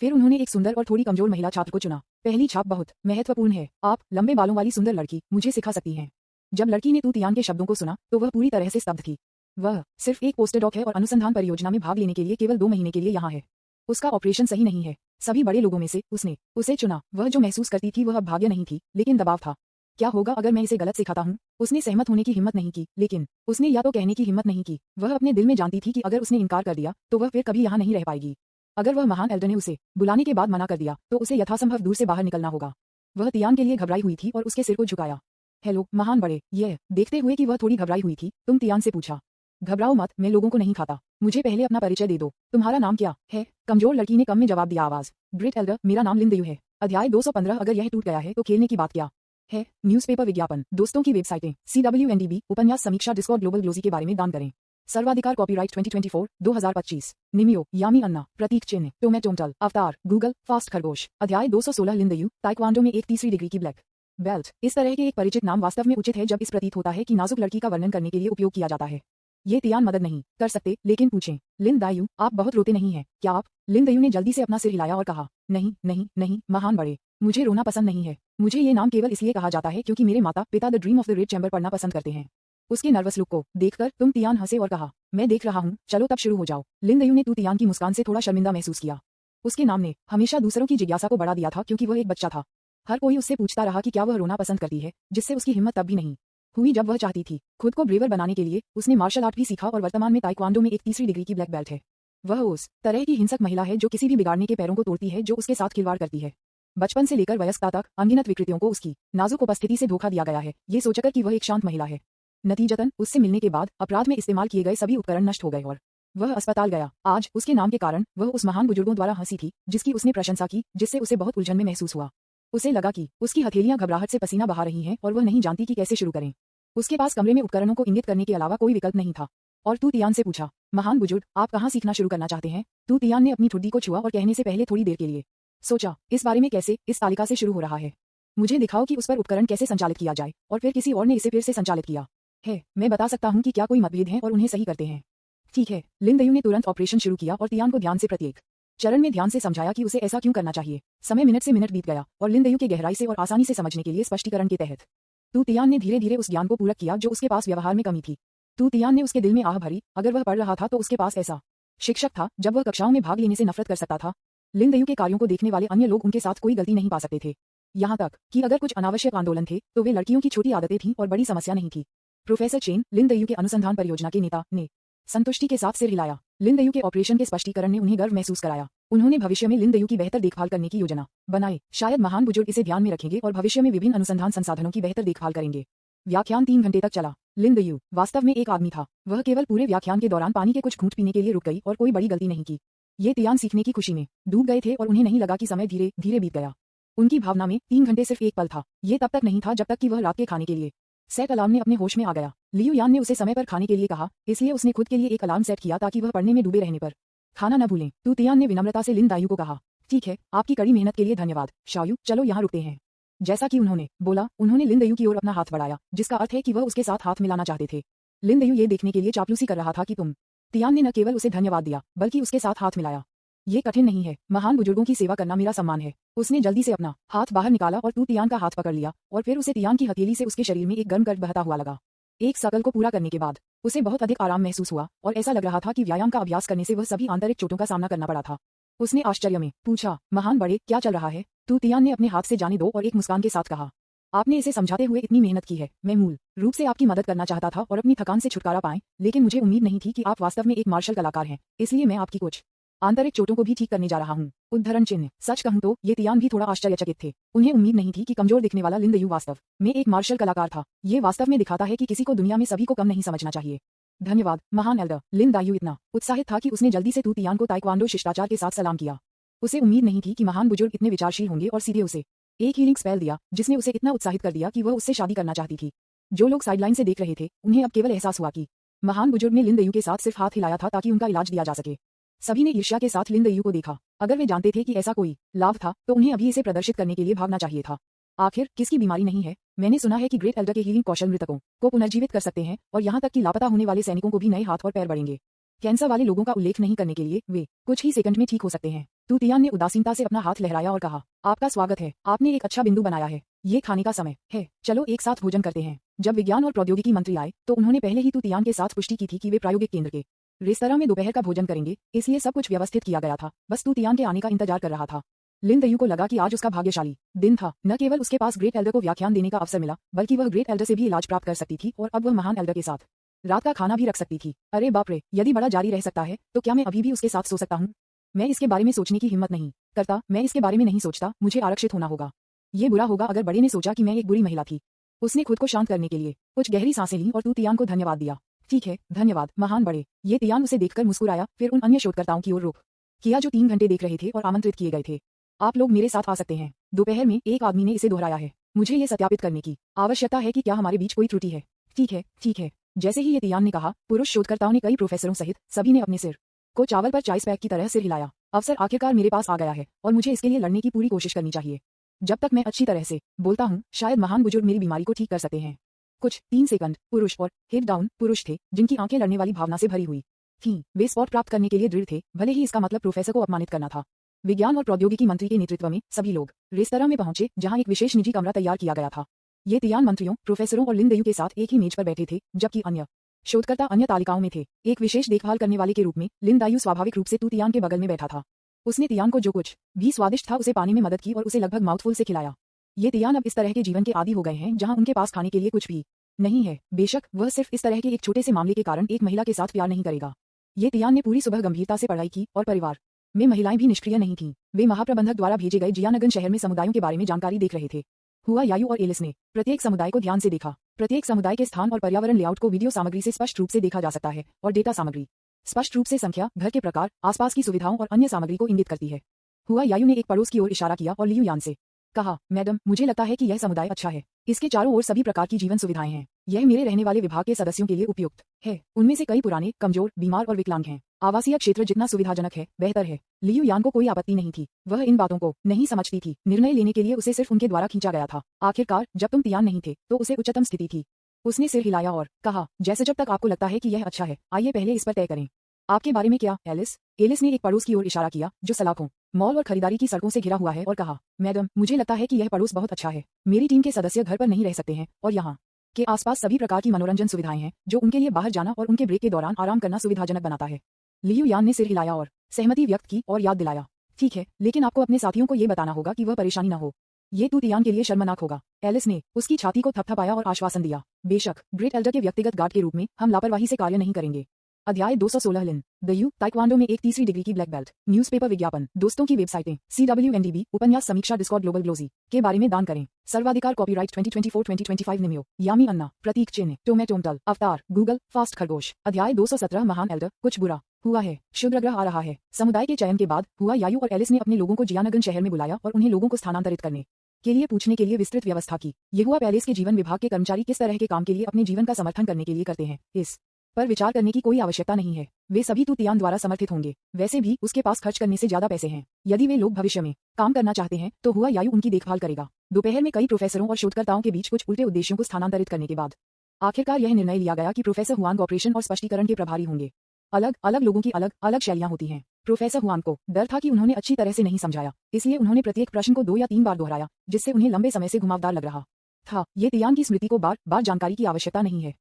फिर उन्होंने एक सुंदर और थोड़ी कमजोर महिला छात्र को चुना। पहली छाप बहुत महत्वपूर्ण है। आप, लंबे बालों वाली सुंदर लड़की, मुझे सिखा सकती हैं। जब लड़की ने तू तियान के शब्दों को सुना तो वह पूरी तरह से स्तब्ध थी। वह सिर्फ एक पोस्टडॉक है और अनुसंधान परियोजना में भाग लेने के लिए केवल 2 महीने के लिए यहाँ है। उसका ऑपरेशन सही नहीं है। सभी बड़े लोगों में से उसने उसे चुना। वह जो महसूस करती थी वह अब भाग्य नहीं थी, लेकिन दबाव था। क्या होगा अगर मैं इसे गलत सिखाता हूँ? उसने सहमत होने की हिम्मत नहीं की, लेकिन उसने या तो कहने की हिम्मत नहीं की। वह अपने दिल में जानती थी कि अगर उसने इनकार कर दिया तो वह फिर कभी यहाँ नहीं रह पाएगी। अगर वह महान एल्डर ने उसे बुलाने के बाद मना कर दिया तो उसे यथासंभव दूर से बाहर निकलना होगा। वह तियान के लिए घबराई हुई थी और उसके सिर को झुकाया। हेलो महान बड़े, यह देखते हुए कि वह थोड़ी घबराई हुई थी, तुम तियान से पूछा। घबराओ मत, मैं लोगों को नहीं खाता। मुझे पहले अपना परिचय दे दो। तुम्हारा नाम क्या है? कमजोर लड़की ने कम में जवाब दिया। आवाज ग्रेट एल्डर, मेरा नाम लिन दयू है। अध्याय 215। अगर यह टूट गया है तो खेलने की बात क्या है? न्यूज़पेपर विज्ञापन, दोस्तों की वेबसाइटें, CWNDB, उपन्यास समीक्षा, डिस्कॉर्ड, ग्लोबल ग्लोजी के बारे में दान करें। सर्वाधिकार कॉपीराइट 2024 2025। निमियो, यामी अन्ना, प्रतीक चिन्ह, टोमेटोमटल, अवतार, गूगल, फास्ट खरगोश। अध्याय 216। लिन दयू, ताइक्वांडो में एक तीसरी डिग्री की ब्लैक बेल्ट। इस तरह के एक परिचित नाम वास्तव में उचित है जब इस प्रतीत होता है कि नाजुक लड़की का वर्णन करने के लिए उपयोग किया जाता है। ये तियान मदद नहीं कर सकते, लेकिन पूछें। लिन दायू, आप बहुत रोते नहीं हैं क्या? आप? लिन दयू ने जल्दी से अपना सिर हिलाया और कहा, नहीं नहीं नहीं महान बड़े, मुझे रोना पसंद नहीं है। मुझे ये नाम केवल इसलिए कहा जाता है क्योंकि मेरे माता पिता the dream of the red chamber पढ़ना पसंद करते हैं। उसके नर्वस लुक को देखकर तुम तियान हंसे और कहा, मैं देख रहा हूँ, चलो तब शुरू हो जाओ। लिन दयू ने तू तियान की मुस्कान से थोड़ा शर्मिंदा महसूस किया। उसके नाम ने हमेशा दूसरों की जिज्ञासा को बढ़ा दिया था क्योंकि वह एक बच्चा था। हर कोई उससे पूछता रहा कि क्या वह रोना पसंद करती है, जिससे उसकी हिम्मत तब भी नहीं हुई जब वह चाहती थी। खुद को ब्रेवर बनाने के लिए उसने मार्शल आर्ट भी सीखा और वर्तमान में ताइक्वांडो में एक तीसरी डिग्री की ब्लैक बेल्ट है। वह उस तरह की हिंसक महिला है जो किसी भी बिगाड़ने के पैरों को तोड़ती है जो उसके साथ खिलवाड़ करती है। बचपन से लेकर वयस्कता तक अनगिनत विकृतियों को उसकी नाजुक उपस्थिति से धोखा दिया गया है, ये सोचकर कि वह एक शांत महिला है। नतीजतन उससे मिलने के बाद अपराध में इस्तेमाल किए गए सभी उपकरण नष्ट हो गए और वह अस्पताल गया। आज उसके नाम के कारण वह उस महान बुजुर्गों द्वारा हंसी थी जिसकी उसने प्रशंसा की, जिससे उसे बहुत उलझन में महसूस हुआ। उसे लगा कि उसकी हथेलियां घबराहट से पसीना बहा रही हैं और वह नहीं जानती कि कैसे शुरू करें। उसके पास कमरे में उपकरणों को इंगित करने के अलावा कोई विकल्प नहीं था। और तू तियान से पूछा, महान बुजुर्ग, आप कहाँ सीखना शुरू करना चाहते हैं? तू तियान ने अपनी ठुड्डी को छुआ और कहने से पहले थोड़ी देर के लिए सोचा, इस बारे में कैसे इस तालिका से शुरू हो रहा है। मुझे दिखाओ कि उस पर उपकरण कैसे संचालित किया जाए। और फिर किसी और ने इसे फिर से संचालित किया है। मैं बता सकता हूँ कि क्या कोई मतभेद है और उन्हें सही करते हैं। ठीक है। लिन दयू ने तुरंत ऑपरेशन शुरू किया और तियान को ध्यान से प्रत्येक चरण में ध्यान से समझाया कि उसे ऐसा क्यों करना चाहिए। समय मिनट से मिनट बीत गया और लिन दयू के गहराई से और आसानी से समझने के लिए स्पष्टीकरण के तहत तू तियान ने धीरे धीरे उस ज्ञान को पूरक किया जो उसके पास व्यवहार में कमी थी। तू तियान ने उसके दिल में आह भरी। अगर वह पढ़ रहा था तो उसके पास ऐसा शिक्षक था जब वह कक्षाओं में भाग लेने से नफरत कर सकता था। लिन दयू के कार्यों को देखने वाले अन्य लोग उनके साथ कोई गलती नहीं पा सकते थे। यहाँ तक कि अगर कुछ अनावश्यक आंदोलन थे तो वे लड़कियों की छोटी आदतें थीं और बड़ी समस्या नहीं थी। प्रोफेसर चेन, लिन दयू के अनुसंधान परियोजना के नेता, ने संतुष्टि के साथ सिर हिलाया। लिन दयू के ऑपरेशन के स्पष्टीकरण ने उन्हें गर्व महसूस कराया। उन्होंने भविष्य में लिन दयू की बेहतर देखभाल करने की योजना बनाई। शायद महान बुजुर्ग इसे ध्यान में रखेंगे और भविष्य में विभिन्न अनुसंधान संसाधनों की बेहतर देखभाल करेंगे। व्याख्यान 3 घंटे तक चला। लिन दयू वास्तव में एक आदमी था। वह केवल पूरे व्याख्यान के दौरान पानी के कुछ घूंट पीने के लिए रुक गई और कोई बड़ी गलती नहीं की। ये तियान सीखने की खुशी में डूब गए थे और उन्हें नहीं लगा कि समय धीरे धीरे बीत गया। उनकी भावना में 3 घंटे सिर्फ एक पल था। ये तब तक नहीं था जब तक कि वह रात के खाने के लिए सेट अलार्म ने अपने होश में आ गया। लियू यान ने उसे समय पर खाने के लिए कहा, इसलिए उसने खुद के लिए एक अलार्म सेट किया ताकि वह पढ़ने में डूबे रहने पर खाना न भूलें। तू तियान ने विनम्रता से लिन दायू को कहा, ठीक है, आपकी कड़ी मेहनत के लिए धन्यवाद। शायू, चलो यहाँ रुकते हैं। जैसा कि उन्होंने बोला, उन्होंने लिन दायू की ओर अपना हाथ बढ़ाया, जिसका अर्थ है कि वह उसके साथ हाथ मिलाना चाहते थे। लिन दायू ये देखने के लिए चापलूसी कर रहा था कि तियान ने न केवल उसे धन्यवाद दिया, बल्कि उसके साथ हाथ मिलाया। ये कठिन नहीं है, महान बुजुर्गों की सेवा करना मेरा सम्मान है। उसने जल्दी से अपना हाथ बाहर निकाला और तू तियान का हाथ पकड़ लिया, और फिर उसे तियान की हथेली से उसके शरीर में एक गर्म गर्द बहता हुआ लगा। एक सकल को पूरा करने के बाद उसे बहुत अधिक आराम महसूस हुआ और ऐसा लग रहा था कि व्यायाम का अभ्यास करने से वह सभी आंतरिक चोटों का सामना करना पड़ा था। उसने आश्चर्य में पूछा, महान बड़े, क्या चल रहा है? तू तियान ने अपने हाथ से जाने दो और एक मुस्कान के साथ कहा, आपने इसे समझाते हुए इतनी मेहनत की है। मैं मूल रूप से आपकी मदद करना चाहता था और अपनी थकान से छुटकारा पाएं, लेकिन मुझे उम्मीद नहीं थी कि आप वास्तव में एक मार्शल कलाकार हैं, इसलिए मैं आपकी कुछ आंतरिक चोटों को भी ठीक करने जा रहा हूँ। उद्धरण चिन्ह। सच कहूं तो ये तियान भी थोड़ा आश्चर्यचकित थे। उन्हें उम्मीद नहीं थी कि कमजोर दिखने वाला लिन दायू वास्तव में एक मार्शल कलाकार था। ये वास्तव में दिखाता है कि किसी को दुनिया में सभी को कम नहीं समझना चाहिए। धन्यवाद महान एल्डर। लिन दायू इतना उत्साहित था कि उसने जल्दी से तू तियान को ताइक्वांडो शिष्टाचार के साथ सलाम किया। उसे उम्मीद नहीं थी कि महान बुजुर्ग इतने विचारशील होंगे और सीधे उसे एक हीलिंग स्पेल दिया, जिसने उसे इतना उत्साहित कर दिया कि वह उससे शादी करना चाहती थी। जो लोग साइडलाइन से देख रहे थे, उन्हें अब केवल एहसास हुआ कि महान बुजुर्ग ने लिन दायू के साथ सिर्फ हाथ हिलाया था ताकि उनका इलाज दिया जा सके। सभी ने ईर्ष्या के साथ लिन दायू को देखा। अगर वे जानते थे कि ऐसा कोई लाभ था, तो उन्हें अभी इसे प्रदर्शित करने के लिए भागना चाहिए था। आखिर किसकी बीमारी नहीं है? मैंने सुना है कि ग्रेट एल्डर के हीलिंग कौशल मृतकों को पुनर्जीवित कर सकते हैं, और यहाँ तक कि लापता होने वाले सैनिकों को भी नए हाथ और पैर बढ़ेंगे। कैंसर वाले लोगों का उल्लेख नहीं करने के लिए वे कुछ ही सेकंड में ठीक हो सकते हैं। तू तियान ने उदासीनता से अपना हाथ लहराया और कहा, आपका स्वागत है। आपने एक अच्छा बिंदु बनाया है। ये खाने का समय है, चलो एक साथ भोजन करते हैं। जब विज्ञान और प्रौद्योगिकी मंत्री आए, तो उन्होंने पहले ही तू तियान के साथ पुष्टि की थी कि वे प्रायोगिक केंद्र के रेस्तरां में दोपहर का भोजन करेंगे, इसलिए सब कुछ व्यवस्थित किया गया था। बस तू तियान के आने का इंतजार कर रहा था। लिन दायू को लगा कि आज उसका भाग्यशाली दिन था। न केवल उसके पास ग्रेट एल्डर को व्याख्यान देने का अवसर मिला, बल्कि वह ग्रेट एल्डर से भी इलाज प्राप्त कर सकती थी, और अब वह महान एल्डर के साथ रात का खाना भी रख सकती थी। अरे बाप रे, यदि बड़ा जारी रह सकता है, तो क्या मैं अभी भी उसके साथ सो सकता हूँ? मैं इसके बारे में सोचने की हिम्मत नहीं करता। मैं इसके बारे में नहीं सोचता। मुझे आरक्षित होना होगा। ये बुरा होगा अगर बड़े ने सोचा कि मैं एक बुरी महिला थी। उसने खुद को शांत करने के लिए कुछ गहरी सांसें लीं और तू तियान को धन्यवाद दिया। ठीक है, धन्यवाद महान बड़े। ये तियान उसे देखकर मुस्कुराया, फिर उन अन्य शोधकर्ताओं की ओर रुख किया जो 3 घंटे देख रहे थे और आमंत्रित किए गए थे। आप लोग मेरे साथ आ सकते हैं। दोपहर में एक आदमी ने इसे दोहराया है। मुझे ये सत्यापित करने की आवश्यकता है कि क्या हमारे बीच कोई त्रुटि है। ठीक है, ठीक है। जैसे ही ये तियान ने कहा, पुरुष शोधकर्ताओं ने कई प्रोफेसरों सहित सभी ने अपने सिर को चावल पर चाइस पैक की तरह सिर हिलाया। अवसर आखिरकार मेरे पास आ गया है, और मुझे इसके लिए लड़ने की पूरी कोशिश करनी चाहिए। जब तक मैं अच्छी तरह से बोलता हूँ, शायद महान बुजुर्ग मेरी बीमारी को ठीक कर सकते हैं। कुछ 3 सेकंड। पुरुष और हेड डाउन पुरुष थे, जिनकी आंखें लड़ने वाली भावना से भरी हुई थीं। वे स्पॉट प्राप्त करने के लिए दृढ़ थे, भले ही इसका मतलब प्रोफेसर को अपमानित करना था। विज्ञान और प्रौद्योगिकी मंत्री के नेतृत्व में सभी लोग रेस्तरां में पहुंचे, जहां एक विशेष निजी कमरा तैयार किया गया था। ये तियान मंत्रियों, प्रोफेसरों और लिन दायू के साथ एक ही मेज पर बैठे थे, जबकि अन्य शोधकर्ता अन्य तालिकाओं में थे। एक विशेष देखभाल करने वाले के रूप में लिन दायू स्वाभाविक रूप से तू तियान के बगल में बैठा था। उसने तियान को जो कुछ भी स्वादिष्ट था उसे पाने में मदद की और उसे लगभग माउथफुल से खिलाया। ये तियान अब इस तरह के जीवन के आदी हो गए हैं जहां उनके पास खाने के लिए कुछ भी नहीं है। बेशक वह सिर्फ इस तरह के एक छोटे से मामले के कारण एक महिला के साथ प्यार नहीं करेगा। ये तियान ने पूरी सुबह गंभीरता से पढ़ाई की, और परिवार में महिलाएं भी निष्क्रिय नहीं थीं। वे महाप्रबंधक द्वारा भेजे गए जियानगन शहर में समुदायों के बारे में जानकारी देख रहे थे। हुआ यायू और एलिस ने प्रत्येक समुदाय को ध्यान से देखा। प्रत्येक समुदाय के स्थान और पर्यावरण लेआउट को वीडियो सामग्री से स्पष्ट रूप से देखा जा सकता है, और डेटा सामग्री स्पष्ट रूप से संख्या, घर के प्रकार, आसपास की सुविधाओं और अन्य सामग्री को इंगित करती है। हुआ यायू ने एक पड़ोस की ओर इशारा किया और लियू यान से कहा, मैडम, मुझे लगता है कि यह समुदाय अच्छा है। इसके चारों ओर सभी प्रकार की जीवन सुविधाएं हैं। यह मेरे रहने वाले विभाग के सदस्यों के लिए उपयुक्त है। उनमें से कई पुराने, कमजोर, बीमार और विकलांग हैं। आवासीय क्षेत्र जितना सुविधाजनक है, बेहतर है। लियू यान को कोई आपत्ति नहीं थी। वह इन बातों को नहीं समझती थी। निर्णय लेने के लिए उसे सिर्फ उनके द्वारा खींचा गया था। आखिरकार जब तुम तियान नहीं थे, तो उसे उच्चतम स्थिति थी। उसने सिर हिलाया और कहा, जैसे जब तक आपको लगता है कि यह अच्छा है, आइए पहले इस पर तय करें। आपके बारे में क्या, एलिस? एलिस ने एक पड़ोस की ओर इशारा किया जो सलाखों, मॉल और खरीदारी की सड़कों से घिरा हुआ है, और कहा, मैडम, मुझे लगता है कि यह पड़ोस बहुत अच्छा है। मेरी टीम के सदस्य घर पर नहीं रह सकते हैं, और यहाँ के आसपास सभी प्रकार की मनोरंजन सुविधाएं हैं, जो उनके लिए बाहर जाना और उनके ब्रेक के दौरान आराम करना सुविधाजनक बनाता है। लियू यान ने सिर हिलाया और सहमति व्यक्त की और याद दिलाया, ठीक है, लेकिन आपको अपने साथियों को ये बताना होगा कि वह परेशानी न हो। ये तू तियान के लिए शर्मनाक होगा। एलिस ने उसकी छाती को थपथपाया और आश्वासन दिया, बेशक, ग्रेट एल्डर के व्यक्तिगत गार्ड के रूप में हम लापरवाही से कार्य नहीं करेंगे। अध्याय 216 लिन दायू, ताइक्वांडो में एक तीसरी डिग्री की ब्लैक बेल्ट। न्यूज़पेपर विज्ञापन, दोस्तों की वेबसाइटें, CWNDB, उपन्यास समीक्षा, डिस्कॉर्ड, ग्लोबल ग्लोजी के बारे में दान करें। सर्वाधिकार, कॉपीराइट 2024-2025 निम्यो, यामी अन्ना, प्रतीक चिन्ह, टोमेटोमटल, अवतार, गूगल, फास्ट खरगोश। अध्याय 217 महान एल्डर, कुछ बुरा हुआ है। शुभ ग्रह आ रहा है। समुदाय के चयन के बाद हुआ यायू और एलिस ने अपने लोगों को जियानगन शहर में बुलाया और उन्हें लोगों को स्थानांतरित करने के लिए पूछने के लिए विस्तृत व्यवस्था की। यहोवा पैलेस के जीवन विभाग के कर्मचारी किस तरह के काम के लिए अपने जीवन का समर्थन करने के लिए करते हैं, इस पर विचार करने की कोई आवश्यकता नहीं है। वे सभी तूतियान द्वारा समर्थित होंगे। वैसे भी उसके पास खर्च करने से ज्यादा पैसे हैं। यदि वे लोग भविष्य में काम करना चाहते हैं तो हुआ यायू उनकी देखभाल करेगा। दोपहर में कई प्रोफेसरों और शोधकर्ताओं के बीच कुछ उल्टे उद्देश्यों को स्थानांतरित करने के बाद आखिरकार यह निर्णय लिया गया कि प्रोफेसर हुआंग ऑपरेशन और स्पष्टीकरण के प्रभारी होंगे। अलग अलग लोगों की अलग अलग शैलियां होती हैं। प्रोफेसर हुआंग को डर था कि उन्होंने अच्छी तरह से नहीं समझाया, इसलिए उन्होंने प्रत्येक प्रश्न को 2 या 3 बार दोहराया, जिससे उन्हें लंबे समय से घुमावदार लग रहा था। ये तियान की स्मृति को बार बार जानकारी की आवश्यकता नहीं है।